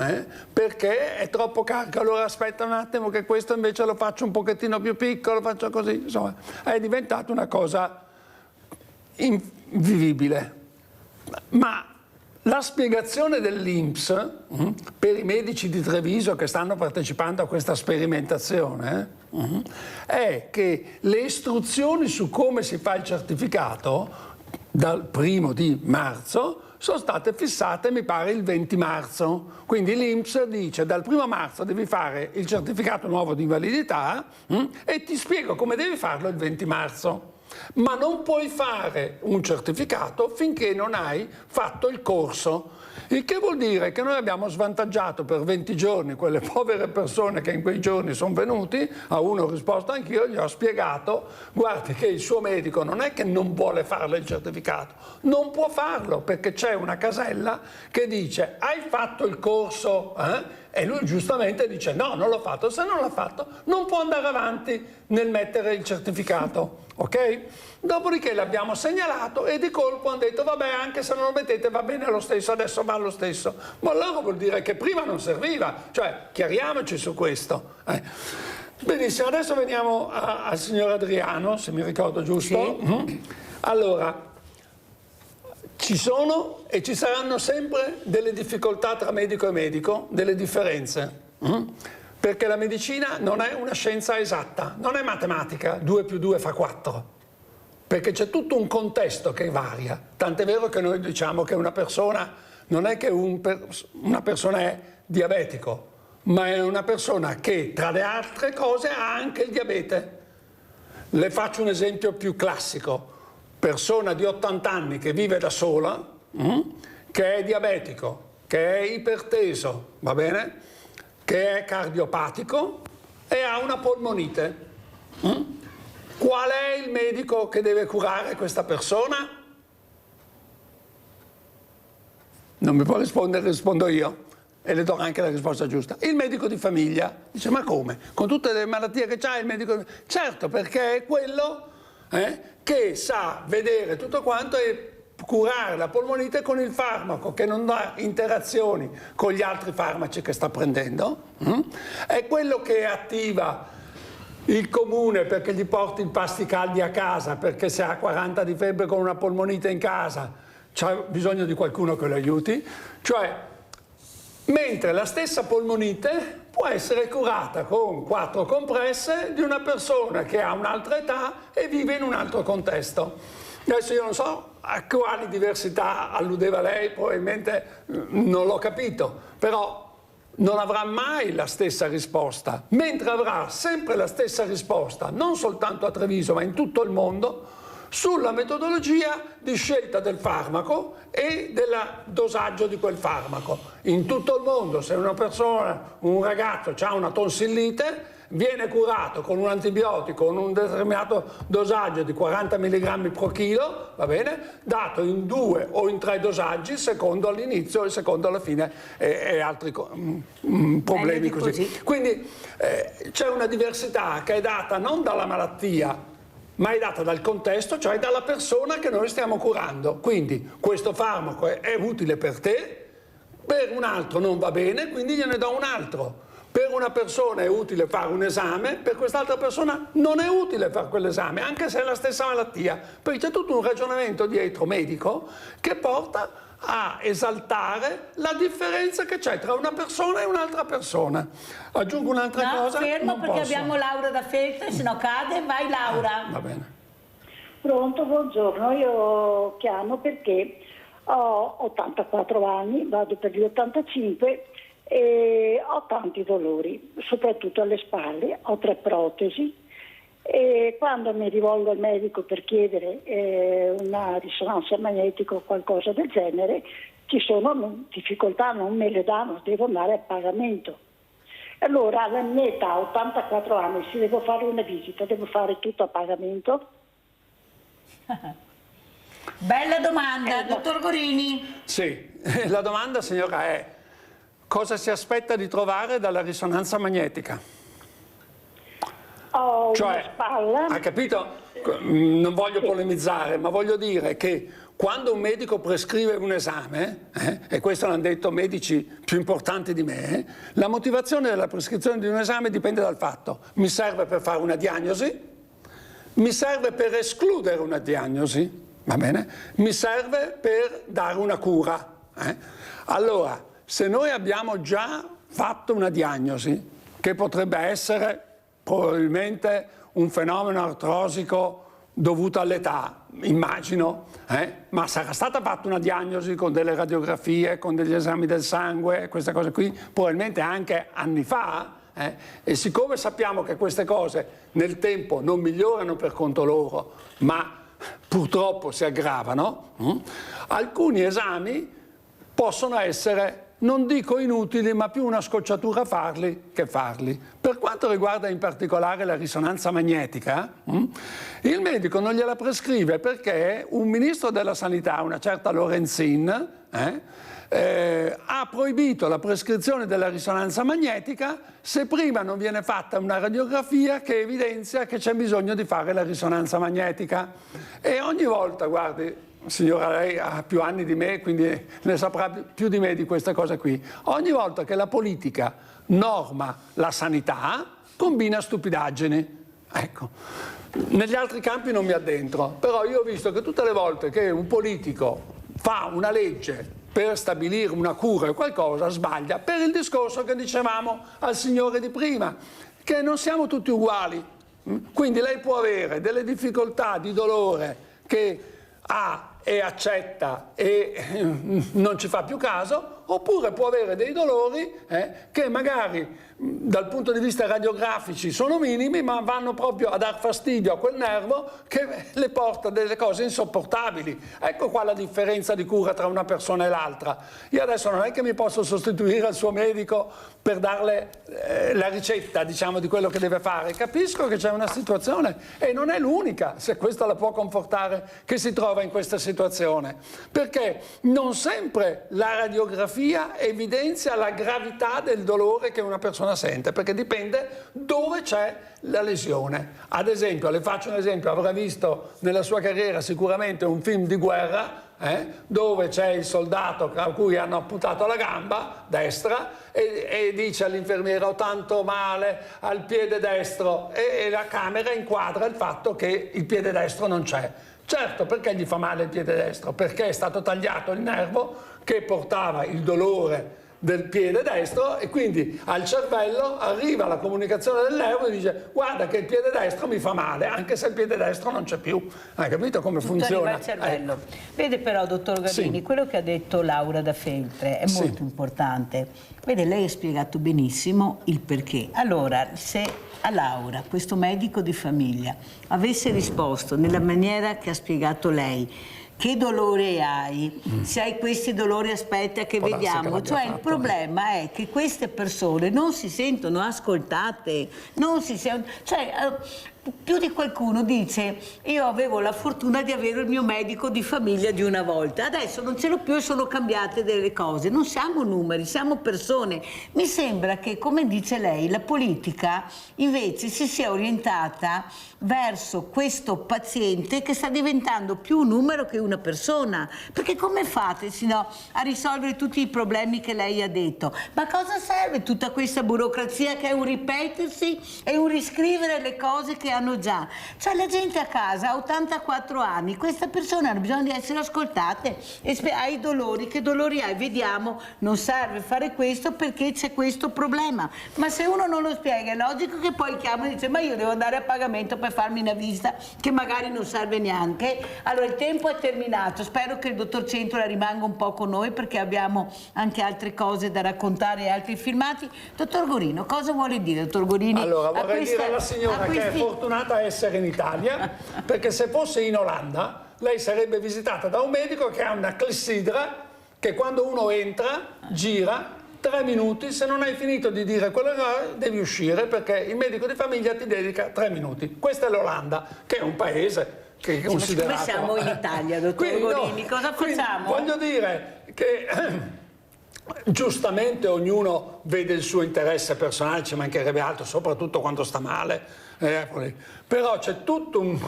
perché è troppo carico. Allora aspetta un attimo che questo invece lo faccio un pochettino più piccolo, faccio così. Insomma, è diventata una cosa invivibile. Ma la spiegazione dell'INPS per i medici di Treviso che stanno partecipando a questa sperimentazione è che le istruzioni su come si fa il certificato dal 1° di marzo sono state fissate, mi pare, il 20 marzo. Quindi l'INPS dice dal 1° marzo devi fare il certificato nuovo di invalidità e ti spiego come devi farlo il 20 marzo. Ma non puoi fare un certificato finché non hai fatto il corso. Il che vuol dire che noi abbiamo svantaggiato per 20 giorni quelle povere persone che in quei giorni sono venuti. A uno ho risposto anch'io, gli ho spiegato: guardi che il suo medico non è che non vuole farle il certificato, non può farlo perché c'è una casella che dice hai fatto il corso? E lui giustamente dice no, non l'ho fatto. Se non l'ha fatto non può andare avanti nel mettere il certificato, ok? Dopodiché l'abbiamo segnalato e di colpo hanno detto vabbè, anche se non lo mettete va bene lo stesso, adesso va lo stesso. Ma allora vuol dire che prima non serviva, cioè chiariamoci su questo. Benissimo, adesso veniamo al signor Adriano, se mi ricordo giusto. Sì. Allora, ci sono e ci saranno sempre delle difficoltà tra medico e medico, delle differenze, perché la medicina non è una scienza esatta, non è matematica, 2 più 2 fa 4, perché c'è tutto un contesto che varia, tant'è vero che noi diciamo che una persona non è che una persona è diabetico, ma è una persona che tra le altre cose ha anche il diabete. Le faccio un esempio più classico: persona di 80 anni che vive da sola, che è diabetico, che è iperteso, va bene? Che è cardiopatico e ha una polmonite. Qual è il medico che deve curare questa persona? Non mi può rispondere, rispondo io e le do anche la risposta giusta. Il medico di famiglia. Dice ma come? Con tutte le malattie che c'ha il medico? Certo, perché è quello che sa vedere tutto quanto e curare la polmonite con il farmaco che non ha interazioni con gli altri farmaci che sta prendendo. È quello che attiva il comune perché gli porti i pasti caldi a casa, perché se ha 40 di febbre con una polmonite in casa c'ha bisogno di qualcuno che lo aiuti. Cioè, mentre la stessa polmonite può essere curata con 4 compresse di una persona che ha un'altra età e vive in un altro contesto. Adesso io non so a quali diversità alludeva lei, probabilmente non l'ho capito, però non avrà mai la stessa risposta, mentre avrà sempre la stessa risposta, non soltanto a Treviso ma in tutto il mondo, sulla metodologia di scelta del farmaco e del dosaggio di quel farmaco. In tutto il mondo, se una persona, un ragazzo ha una tonsillite, viene curato con un antibiotico con un determinato dosaggio di 40 mg per chilo, va bene, dato in 2 o in 3 dosaggi, secondo all'inizio e secondo alla fine e altri problemi così. Quindi c'è una diversità che è data non dalla malattia, ma è data dal contesto, cioè dalla persona che noi stiamo curando. Quindi questo farmaco è utile per te, per un altro non va bene, quindi gliene do un altro. Per una persona è utile fare un esame, per quest'altra persona non è utile fare quell'esame, anche se è la stessa malattia. Perché c'è tutto un ragionamento dietro medico che porta a esaltare la differenza che c'è tra una persona e un'altra persona. Aggiungo un'altra cosa? Fermo perché abbiamo Laura da Feltre, se no cade. Vai Laura. Va bene. Pronto, buongiorno. Io chiamo perché ho 84 anni, vado per gli 85 e ho tanti dolori, soprattutto alle spalle, ho 3 protesi e quando mi rivolgo al medico per chiedere una risonanza magnetica o qualcosa del genere ci sono difficoltà, non me le danno, devo andare a pagamento. Allora alla mia età, 84 anni, se devo fare una visita devo fare tutto a pagamento? Bella domanda, dottor Gorini. Sì, la domanda signora è: cosa si aspetta di trovare dalla risonanza magnetica? Ho cioè, una spalla. ha capito? Non voglio polemizzare, ma voglio dire che quando un medico prescrive un esame, e questo l'hanno detto medici più importanti di me, la motivazione della prescrizione di un esame dipende dal fatto: mi serve per fare una diagnosi, mi serve per escludere una diagnosi, va bene? Mi serve per dare una cura. Allora, se noi abbiamo già fatto una diagnosi, che potrebbe essere probabilmente un fenomeno artrosico dovuto all'età, immagino, ma sarà stata fatta una diagnosi con delle radiografie, con degli esami del sangue, queste cose qui, probabilmente anche anni fa, e siccome sappiamo che queste cose nel tempo non migliorano per conto loro, ma purtroppo si aggravano, alcuni esami possono essere, non dico inutili, ma più una scocciatura farli che farli. Per quanto riguarda in particolare la risonanza magnetica, il medico non gliela prescrive perché un ministro della sanità, una certa Lorenzin, ha proibito la prescrizione della risonanza magnetica se prima non viene fatta una radiografia che evidenzia che c'è bisogno di fare la risonanza magnetica. E ogni volta, guardi, signora, lei ha più anni di me, quindi ne saprà più di me di queste cose qui. Ogni volta che la politica norma la sanità, combina stupidaggini. Ecco. Negli altri campi non mi addentro, però io ho visto che tutte le volte che un politico fa una legge per stabilire una cura o qualcosa, sbaglia, per il discorso che dicevamo al signore di prima, che non siamo tutti uguali. Quindi lei può avere delle difficoltà di dolore che ha e accetta e non ci fa più caso, oppure può avere dei dolori che magari dal punto di vista radiografici sono minimi, ma vanno proprio a dar fastidio a quel nervo che le porta delle cose insopportabili. Ecco qua la differenza di cura tra una persona e l'altra. Io adesso non è che mi posso sostituire al suo medico per darle la ricetta, diciamo, di quello che deve fare. Capisco che c'è una situazione, e non è l'unica, se questa la può confortare, che si trova in questa situazione, perché non sempre la radiografia evidenzia la gravità del dolore che una persona sente, perché dipende dove c'è la lesione. Ad esempio, le faccio un esempio, avrà visto nella sua carriera sicuramente un film di guerra dove c'è il soldato a cui hanno amputato la gamba destra e dice all'infermiera: ho tanto male al piede destro, e la camera inquadra il fatto che il piede destro non c'è. Certo, perché gli fa male il piede destro? Perché è stato tagliato il nervo che portava il dolore del piede destro, e quindi al cervello arriva la comunicazione del nervo e dice: guarda che il piede destro mi fa male, anche se il piede destro non c'è più. Hai capito come funziona? Arriva al cervello. Vede però, dottor Gallini, quello che ha detto Laura da Feltre è molto importante. Vede, lei ha spiegato benissimo il perché. Allora, se a Laura, questo medico di famiglia, avesse risposto nella maniera che ha spiegato lei: che dolore hai? Se hai questi dolori aspetta che vediamo. Cioè il problema è che queste persone non si sentono ascoltate, non si sentono, cioè più di qualcuno dice: io avevo la fortuna di avere il mio medico di famiglia di una volta, adesso non ce l'ho più e sono cambiate delle cose. Non siamo numeri, siamo persone. Mi sembra che, come dice lei, la politica invece si sia orientata verso questo paziente che sta diventando più un numero che una persona, perché come fate sino a risolvere tutti i problemi che lei ha detto? Ma cosa serve tutta questa burocrazia che è un ripetersi e un riscrivere le cose che hanno già? Cioè la gente a casa ha 84 anni, queste persone hanno bisogno di essere ascoltate, e hai dolori, che dolori hai? Vediamo, non serve fare questo perché c'è questo problema. Ma se uno non lo spiega è logico che poi chiama e dice: ma io devo andare a pagamento per farmi una visita che magari non serve neanche. Allora il tempo è terminato, spero che il dottor Centola rimanga un po' con noi perché abbiamo anche altre cose da raccontare e altri filmati. Dottor Gorino, cosa vuole dire, dottor Gorini? Allora vorrei dire alla signora che è fortunata a essere in Italia, perché se fosse in Olanda lei sarebbe visitata da un medico che ha una clessidra che quando uno entra gira 3 minuti, se non hai finito di dire quello che devi uscire, perché il medico di famiglia ti dedica 3 minuti. Questa è l'Olanda, che è un paese che è considerato... Ma siamo in Italia, dottor Gorini, cosa facciamo? Voglio dire che giustamente ognuno vede il suo interesse personale, ci mancherebbe altro, soprattutto quando sta male, però c'è tutto un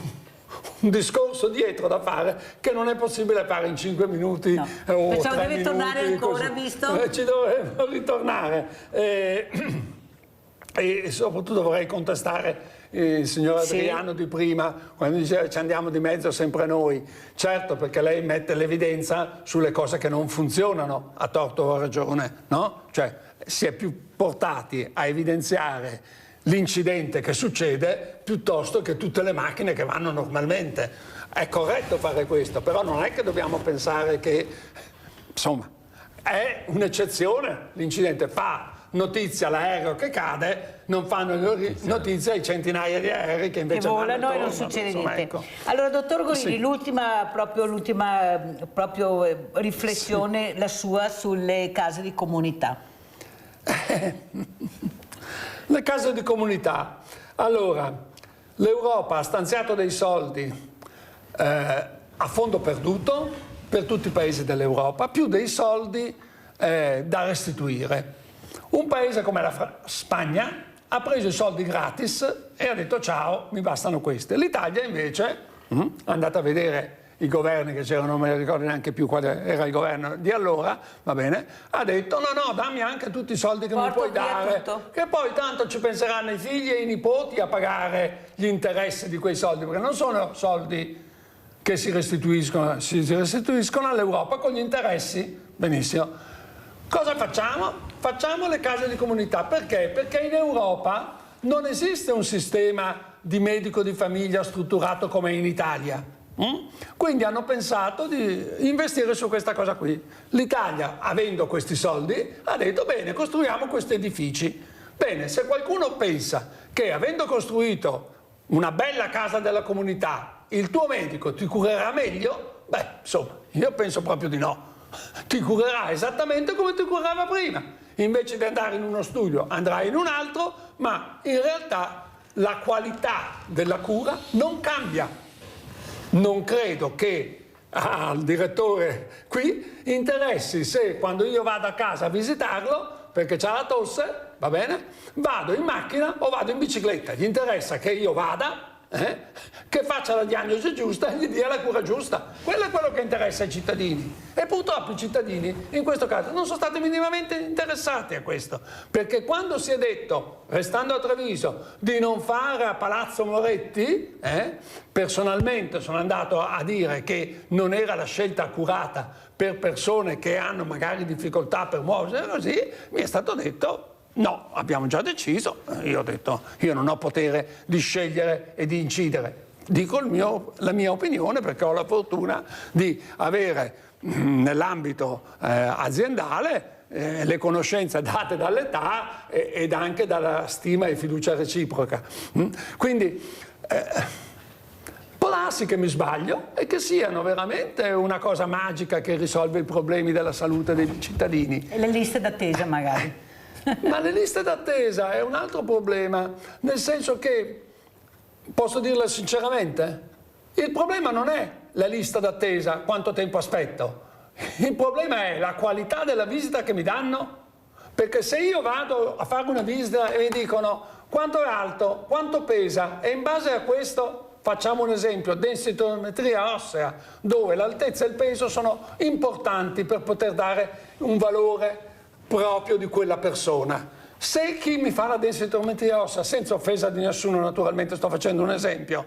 discorso dietro da fare che non è possibile fare in 5 minuti o 3 minuti. Deve tornare ancora, così. visto? Ci dovremmo ritornare e soprattutto vorrei contestare il signor Adriano di prima, quando diceva ci andiamo di mezzo sempre noi. Certo, perché lei mette l'evidenza sulle cose che non funzionano, a torto o a ragione, no? Cioè si è più portati a evidenziare l'incidente che succede piuttosto che tutte le macchine che vanno normalmente. È corretto fare questo, però non è che dobbiamo pensare che, insomma, è un'eccezione. L'incidente fa notizia l'aereo che cade, non fanno notizia ai centinaia di aerei che invece volano e non succede niente. Ecco. Allora, dottor Gorini, Sì. l'ultima riflessione, la sua, sulle case di comunità. Le case di comunità. Allora, l'Europa ha stanziato dei soldi a fondo perduto per tutti i paesi dell'Europa, più dei soldi da restituire. Un paese come la Spagna ha preso i soldi gratis e ha detto ciao, mi bastano questi. L'Italia invece, andate a vedere i governi che c'erano, non me ne ricordo neanche più quale era il governo di allora, va bene, ha detto no, dammi anche tutti i soldi che mi puoi dare, che poi tanto ci penseranno i figli e i nipoti a pagare gli interessi di quei soldi, perché non sono soldi che si restituiscono all'Europa con gli interessi. Benissimo. Cosa facciamo? Facciamo le case di comunità. Perché? Perché in Europa non esiste un sistema di medico di famiglia strutturato come in Italia. Quindi hanno pensato di investire su questa cosa qui. L'Italia, avendo questi soldi, ha detto bene, costruiamo questi edifici. Bene, se qualcuno pensa che avendo costruito una bella casa della comunità il tuo medico ti curerà meglio, beh, insomma, io penso proprio di no. Ti curerà esattamente come ti curava prima. Invece di andare in uno studio andrai in un altro, ma in realtà la qualità della cura non cambia. Non credo che al direttore qui interessi se quando io vado a casa a visitarlo, perché c'ha la tosse, va bene, vado in macchina o vado in bicicletta. Gli interessa che io vada, che faccia la diagnosi giusta e gli dia la cura giusta. Quello è quello che interessa ai cittadini, e purtroppo i cittadini in questo caso non sono stati minimamente interessati a questo, perché quando si è detto, restando a Treviso, di non fare a Palazzo Moretti, personalmente sono andato a dire che non era la scelta accurata per persone che hanno magari difficoltà per muoversi, così mi è stato detto no, abbiamo già deciso. Io ho detto, io non ho potere di scegliere e di incidere. Dico la mia opinione, perché ho la fortuna di avere nell'ambito aziendale le conoscenze date dall'età ed anche dalla stima e fiducia reciproca. Quindi può darsi che mi sbaglio e che siano veramente una cosa magica che risolve i problemi della salute dei cittadini. E le liste d'attesa magari. Ma le liste d'attesa è un altro problema, nel senso che, posso dirlo sinceramente, il problema non è la lista d'attesa, quanto tempo aspetto, il problema è la qualità della visita che mi danno, perché se io vado a fare una visita e mi dicono quanto è alto, quanto pesa, e in base a questo facciamo un esempio, densitometria ossea, dove l'altezza e il peso sono importanti per poter dare un valore proprio di quella persona. Se chi mi fa la densitometria ossea, senza offesa di nessuno naturalmente, sto facendo un esempio,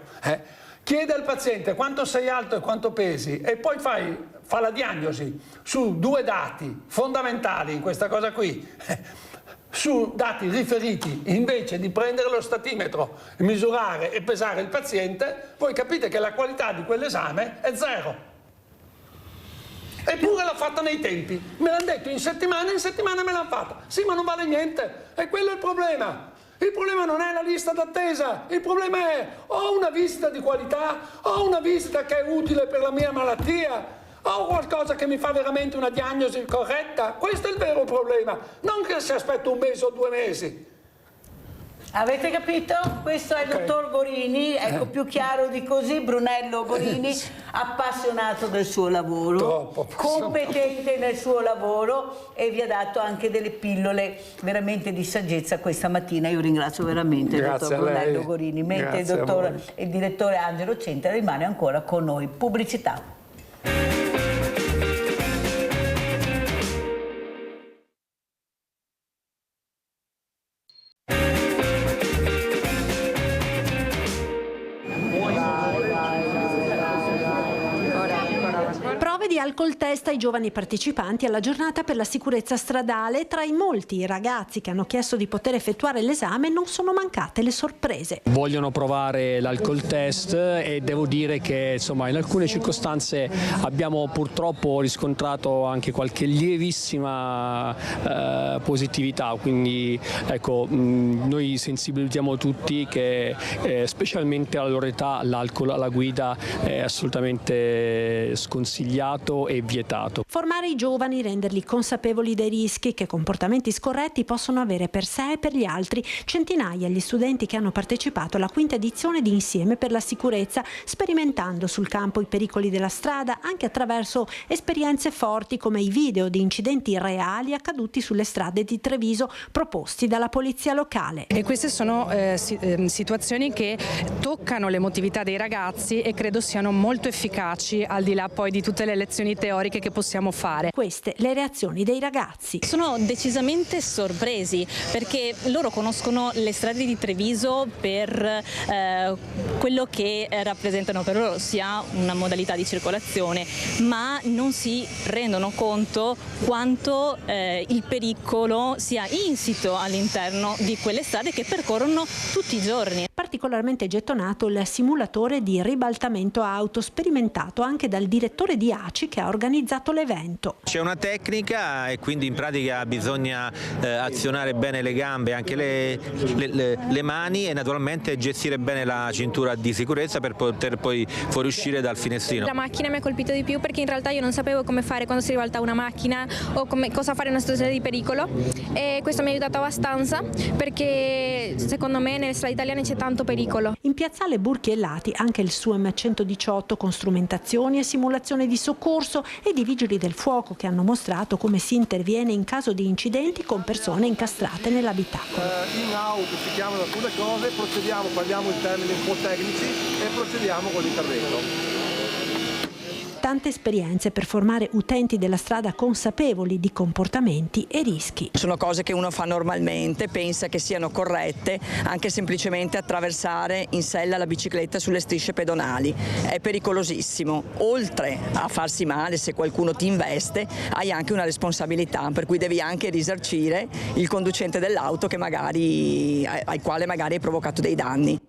chiede al paziente quanto sei alto e quanto pesi e poi fa la diagnosi su due dati fondamentali in questa cosa qui, su dati riferiti, invece di prendere lo statimetro, misurare e pesare il paziente, voi capite che la qualità di quell'esame è zero. Eppure l'ha fatta nei tempi, me l'hanno detto in settimana me l'hanno fatta. Sì, ma non vale niente, e quello è il problema. Il problema non è la lista d'attesa, il problema è ho una visita di qualità, ho una visita che è utile per la mia malattia, ho qualcosa che mi fa veramente una diagnosi corretta. Questo è il vero problema, non che si aspetta un mese o 2 mesi. Avete capito? Questo è il dottor Gorini, ecco, più chiaro di così, Brunello Gorini, appassionato del suo lavoro, competente nel suo lavoro, e vi ha dato anche delle pillole veramente di saggezza questa mattina. Io ringrazio veramente il dottor Brunello Gorini, mentre il direttore Angelo Centa rimane ancora con noi. Pubblicità. Prove di alcol test ai giovani partecipanti alla giornata per la sicurezza stradale. Tra i molti ragazzi che hanno chiesto di poter effettuare l'esame non sono mancate le sorprese. Vogliono provare l'alcol test e devo dire che insomma in alcune circostanze abbiamo purtroppo riscontrato anche qualche lievissima positività, quindi ecco, noi sensibilizziamo tutti che specialmente alla loro età l'alcol alla guida è assolutamente sconsigliato e vietato. Formare i giovani, renderli consapevoli dei rischi che comportamenti scorretti possono avere per sé e per gli altri. Centinaia gli studenti che hanno partecipato alla 5ª edizione di Insieme per la sicurezza, sperimentando sul campo i pericoli della strada anche attraverso esperienze forti come i video di incidenti reali accaduti sulle strade di Treviso proposti dalla polizia locale. E queste sono situazioni che toccano l'emotività dei ragazzi e credo siano molto efficaci al di là poi di tutte le lezioni teoriche che possiamo fare. Queste le reazioni dei ragazzi. Sono decisamente sorpresi perché loro conoscono le strade di Treviso per quello che rappresentano per loro, sia una modalità di circolazione, ma non si rendono conto quanto il pericolo sia insito all'interno di quelle strade che percorrono tutti i giorni. Particolarmente gettonato il simulatore di ribaltamento auto sperimentato anche dal direttore di ACI che ha organizzato l'evento. C'è una tecnica e quindi in pratica bisogna azionare bene le gambe, anche le mani e naturalmente gestire bene la cintura di sicurezza per poter poi fuoriuscire dal finestrino. La macchina mi ha colpito di più perché in realtà io non sapevo come fare quando si ribalta una macchina o cosa fare in una situazione di pericolo, e questo mi ha aiutato abbastanza perché secondo me nelle strade italiane c'è tanto pericolo. In piazzale Burchi e Lati anche il SUEM 118 con strumentazioni e simulazioni di soccorso e di vigili del fuoco che hanno mostrato come si interviene in caso di incidenti con persone incastrate nell'abitacolo. In auto si chiamano alcune cose, procediamo, parliamo in termini un po' tecnici e procediamo con l'intervento. Tante esperienze per formare utenti della strada consapevoli di comportamenti e rischi. Sono cose che uno fa normalmente, pensa che siano corrette, anche semplicemente attraversare in sella la bicicletta sulle strisce pedonali. È pericolosissimo. Oltre a farsi male se qualcuno ti investe, hai anche una responsabilità, per cui devi anche risarcire il conducente dell'auto al quale magari hai provocato dei danni.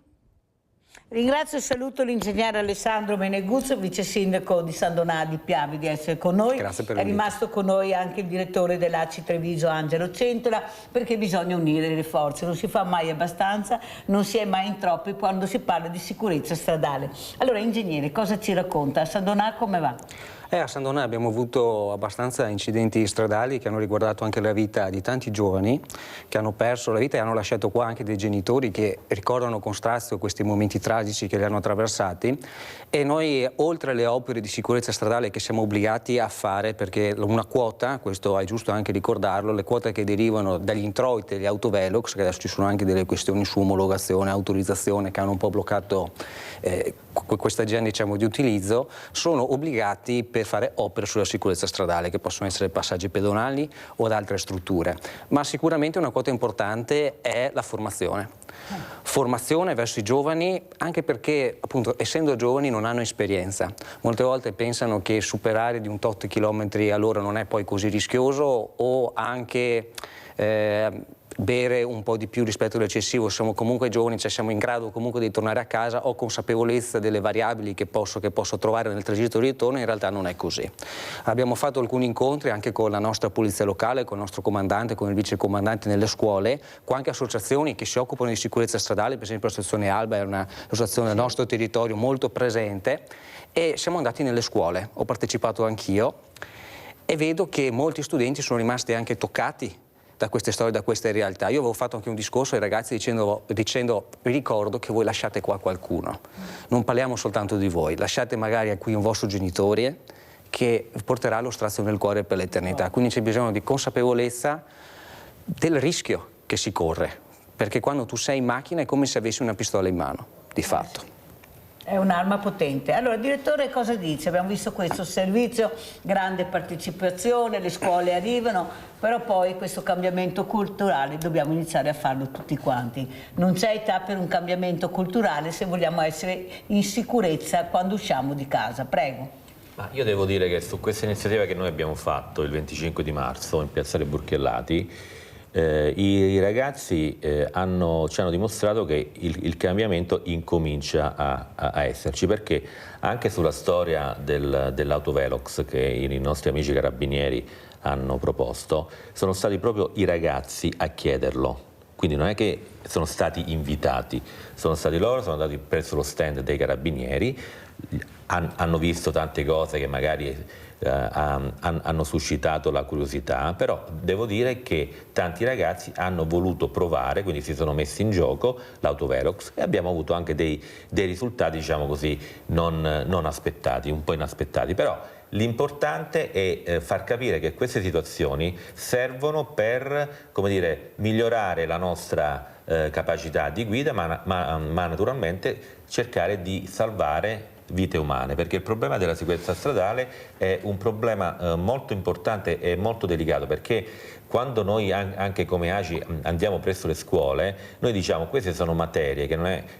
Ringrazio e saluto l'ingegnere Alessandro Meneguzzo, vice sindaco di San Donato di Piave, di essere con noi. Grazie per È rimasto con noi anche il direttore dell'ACI Treviso, Angelo Centola, perché bisogna unire le forze, non si fa mai abbastanza, non si è mai in troppi quando si parla di sicurezza stradale. Allora, ingegnere, cosa ci racconta? A San Donato come va? A San Donato abbiamo avuto abbastanza incidenti stradali che hanno riguardato anche la vita di tanti giovani che hanno perso la vita e hanno lasciato qua anche dei genitori che ricordano con strazio questi momenti tragici che li hanno attraversati, e noi oltre alle opere di sicurezza stradale che siamo obbligati a fare, perché una quota, questo è giusto anche ricordarlo, le quote che derivano dagli introiti degli autovelox, che adesso ci sono anche delle questioni su omologazione, autorizzazione che hanno un po' bloccato questa genere di utilizzo, sono obbligati per fare opere sulla sicurezza stradale che possono essere passaggi pedonali o ad altre strutture, ma sicuramente una quota importante è la formazione. Formazione verso i giovani, anche perché appunto essendo giovani non hanno esperienza, molte volte pensano che superare di un tot chilometri all'ora non è poi così rischioso, o anche bere un po' di più rispetto all'eccessivo. Siamo comunque giovani, cioè siamo in grado comunque di tornare a casa, ho consapevolezza delle variabili che posso trovare nel tragitto di ritorno. In realtà non è così. Abbiamo fatto alcuni incontri anche con la nostra polizia locale, con il nostro comandante, con il vicecomandante nelle scuole, con anche associazioni che si occupano di sicurezza stradale, per esempio l'associazione Alba è un'associazione del nostro territorio molto presente, e siamo andati nelle scuole, ho partecipato anch'io e vedo che molti studenti sono rimasti anche toccati da queste storie, da queste realtà. Io avevo fatto anche un discorso ai ragazzi dicendo vi ricordo che voi lasciate qua qualcuno, non parliamo soltanto di voi, lasciate magari qui un vostro genitore che porterà lo strazio nel cuore per l'eternità. Quindi c'è bisogno di consapevolezza del rischio che si corre, perché quando tu sei in macchina è come se avessi una pistola in mano, di fatto. È un'arma potente. Allora, direttore, cosa dice? Abbiamo visto questo servizio, grande partecipazione, le scuole arrivano, però poi questo cambiamento culturale dobbiamo iniziare a farlo tutti quanti. Non c'è età per un cambiamento culturale se vogliamo essere in sicurezza quando usciamo di casa. Prego. Ma io devo dire che su questa iniziativa che noi abbiamo fatto il 25 di marzo in Piazzale Burchiellati, i ragazzi ci hanno dimostrato che il cambiamento incomincia a esserci, perché anche sulla storia dell'autovelox che i nostri amici carabinieri hanno proposto, sono stati proprio i ragazzi a chiederlo. Quindi non è che sono stati invitati, sono stati loro, sono andati presso lo stand dei carabinieri, hanno visto tante cose che magari hanno suscitato la curiosità, però devo dire che tanti ragazzi hanno voluto provare, quindi si sono messi in gioco l'autovelox, e abbiamo avuto anche dei risultati, diciamo così, non aspettati, un po' inaspettati, però l'importante è far capire che queste situazioni servono per, come dire, migliorare la nostra capacità di guida, ma naturalmente cercare di salvare vite umane, perché il problema della sicurezza stradale è un problema molto importante e molto delicato, perché quando noi anche come ACI andiamo presso le scuole, noi diciamo queste sono materie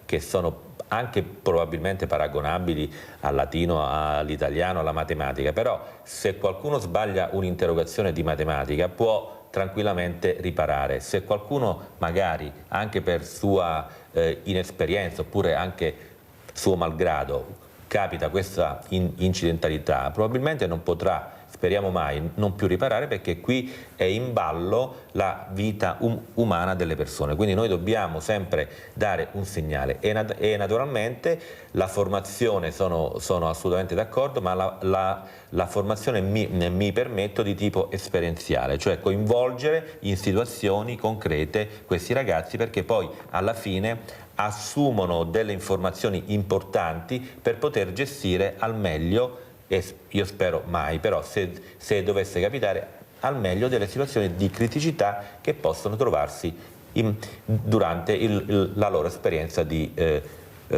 che sono anche probabilmente paragonabili al latino, all'italiano, alla matematica, però se qualcuno sbaglia un'interrogazione di matematica può tranquillamente riparare. Se qualcuno magari anche per sua inesperienza oppure anche suo malgrado capita questa incidentalità, probabilmente non potrà, speriamo mai, non più riparare, perché qui è in ballo la vita umana delle persone. Quindi noi dobbiamo sempre dare un segnale e naturalmente la formazione, sono assolutamente d'accordo, ma la formazione mi permetto di tipo esperienziale, cioè coinvolgere in situazioni concrete questi ragazzi, perché poi alla fine assumono delle informazioni importanti per poter gestire al meglio, e io spero mai, però se dovesse capitare, al meglio delle situazioni di criticità che possono trovarsi durante la loro esperienza di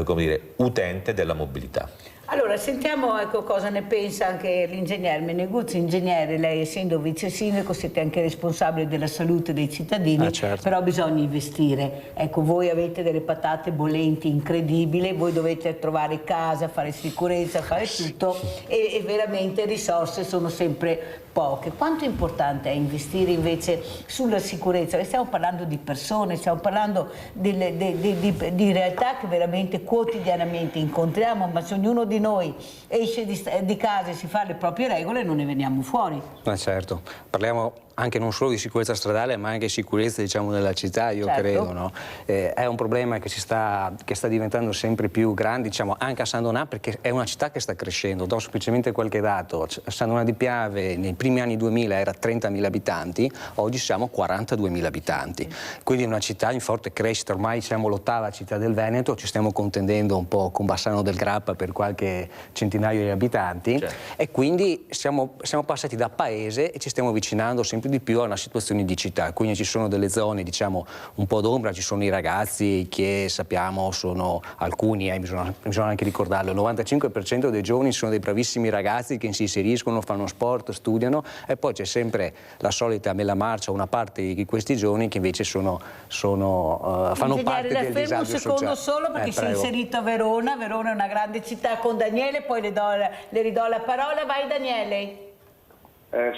come dire, utente della mobilità. Allora, sentiamo cosa ne pensa anche l'ingegnere Meneguzzi. Ingegnere, lei essendo vice sindaco siete anche responsabile della salute dei cittadini, certo. Però bisogna investire. Ecco, voi avete delle patate bollenti incredibili, voi dovete trovare casa, fare sicurezza, fare tutto e veramente risorse sono sempre poche. Quanto importante è investire invece sulla sicurezza? Stiamo parlando di persone, stiamo parlando di realtà che veramente quotidianamente incontriamo, ma se ognuno di noi esce di casa e si fa le proprie regole non ne veniamo fuori. Ma certo, parliamo anche non solo di sicurezza stradale, ma anche sicurezza, diciamo, nella città, io credo, no? È un problema che sta diventando sempre più grande, diciamo, anche a San Donà, perché è una città che sta crescendo. Do semplicemente qualche dato: San Donà di Piave nei primi anni 2000 era 30.000 abitanti, oggi siamo 42.000 abitanti, quindi è una città in forte crescita. Ormai siamo l'8ª città del Veneto, ci stiamo contendendo un po' con Bassano del Grappa per qualche centinaio di abitanti, e quindi siamo passati da paese e ci stiamo avvicinando sempre di più a una situazione di città. Quindi ci sono delle zone, diciamo, un po' d'ombra, ci sono i ragazzi che sappiamo sono alcuni, bisogna anche ricordarlo, il 95% dei giovani sono dei bravissimi ragazzi che si inseriscono, fanno sport, studiano, e poi c'è sempre la solita mela marcia, una parte di questi giovani che invece fanno parte del disagio sociale. Un secondo solo, perché si è inserito a Verona. Verona è una grande città con Daniele, poi le ridò la parola. Vai Daniele.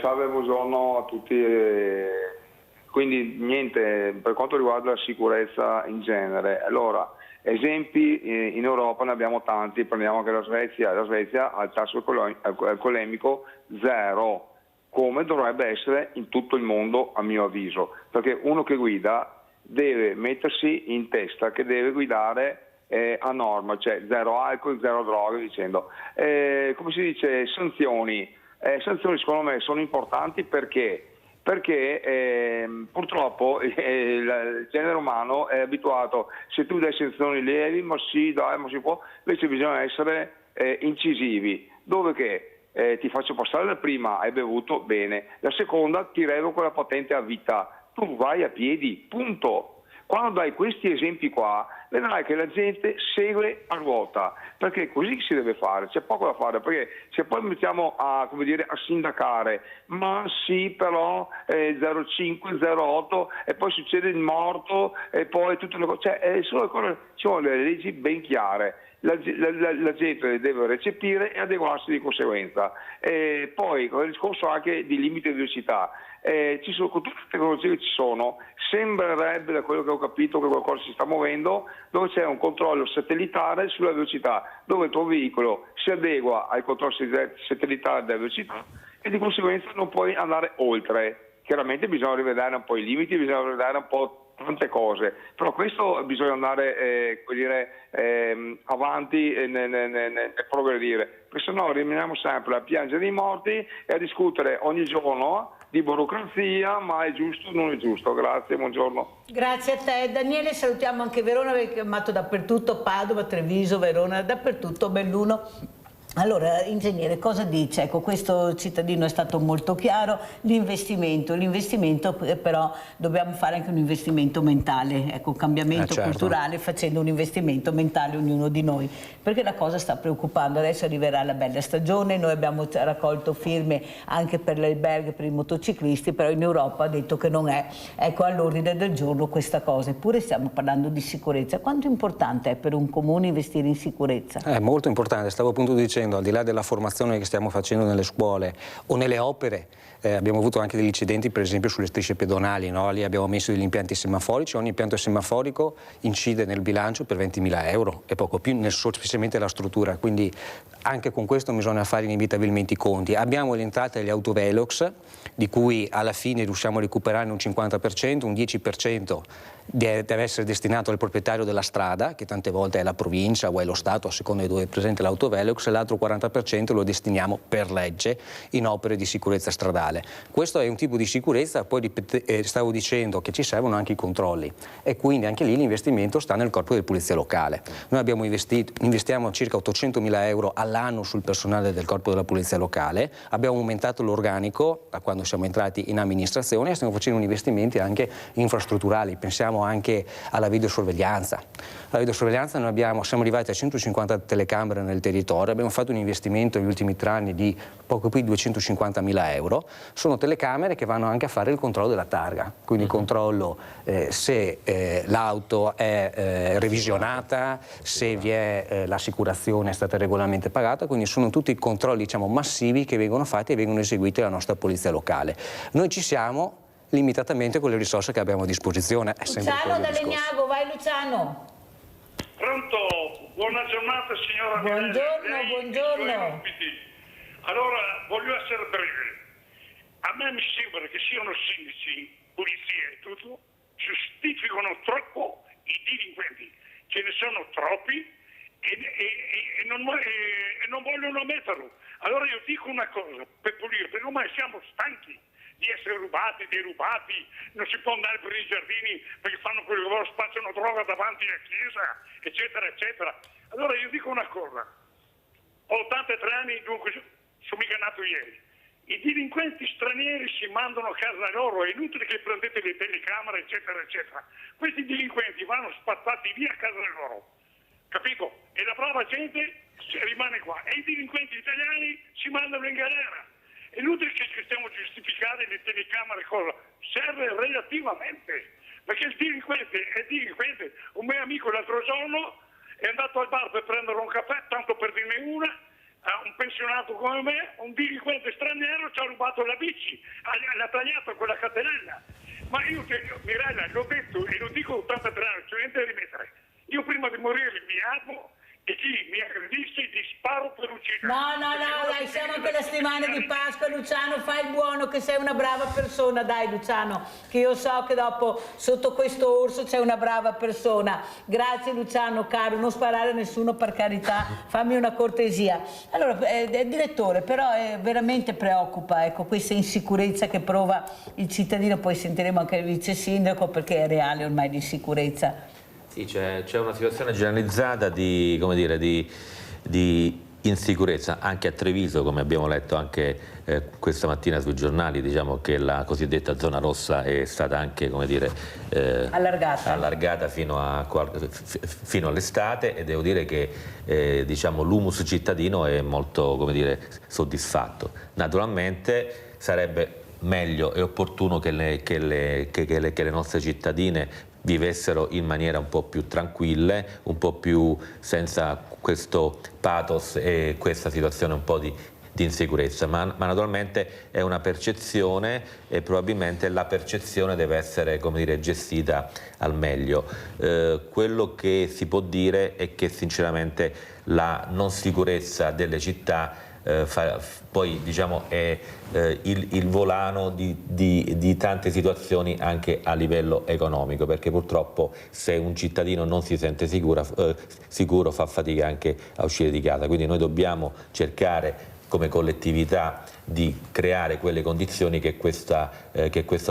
Salve, buongiorno a tutti. Quindi niente, per quanto riguarda la sicurezza in genere, allora esempi in Europa ne abbiamo tanti. Prendiamo anche la Svezia ha il tasso alcolemico 0, come dovrebbe essere in tutto il mondo a mio avviso, perché uno che guida deve mettersi in testa che deve guidare a norma, cioè 0 alcol, 0 droghe, dicendo come si dice, sanzioni secondo me sono importanti perché purtroppo il genere umano è abituato, se tu dai sanzioni lievi, ma sì, dai, ma si può, invece bisogna essere incisivi, dove che ti faccio passare la prima, hai bevuto, bene, la seconda ti revoco la patente a vita, tu vai a piedi, punto. Quando hai questi esempi qua, vedrai che la gente segue a ruota, perché così si deve fare, c'è poco da fare, perché se poi mettiamo a sindacare, ma sì però 0,5, 0,8 e poi succede il morto e poi tutte le cose, cioè ci vogliono le leggi ben chiare. la gente deve recepire e adeguarsi di conseguenza. Poi con il discorso anche di limite di velocità, ci sono, con tutte le tecnologie che ci sono, sembrerebbe, da quello che ho capito, che qualcosa si sta muovendo, dove c'è un controllo satellitare sulla velocità, dove il tuo veicolo si adegua al controllo satellitare della velocità e di conseguenza non puoi andare oltre. Chiaramente bisogna rivedere un po' i limiti, bisogna rivedere un po' tante cose, però questo bisogna andare avanti e progredire, perché sennò rimaniamo sempre a piangere i morti e a discutere ogni giorno di burocrazia, ma è giusto o non è giusto. Grazie, buongiorno. Grazie a te Daniele, salutiamo anche Verona, perché è chiamato dappertutto, Padova, Treviso, Verona, dappertutto, Belluno. Allora, ingegnere, cosa dice? Ecco, questo cittadino è stato molto chiaro, l'investimento però dobbiamo fare anche un investimento mentale, ecco, un cambiamento culturale facendo un investimento mentale ognuno di noi, perché la cosa sta preoccupando. Adesso arriverà la bella stagione, noi abbiamo raccolto firme anche per l'albergo per i motociclisti, però in Europa ha detto che non è, ecco, all'ordine del giorno questa cosa, eppure stiamo parlando di sicurezza. Quanto importante è per un comune investire in sicurezza? È molto importante, stavo appunto dicendo, al di là della formazione che stiamo facendo nelle scuole o nelle opere, abbiamo avuto anche degli incidenti per esempio sulle strisce pedonali, no? Lì abbiamo messo degli impianti semaforici, ogni impianto semaforico incide nel bilancio per 20.000 euro e poco più, specialmente la struttura, quindi anche con questo bisogna fare inevitabilmente i conti. Abbiamo le entrate agli autovelox, di cui alla fine riusciamo a recuperare un 50%, un 10% deve essere destinato al proprietario della strada, che tante volte è la provincia o è lo Stato, a seconda di dove è presente l'autovelox, e l'altro 40% lo destiniamo per legge in opere di sicurezza stradale. Questo è un tipo di sicurezza, poi stavo dicendo che ci servono anche i controlli e quindi anche lì l'investimento sta nel corpo di polizia locale. Noi investiamo circa 800.000 euro all'anno sul personale del corpo della polizia locale, abbiamo aumentato l'organico da quando siamo entrati in amministrazione e stiamo facendo investimenti anche infrastrutturali, pensiamo anche alla videosorveglianza. La videosorveglianza siamo arrivati a 150 telecamere nel territorio, abbiamo fatto un investimento negli ultimi 3 anni di poco più di 250.000 euro, sono telecamere che vanno anche a fare il controllo della targa, quindi il controllo se l'auto è revisionata, se l'assicurazione è stata regolarmente pagata, quindi sono tutti controlli, diciamo, massivi che vengono fatti e vengono eseguiti dalla nostra polizia locale. Noi ci siamo limitatamente con le risorse che abbiamo a disposizione. Luciano da Legnago, vai Luciano. Pronto, buona giornata signora. Buongiorno. Allora, voglio essere breve. A me mi sembra che siano sindaci, polizie e tutto, giustificano troppo i delinquenti, ce ne sono troppi e non vogliono ammetterlo. Allora io dico una cosa, per pulire, perché ormai siamo stanchi di essere rubati, derubati, non si può andare per i giardini perché fanno quello che loro, spacciano droga davanti alla chiesa, eccetera, eccetera. Allora io dico una cosa, ho 83 anni, dunque sono mica nato ieri. I delinquenti stranieri si mandano a casa loro, è inutile che prendete le telecamere, eccetera, eccetera. Questi delinquenti vanno spazzati via a casa loro, capito? E la brava gente rimane qua. E i delinquenti italiani si mandano in galera. È inutile che stiamo a giustificare le telecamere, cosa serve relativamente, perché il delinquente è delinquente. Un mio amico l'altro giorno è andato al bar per prendere un caffè, tanto per dirne una, un pensionato come me, un delinquente straniero ci ha rubato la bici, l'ha tagliata con la catenella. Ma io, Mirella, l'ho detto e lo dico 83 anni, c'è niente da rimettere. Io prima di morire mi armo e chi mi aggredisce gli sparo per uccidere. No, dai, siamo per la settimana di Pasqua, Luciano, fai il buono che sei una brava persona, dai Luciano, che io so che dopo sotto questo orso c'è una brava persona. Grazie Luciano, caro, non sparare a nessuno per carità, fammi una cortesia. Allora, direttore, però veramente preoccupa, ecco, questa insicurezza che prova il cittadino, poi sentiremo anche il vice sindaco perché è reale ormai l'insicurezza. Sì, c'è una situazione generalizzata di insicurezza anche a Treviso, come abbiamo letto anche questa mattina sui giornali. Diciamo che la cosiddetta zona rossa è stata anche, come dire, allargata fino all'estate, e devo dire che diciamo, l'humus cittadino è molto, come dire, soddisfatto. Naturalmente sarebbe meglio e opportuno che le nostre cittadine vivessero in maniera un po' più tranquille, un po' più senza questo pathos e questa situazione un po' di insicurezza, ma naturalmente è una percezione e probabilmente la percezione deve essere, come dire, gestita al meglio. Quello che si può dire è che sinceramente la non sicurezza delle città poi diciamo è il volano di tante situazioni anche a livello economico, perché purtroppo se un cittadino non si sente sicuro fa fatica anche a uscire di casa, quindi noi dobbiamo cercare come collettività di creare quelle condizioni che questa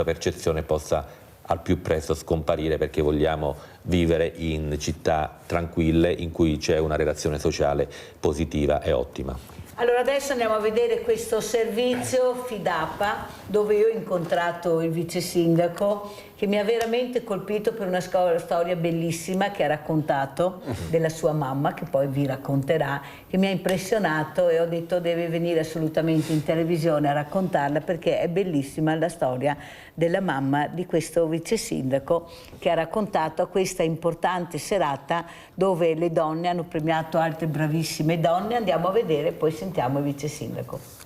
percezione possa al più presto scomparire, perché vogliamo vivere in città tranquille in cui c'è una relazione sociale positiva e ottima. Allora adesso andiamo a vedere questo servizio FIDAPA, dove io ho incontrato il vice sindaco, che mi ha veramente colpito per una storia bellissima che ha raccontato della sua mamma, che poi vi racconterà, che mi ha impressionato e ho detto deve venire assolutamente in televisione a raccontarla, perché è bellissima la storia della mamma di questo vice sindaco che ha raccontato a questa importante serata dove le donne hanno premiato altre bravissime donne. Andiamo a vedere, poi sentiamo il vice sindaco.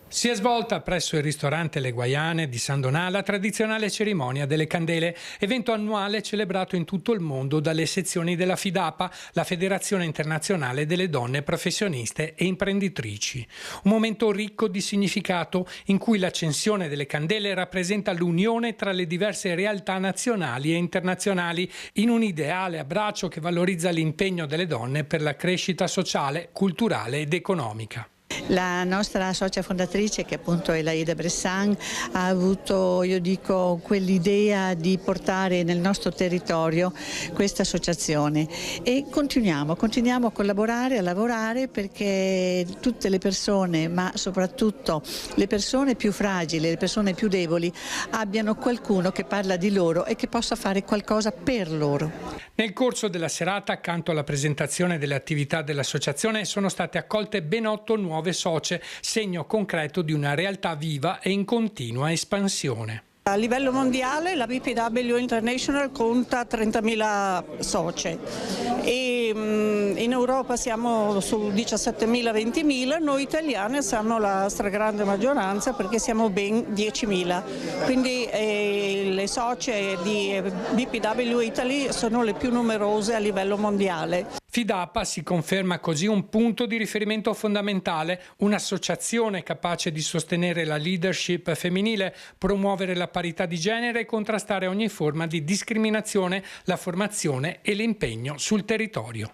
Si è svolta presso il ristorante Le Guaiane di San Donà la tradizionale cerimonia delle candele, evento annuale celebrato in tutto il mondo dalle sezioni della FIDAPA, la Federazione Internazionale delle Donne Professioniste e Imprenditrici. Un momento ricco di significato in cui l'accensione delle candele rappresenta l'unione tra le diverse realtà nazionali e internazionali in un ideale abbraccio che valorizza l'impegno delle donne per la crescita sociale, culturale ed economica. La nostra socia fondatrice, che appunto è la Ida Bressan, ha avuto, io dico, quell'idea di portare nel nostro territorio questa associazione e continuiamo a collaborare, a lavorare perché tutte le persone, ma soprattutto le persone più fragili, le persone più deboli, abbiano qualcuno che parla di loro e che possa fare qualcosa per loro. Nel corso della serata, accanto alla presentazione delle attività dell'associazione, sono state accolte ben 8 nuove socie, segno concreto di una realtà viva e in continua espansione. A livello mondiale la BPW International conta 30.000 socie e in Europa siamo su 17.000-20.000, noi italiane siamo la stragrande maggioranza perché siamo ben 10.000, quindi le socie di BPW Italy sono le più numerose a livello mondiale. FIDAPA si conferma così un punto di riferimento fondamentale, un'associazione capace di sostenere la leadership femminile, promuovere la parità di genere e contrastare ogni forma di discriminazione, la formazione e l'impegno sul territorio.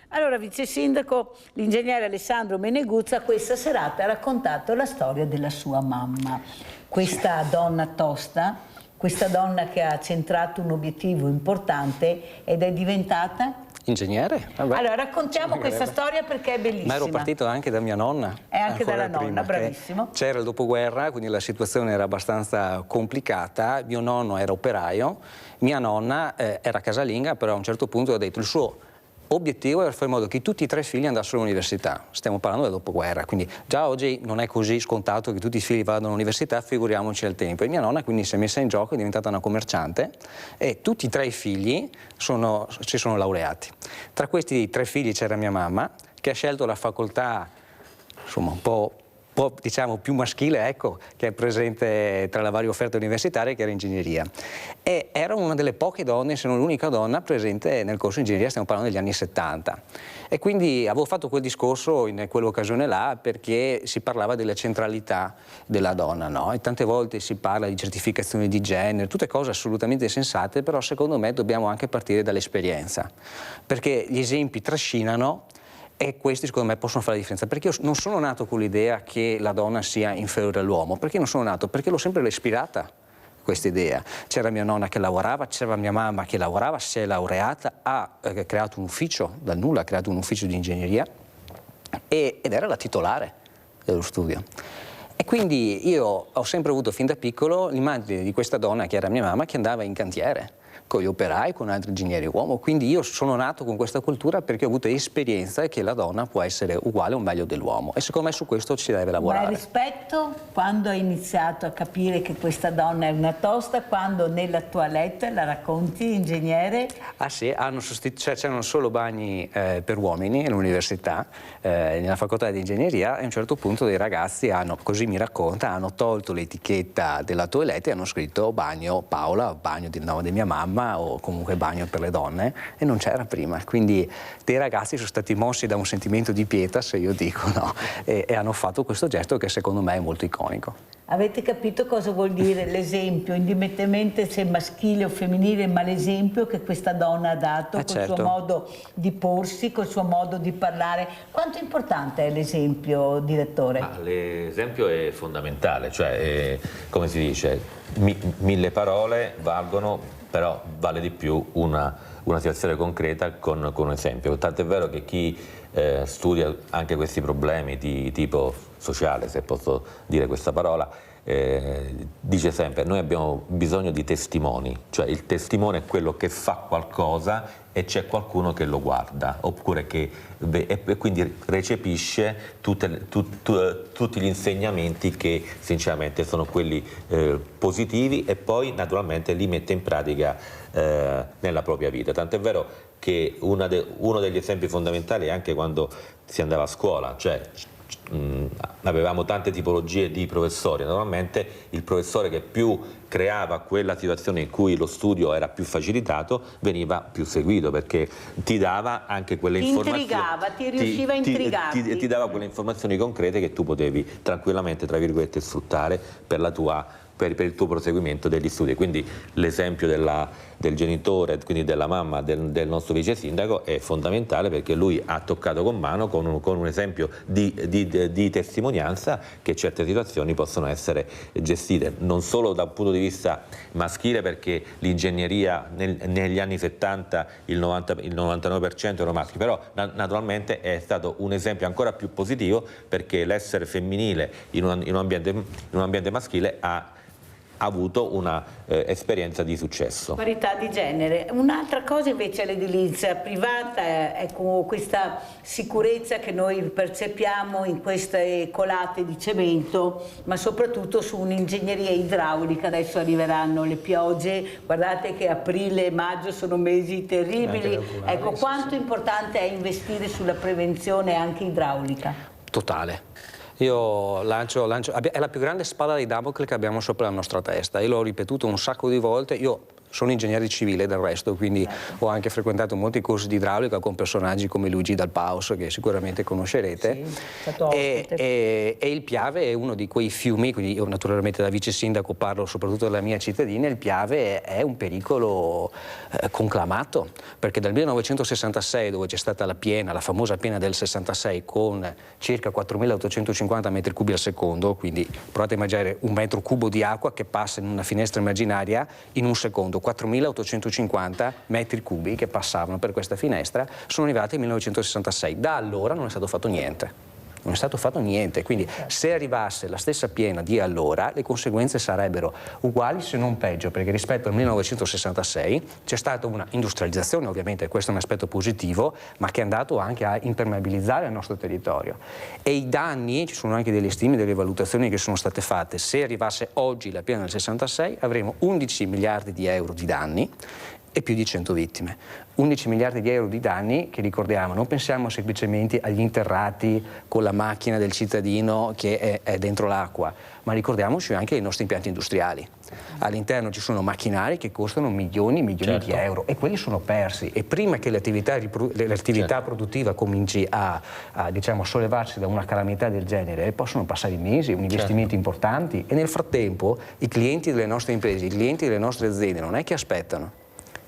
Allora, vice sindaco, l'ingegnere Alessandro Meneguzza questa serata ha raccontato la storia della sua mamma, questa donna tosta, questa donna che ha centrato un obiettivo importante ed è diventata... Ingegnere? Vabbè. Allora raccontiamo questa storia perché è bellissima. Ma ero partito anche da mia nonna. E anche dalla prima, nonna, bravissimo. C'era il dopoguerra, quindi la situazione era abbastanza complicata. Mio nonno era operaio, mia nonna era casalinga, però a un certo punto ha detto il suo obiettivo era fare in modo che tutti i 3 figli andassero all'università. Stiamo parlando del dopoguerra, quindi già oggi non è così scontato che tutti i figli vadano all'università, figuriamoci al tempo. E mia nonna quindi si è messa in gioco, è diventata una commerciante e tutti i 3 figli si sono laureati. Tra questi 3 figli c'era mia mamma, che ha scelto la facoltà, insomma, un po' diciamo più maschile, ecco, che è presente tra le varie offerte universitarie, che era ingegneria. E era una delle poche donne, se non l'unica donna, presente nel corso di ingegneria, stiamo parlando degli anni 70. E quindi avevo fatto quel discorso in quell'occasione là perché si parlava della centralità della donna, no? E tante volte si parla di certificazione di genere, tutte cose assolutamente sensate, però secondo me dobbiamo anche partire dall'esperienza, perché gli esempi trascinano. E questi secondo me possono fare la differenza, perché io non sono nato con l'idea che la donna sia inferiore all'uomo, perché non sono nato, perché l'ho sempre ispirata questa idea. C'era mia nonna che lavorava, c'era mia mamma che lavorava, si è laureata, ha creato un ufficio dal nulla, ha creato un ufficio di ingegneria ed era la titolare dello studio. E quindi io ho sempre avuto fin da piccolo l'immagine di questa donna che era mia mamma che andava in cantiere. con gli operai, con altri ingegneri uomo. Quindi io sono nato con questa cultura perché ho avuto esperienza che la donna può essere uguale o meglio dell'uomo, e secondo me su questo ci deve lavorare. Ma rispetto, quando hai iniziato a capire che questa donna è una tosta, quando nella toilette la racconti, ingegnere? Ah sì, c'erano solo bagni per uomini all'università, nella facoltà di ingegneria, e a un certo punto dei ragazzi così mi racconta, hanno tolto l'etichetta della toilette e hanno scritto bagno Paola, bagno del nome di mia mamma, o comunque bagno per le donne, e non c'era prima. Quindi dei ragazzi sono stati mossi da un sentimento di pietas, io dico, no, e hanno fatto questo gesto che secondo me è molto iconico. Avete capito cosa vuol dire l'esempio, indipendentemente se maschile o femminile, ma l'esempio che questa donna ha dato col certo. suo modo di porsi, col suo modo di parlare? Quanto importante è l'esempio, direttore? L'esempio è fondamentale, cioè come si dice, 1000 parole valgono, però vale di più una situazione concreta con un esempio. Tant'è vero che chi studia anche questi problemi di tipo sociale, se posso dire questa parola, dice sempre: noi abbiamo bisogno di testimoni, cioè il testimone è quello che fa qualcosa e c'è qualcuno che lo guarda, oppure che e quindi recepisce tutti gli insegnamenti che sinceramente sono quelli positivi, e poi naturalmente li mette in pratica nella propria vita. Tant'è vero che uno degli esempi fondamentali è anche quando si andava a scuola, cioè avevamo tante tipologie di professori. Naturalmente il professore che più creava quella situazione in cui lo studio era più facilitato veniva più seguito, perché ti dava anche quelle informazioni, intrigava, ti riusciva a intrigarti, ti dava quelle informazioni concrete che tu potevi tranquillamente, tra virgolette, sfruttare per il tuo proseguimento degli studi. Quindi l'esempio del genitore, quindi della mamma del nostro vice sindaco, è fondamentale, perché lui ha toccato con mano, con un esempio di testimonianza, che certe situazioni possono essere gestite non solo da un punto di vista maschile, perché l'ingegneria negli anni 70 il 99% erano maschi, però naturalmente è stato un esempio ancora più positivo, perché l'essere femminile in un ambiente maschile ha avuto una esperienza di successo. Parità di genere. Un'altra cosa invece è l'edilizia privata, ecco, questa sicurezza che noi percepiamo in queste colate di cemento, ma soprattutto su un'ingegneria idraulica. Adesso arriveranno le piogge, guardate che aprile e maggio sono mesi terribili. Ecco, quanto importante è investire sulla prevenzione anche idraulica? Totale. Io lancio, è la più grande spada di Damocle che abbiamo sopra la nostra testa. Io l'ho ripetuto un sacco di volte. Io sono ingegnere civile del resto, quindi ho anche frequentato molti corsi di idraulica con personaggi come Luigi Dal Paus, che sicuramente conoscerete. Sì, e il Piave è uno di quei fiumi, quindi io naturalmente da vice sindaco parlo soprattutto della mia cittadina. Il Piave è un pericolo conclamato, perché dal 1966, dove c'è stata la piena, la famosa piena del 66, con circa 4.850 metri cubi al secondo, quindi provate a immaginare un metro cubo di acqua che passa in una finestra immaginaria in un secondo. 4.850 metri cubi che passavano per questa finestra sono arrivati nel 1966. Da allora non è stato fatto niente. Non è stato fatto niente, quindi se arrivasse la stessa piena di allora, le conseguenze sarebbero uguali se non peggio, perché rispetto al 1966 c'è stata una industrializzazione, ovviamente questo è un aspetto positivo, ma che è andato anche a impermeabilizzare il nostro territorio. E i danni, ci sono anche delle stime, delle valutazioni che sono state fatte, se arrivasse oggi la piena del 66 avremo 11 miliardi di euro di danni e più di 100 vittime. 11 miliardi di euro di danni che, ricordiamo, non pensiamo semplicemente agli interrati con la macchina del cittadino che è dentro l'acqua, ma ricordiamoci anche ai nostri impianti industriali. All'interno ci sono macchinari che costano milioni di euro, e quelli sono persi, e prima che l'attività produttiva cominci a diciamo, sollevarsi da una calamità del genere possono passare mesi, investimenti importanti, e nel frattempo i clienti delle nostre imprese, i clienti delle nostre aziende non è che aspettano.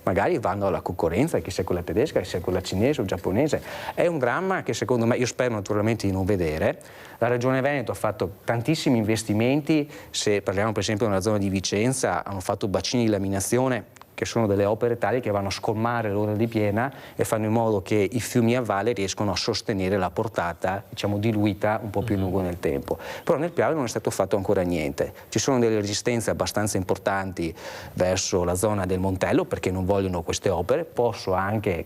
Magari vanno alla concorrenza, che sia quella tedesca, che sia quella cinese o giapponese. È un dramma che secondo me, io spero naturalmente di non vedere. La Regione Veneto ha fatto tantissimi investimenti, se parliamo per esempio della zona di Vicenza, hanno fatto bacini di laminazione che sono delle opere tali che vanno a scolmare l'ora di piena e fanno in modo che i fiumi a valle riescono a sostenere la portata, diciamo, diluita un po' più lungo nel tempo. Però nel Piave non è stato fatto ancora niente. Ci sono delle resistenze abbastanza importanti verso la zona del Montello perché non vogliono queste opere. Posso anche,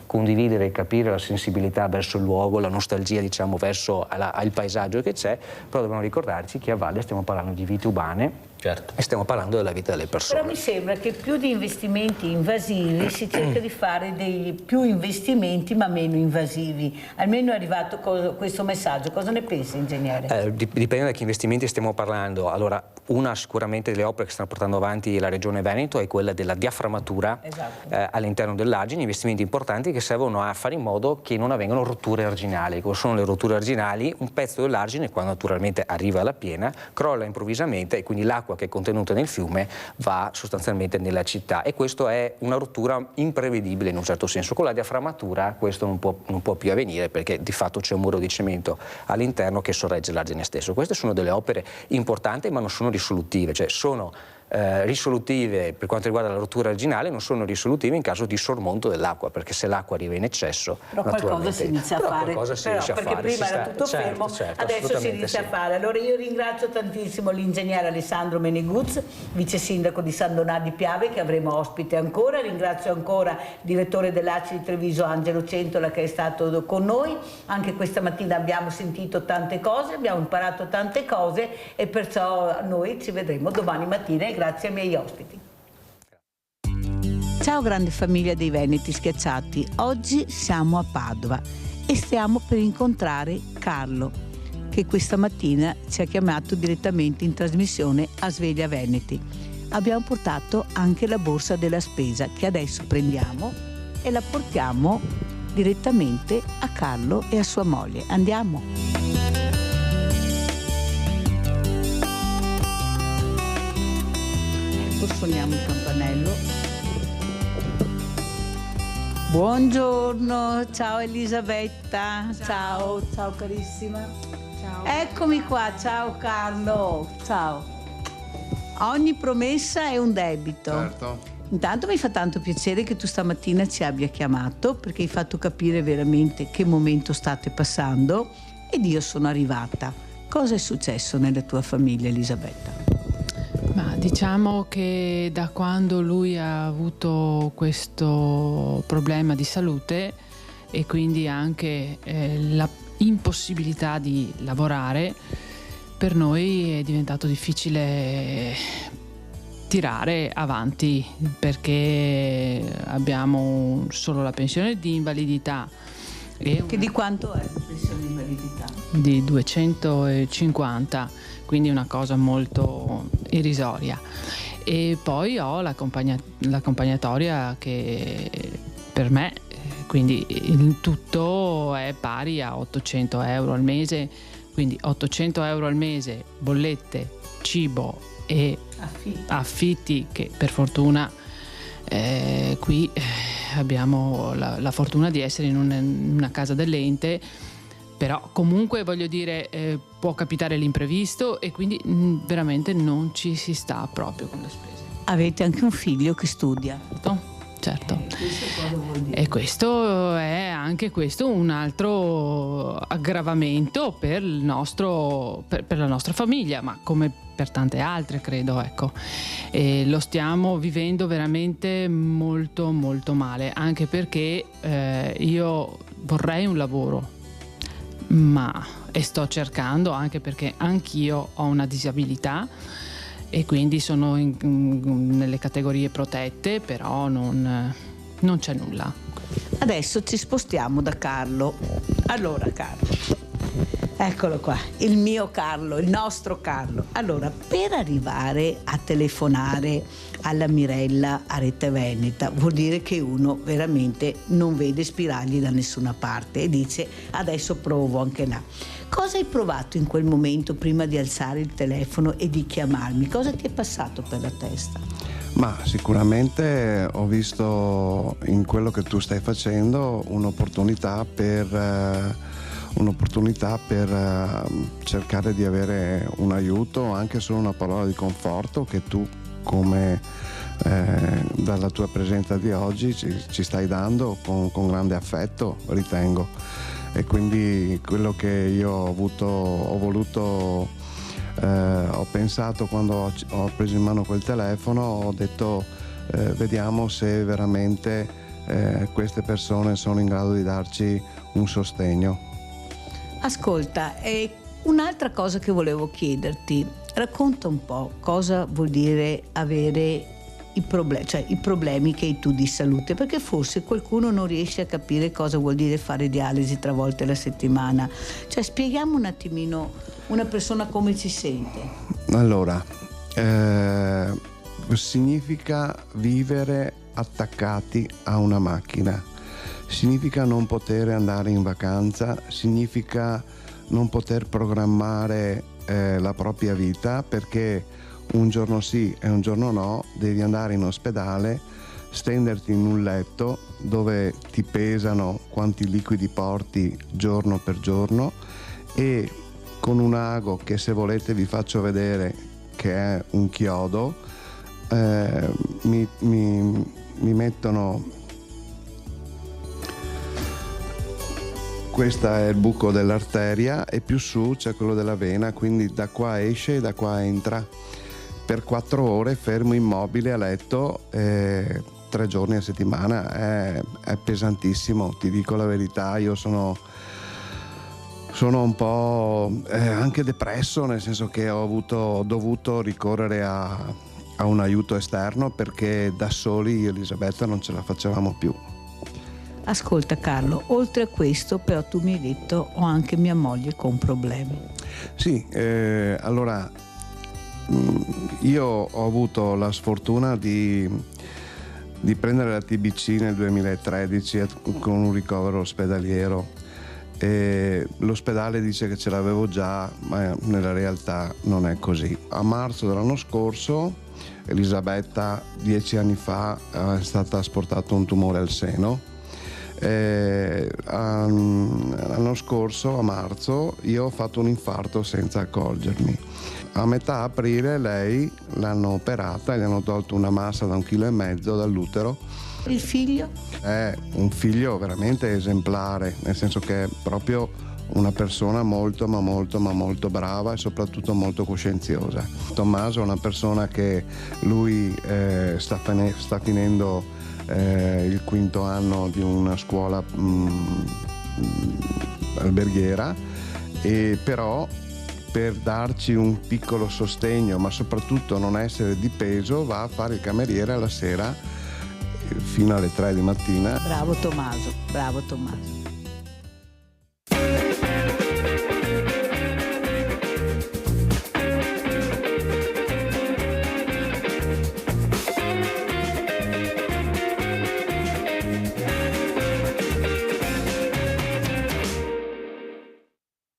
condividere e capire la sensibilità verso il luogo, la nostalgia, diciamo, verso il paesaggio che c'è, però dobbiamo ricordarci che a valle stiamo parlando di vite urbane. Certo. E stiamo parlando della vita delle persone. Però mi sembra che più di investimenti invasivi si cerca di fare più investimenti ma meno invasivi. Almeno è arrivato questo messaggio. Cosa ne pensa, ingegnere? Dipende da che investimenti stiamo parlando. Allora, una sicuramente delle opere che stanno portando avanti la Regione Veneto è quella della diaframmatura, esatto, all'interno dell'argine, investimenti importanti che servono a fare in modo che non avvengano rotture arginali. Cosa sono le rotture arginali? Un pezzo dell'argine, quando naturalmente arriva alla piena, crolla improvvisamente e quindi l'acqua che è contenuta nel fiume va sostanzialmente nella città, e questo è una rottura imprevedibile in un certo senso. Con la diaframmatura questo non può più avvenire perché di fatto c'è un muro di cemento all'interno che sorregge l'argine stesso. Queste sono delle opere importanti ma non sono risolutive, cioè sono risolutive per quanto riguarda la rottura arginale, non sono risolutive in caso di sormonto dell'acqua, perché se l'acqua arriva in eccesso però qualcosa si inizia a fare, perché prima era tutto fermo, adesso si inizia a fare. Allora io ringrazio tantissimo l'ingegnere Alessandro Meneguz, vice sindaco di San Donà di Piave, che avremo ospite ancora. Ringrazio ancora il direttore dell'ACI di Treviso Angelo Centola, che è stato con noi. Anche questa mattina abbiamo sentito tante cose, abbiamo imparato tante cose, e perciò noi ci vedremo domani mattina. Grazie ai miei ospiti. Ciao grande famiglia dei Veneti Schiacciati, oggi siamo a Padova e stiamo per incontrare Carlo, che questa mattina ci ha chiamato direttamente in trasmissione a Sveglia Veneti. Abbiamo portato anche la borsa della spesa che adesso prendiamo e la portiamo direttamente a Carlo e a sua moglie. Andiamo! Suoniamo il campanello. Buongiorno, ciao Elisabetta, ciao carissima. Ciao. Eccomi qua, ciao Carlo, ciao. Ogni promessa è un debito. Certo. Intanto mi fa tanto piacere che tu stamattina ci abbia chiamato, perché hai fatto capire veramente che momento state passando, ed io sono arrivata. Cosa è successo nella tua famiglia, Elisabetta? Ma diciamo che da quando lui ha avuto questo problema di salute e quindi anche la impossibilità di lavorare, per noi è diventato difficile tirare avanti, perché abbiamo solo la pensione di invalidità. Che di quanto è la pensione di invalidità? Di 250, quindi una cosa molto irrisoria. E poi ho l'accompagnatoria che per me, quindi il tutto è pari a 800 euro al mese, quindi 800 euro al mese, bollette, cibo e affitti, che per fortuna qui abbiamo la fortuna di essere in una casa dell'ente, però comunque voglio dire può capitare l'imprevisto e quindi veramente non ci si sta proprio con le spese. Avete anche un figlio che studia? Certo. Questo cosa vuol dire? E questo è anche un altro aggravamento per la nostra famiglia, ma come per tante altre, credo, ecco. E lo stiamo vivendo veramente molto molto male, anche perché io vorrei un lavoro, e sto cercando, anche perché anch'io ho una disabilità e quindi sono nelle categorie protette, però non c'è nulla. Adesso ci spostiamo da Carlo. Allora Carlo, eccolo qua, il mio Carlo, il nostro Carlo. Allora, per arrivare a telefonare alla Mirella a Rete Veneta vuol dire che uno veramente non vede spiragli da nessuna parte e dice adesso provo anche là. Cosa hai provato in quel momento prima di alzare il telefono e di chiamarmi? Cosa ti è passato per la testa? Ma sicuramente ho visto in quello che tu stai facendo un'opportunità per cercare di avere un aiuto, anche solo una parola di conforto che tu come dalla tua presenza di oggi ci stai dando con grande affetto, ritengo. E quindi quello che io ho pensato quando ho preso in mano quel telefono, ho detto vediamo se veramente queste persone sono in grado di darci un sostegno. Ascolta, un'altra cosa che volevo chiederti, racconta un po' cosa vuol dire avere i problemi che hai tu di salute, perché forse qualcuno non riesce a capire cosa vuol dire fare dialisi 3 volte alla settimana. Cioè, spieghiamo un attimino una persona come si sente. Allora, significa vivere attaccati a una macchina, significa non poter andare in vacanza, significa non poter programmare la propria vita, perché un giorno sì e un giorno no devi andare in ospedale, stenderti in un letto dove ti pesano quanti liquidi porti giorno per giorno, e con un ago che, se volete vi faccio vedere, che è un chiodo, mi mettono, questo è il buco dell'arteria e più su c'è quello della vena, quindi da qua esce e da qua entra. Per 4 ore fermo immobile a letto, 3 giorni a settimana, è pesantissimo, ti dico la verità. Io sono un po' anche depresso, nel senso che ho dovuto ricorrere a un aiuto esterno, perché da soli io e Elisabetta non ce la facevamo più. Ascolta Carlo, oltre a questo però tu mi hai detto ho anche mia moglie con problemi. Sì, allora io ho avuto la sfortuna di prendere la TBC nel 2013 con un ricovero ospedaliero, e l'ospedale dice che ce l'avevo già, ma nella realtà non è così. A marzo dell'anno scorso Elisabetta 10 anni fa è stata asportato un tumore al seno. L'anno scorso a marzo io ho fatto un infarto senza accorgermi. A metà aprile lei l'hanno operata, gli hanno tolto una massa da 1,5 kg dall'utero. Il figlio? È un figlio veramente esemplare, nel senso che è proprio una persona molto brava e soprattutto molto coscienziosa. Tommaso è una persona che lui sta finendo il 5º anno di una scuola alberghiera, e però per darci un piccolo sostegno, ma soprattutto non essere di peso, va a fare il cameriere alla sera fino alle 3 di mattina. Bravo Tommaso, bravo Tommaso.